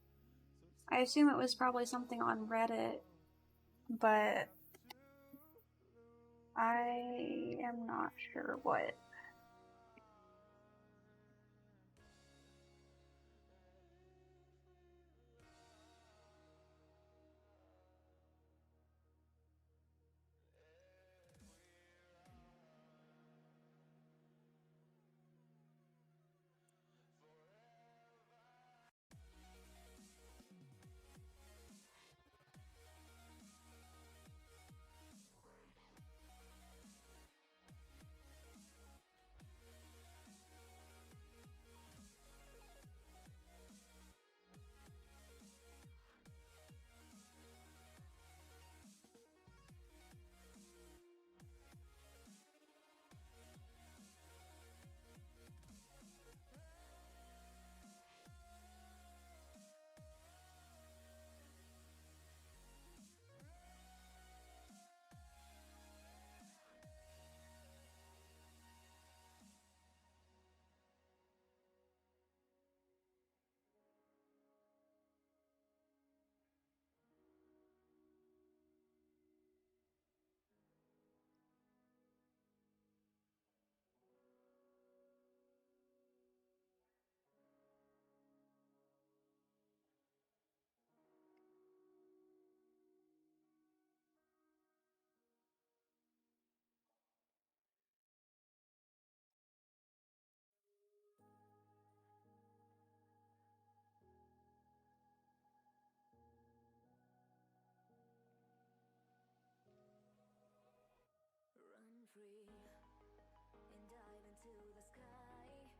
A: I assume it was probably something on Reddit, but I am not sure what.
B: Run free and dive into the sky.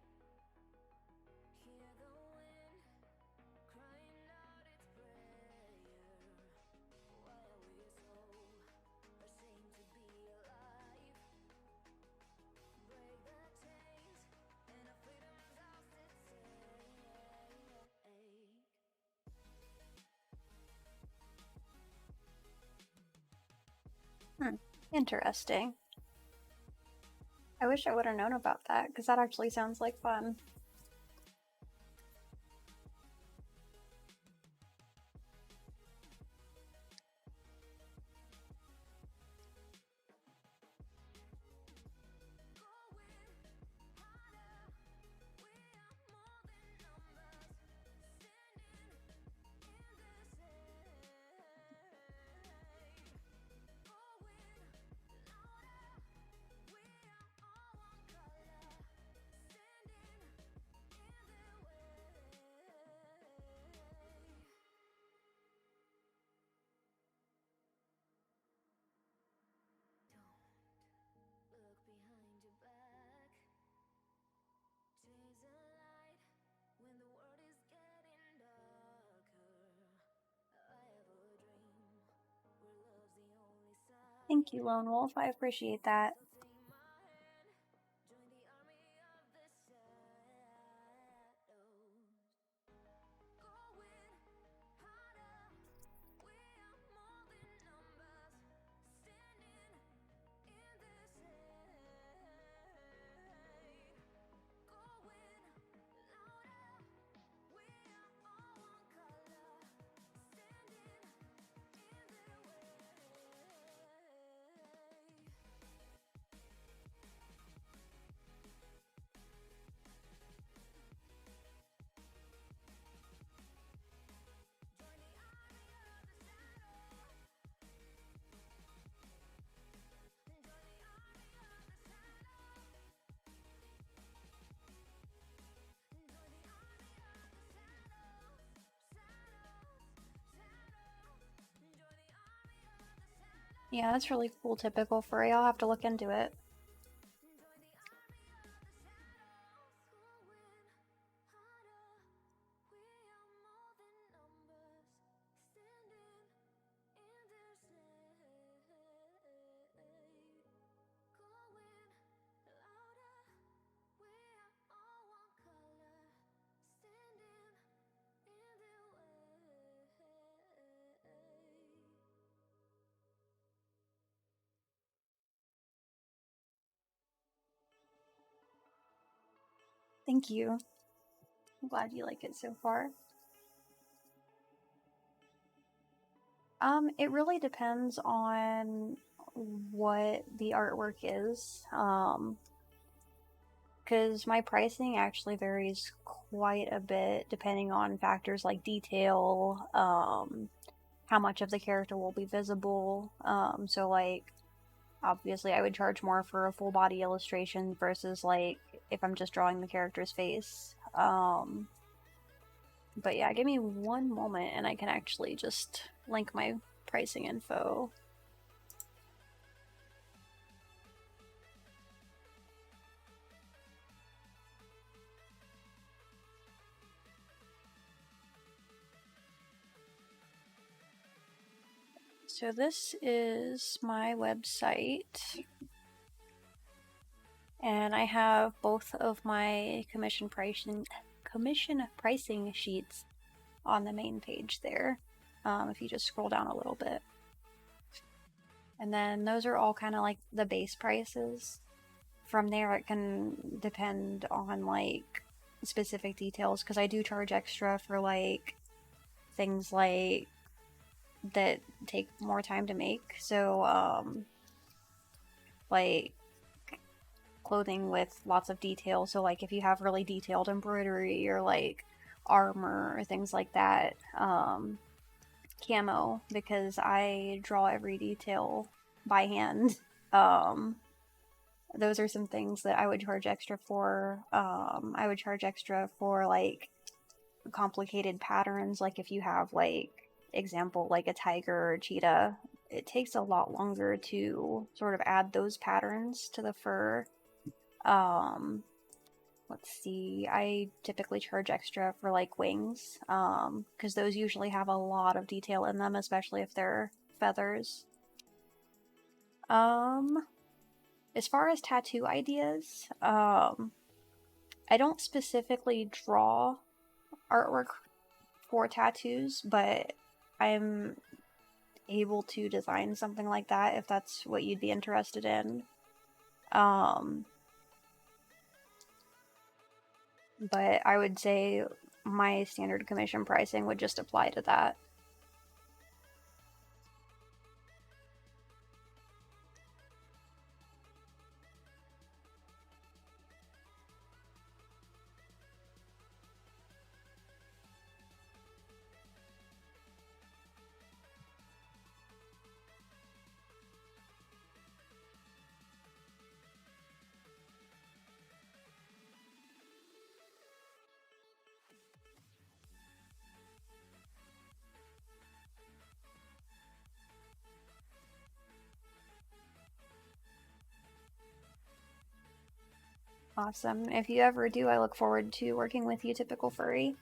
B: Hear the wind crying out its prayer. Why are we so ashamed to be alive? Break the chains and our freedom's ours to take.
A: Interesting. I wish I would have known about that because that actually sounds like fun. Look behind your back. Chase a light when the world is getting darker. I have a dream where love's the only side. Thank you, Lone Wolf. I appreciate that.
B: So take my hand, join the army of the shadows. Going harder, we are more than numbers. Standing in the shade. Going louder, we are all one color. Standing in the way. Join the army of the shadows. Join the army of the shadows. Join the army of the shadows. Join the army of the shadows.
A: Yeah, that's really cool. Typical furry. I'll have to look into it. Thank you. I'm glad you like it so far. It really depends on what the artwork is. Because my pricing actually varies quite a bit depending on factors like detail, how much of the character will be visible. So like obviously I would charge more for a full body illustration versus like if I'm just drawing the character's face. But yeah, give me one moment and I can actually just link my pricing info. So this is my website, and I have both of my commission pricing sheets on the main page there. If you just scroll down a little bit, and then those are all kind of like the base prices. From there, it can depend on like specific details because I do charge extra for like things like that take more time to make. So, like clothing with lots of detail. So, like if you have really detailed embroidery or like armor or things like that, camo, because I draw every detail by hand. Um, those are some things that I would charge extra for. I would charge extra for like complicated patterns, like if you have like example like a tiger or a cheetah, it takes a lot longer to sort of add those patterns to the fur. Um, let's see, I typically charge extra for like wings, because those usually have a lot of detail in them, especially if they're feathers. Um, as far as tattoo ideas, I don't specifically draw artwork for tattoos, but I'm able to design something like that if that's what you'd be interested in. Um, but I would say my standard commission pricing would just apply to that. Awesome. If you ever do, I look forward to working with you, typical furry.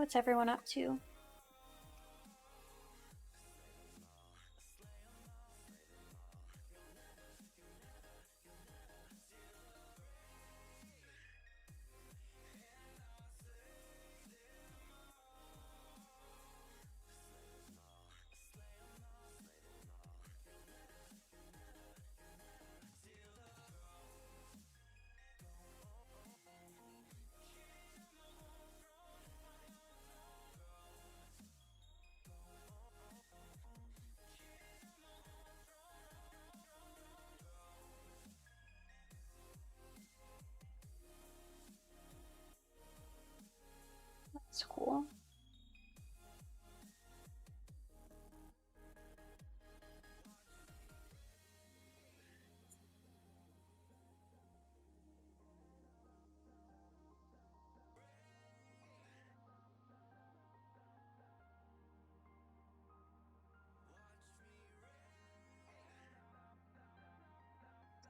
A: What's everyone up to? That's cool.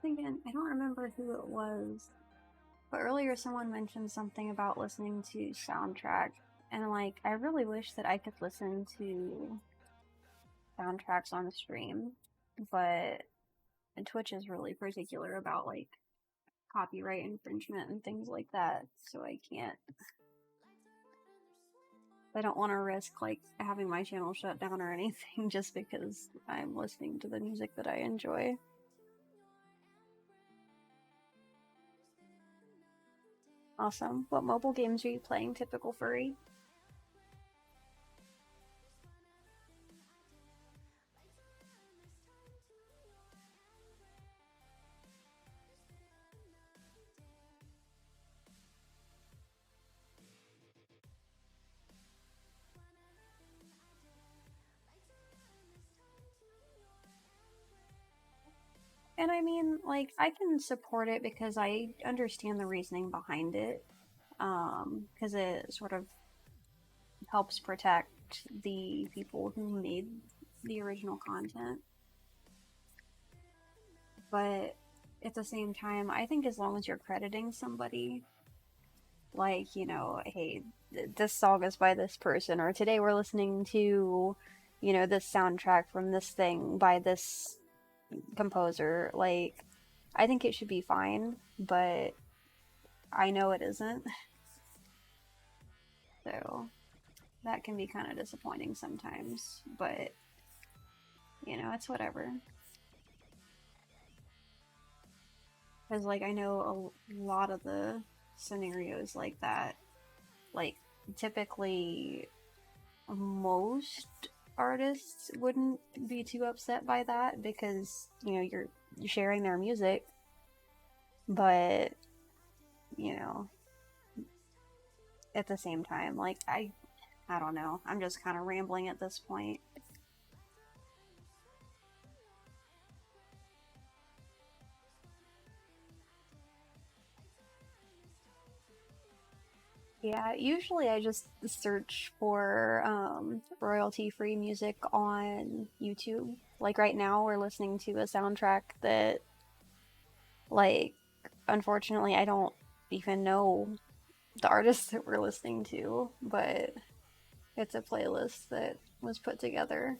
A: Thinking, I don't remember who it was, but earlier someone mentioned something about listening to soundtrack, and like, I really wish that I could listen to soundtracks on stream, but Twitch is really particular about like copyright infringement and things like that, so I can't. I don't want to risk like having my channel shut down or anything just because I'm listening to the music that I enjoy. Awesome. What mobile games are you playing, typical furry? And I mean, like, I can support it because I understand the reasoning behind it. Because it sort of helps protect the people who made the original content. But at the same time, I think as long as you're crediting somebody, like, hey, this song is by this person, or today we're listening to, this soundtrack from this thing by this composer, like, I think it should be fine, but I know it isn't. So that can be kind of disappointing sometimes, but it's whatever. Because, like, I know a lot of the scenarios like that, like, typically most artists wouldn't be too upset by that because, you're sharing their music, but, you know, at the same time, like, I don't know. I'm just kind of rambling at this point. Yeah, usually I just search for royalty-free music on YouTube. Like right now, we're listening to a soundtrack that, like, unfortunately, I don't even know the artist that we're listening to, but it's a playlist that was put together.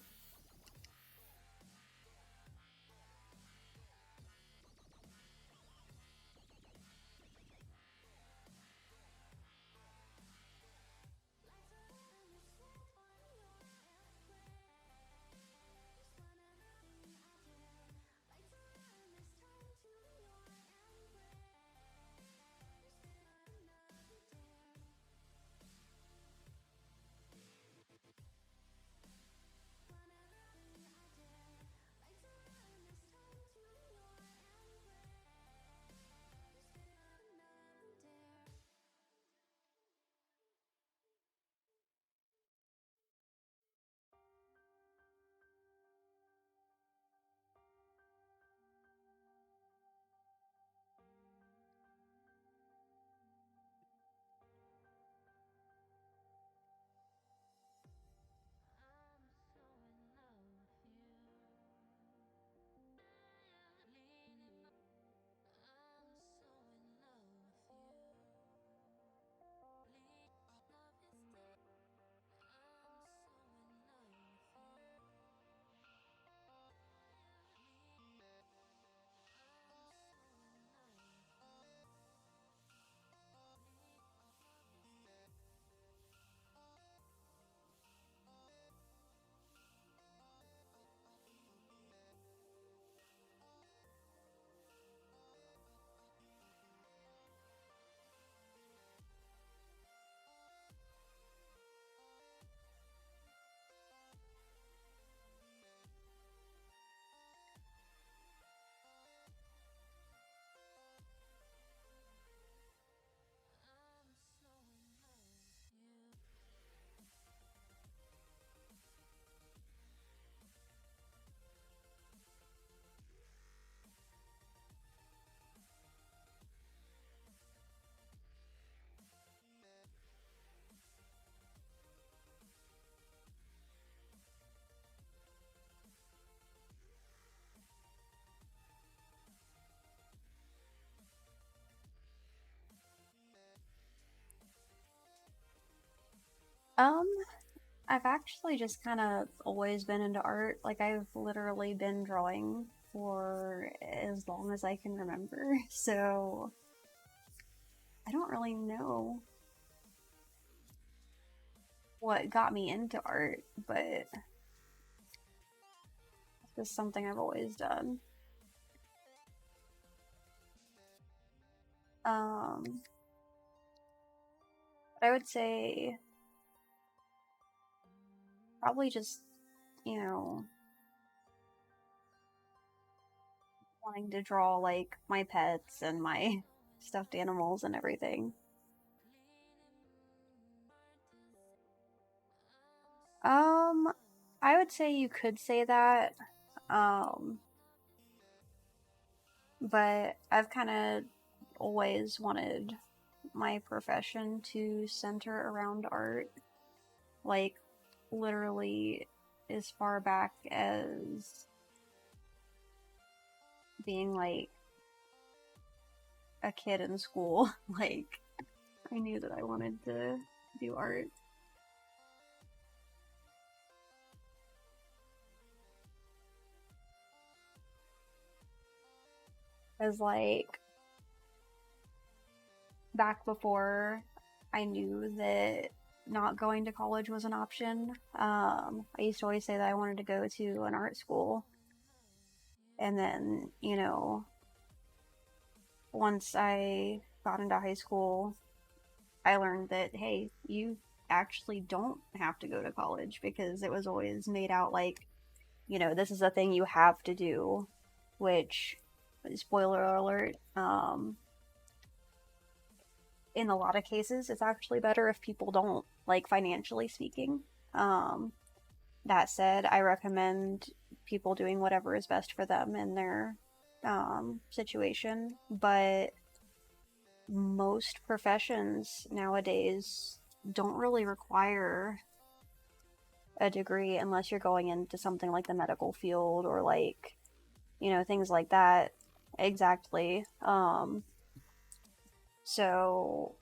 A: Um, I've actually just kind of always been into art. Like, I've literally been drawing for as long as I can remember. So, I don't really know what got me into art, but it's just something I've always done. Um, but I would say probably just, you know, wanting to draw like my pets and my stuffed animals and everything. Um, I would say you could say that. Um, but I've kind of always wanted my profession to center around art. Like, literally, as far back as being like a kid in school. Like, I knew that I wanted to do art. As like, back before I knew that not going to college was an option, I used to always say that I wanted to go to an art school. And then, once I got into high school, I learned that, hey, you actually don't have to go to college because it was always made out like, this is a thing you have to do, which, spoiler alert, in a lot of cases, it's actually better if people don't, like financially speaking. Um, that said, I recommend people doing whatever is best for them in their situation, but most professions nowadays don't really require a degree unless you're going into something like the medical field or like, things like that. Exactly. So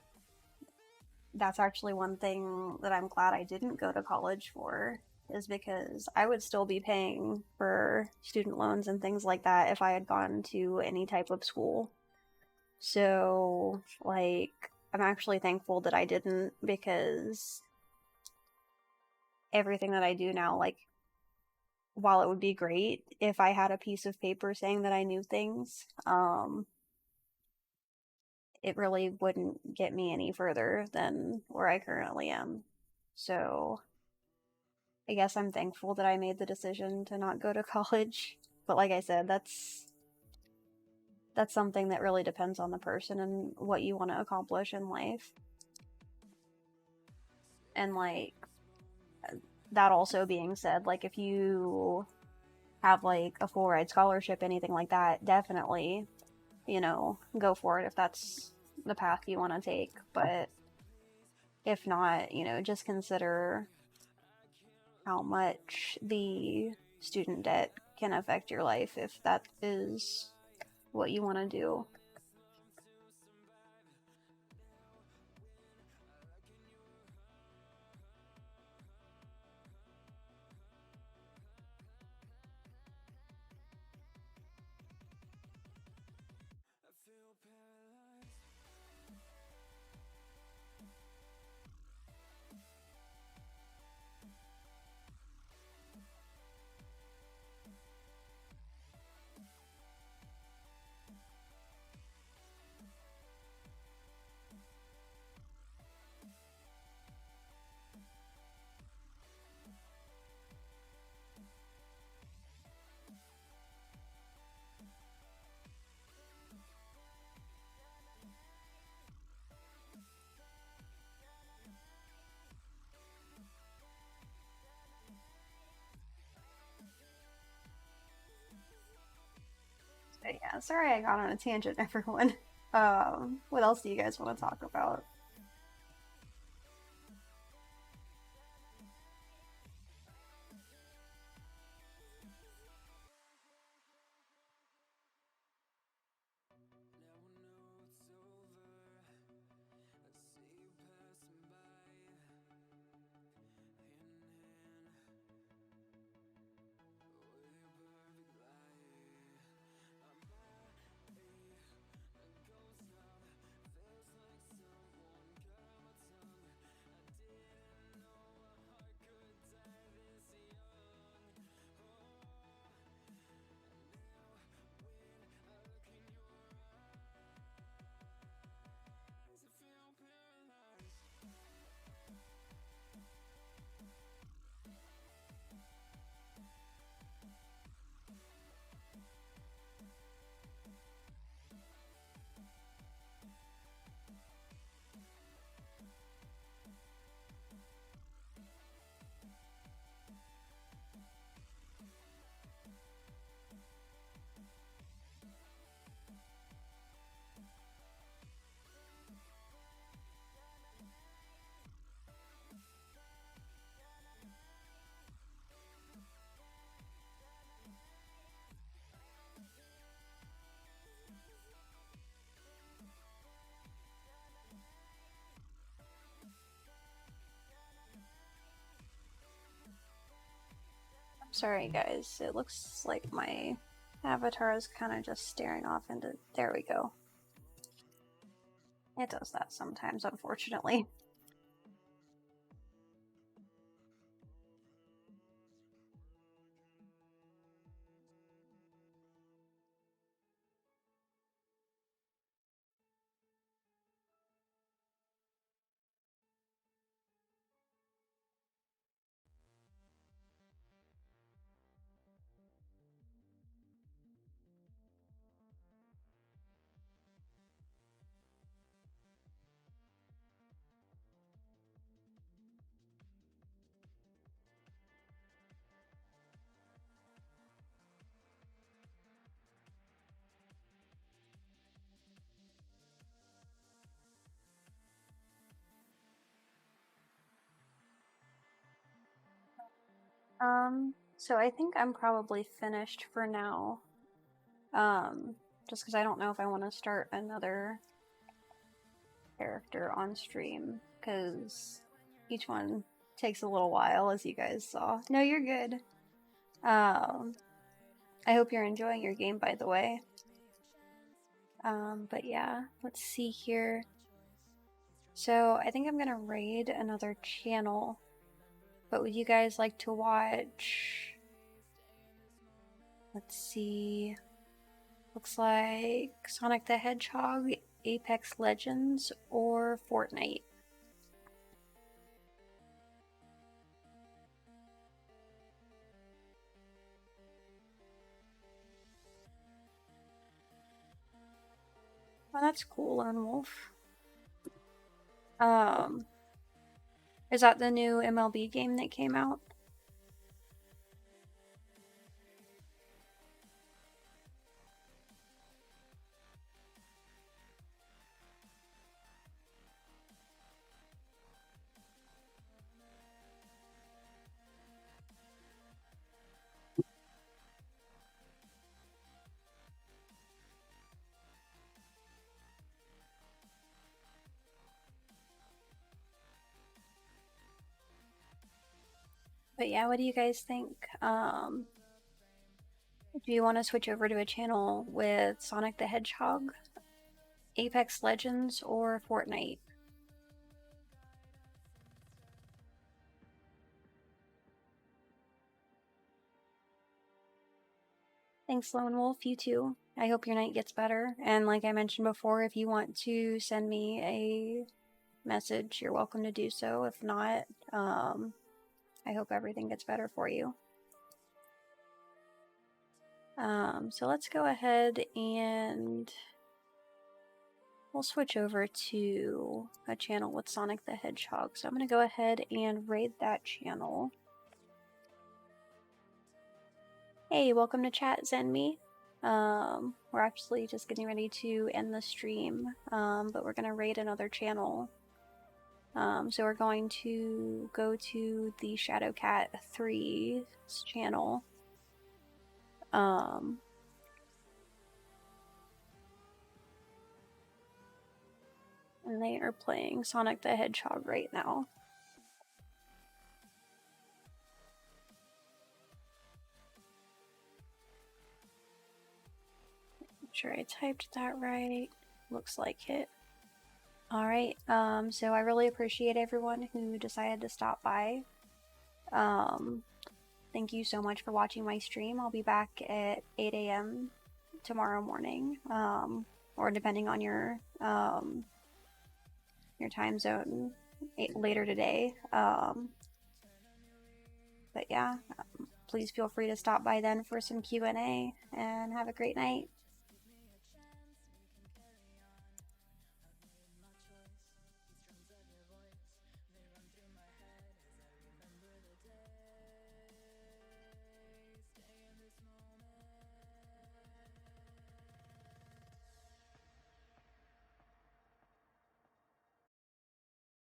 A: that's actually one thing that I'm glad I didn't go to college for, is because I would still be paying for student loans and things like that if I had gone to any type of school. So, like, I'm actually thankful that I didn't, because everything that I do now, like, while it would be great if I had a piece of paper saying that I knew things, it really wouldn't get me any further than where I currently am. So, I guess I'm thankful that I made the decision to not go to college. But like I said, that's something that really depends on the person and what you want to accomplish in life. And like, that also being said, like, if you have like a full ride scholarship, anything like that, definitely, go for it if that's the path you want to take. But if not, just consider how much the student debt can affect your life if that is what you want to do. But yeah, sorry I got on a tangent, everyone. What else do you guys want to talk about? Sorry guys, it looks like my avatar is kind of just staring off into... There we go. It does that sometimes, unfortunately. So I think I'm probably finished for now. Just because I don't know if I want to start another character on stream, because each one takes a little while, as you guys saw. No, you're good. I hope you're enjoying your game, by the way. But yeah, let's see here. So I think I'm gonna raid another channel. But would you guys like to watch? Let's see. Looks like Sonic the Hedgehog, Apex Legends, or Fortnite. Oh, that's cool, Lone Wolf. Is that the new MLB game that came out? But yeah, what do you guys think? Do you want to switch over to a channel with Sonic the Hedgehog, Apex Legends, or Fortnite? Thanks, Lone Wolf. You too. I hope your night gets better. And like I mentioned before, if you want to send me a message, you're welcome to do so. If not, I hope everything gets better for you. So let's go ahead and we'll switch over to a channel with Sonic the Hedgehog. So I'm going to go ahead and raid that channel. Hey, welcome to chat, Zenmi. We're actually just getting ready to end the stream, but we're going to raid another channel. So we're going to go to the Shadowcat 3's channel. And they are playing Sonic the Hedgehog right now. Make sure I typed that right. Looks like it. Alright, so I really appreciate everyone who decided to stop by. Thank you so much for watching my stream. I'll be back at 8 a.m. tomorrow morning, or depending on your time zone, later today. But yeah, please feel free to stop by then for some Q&A, and have a great night.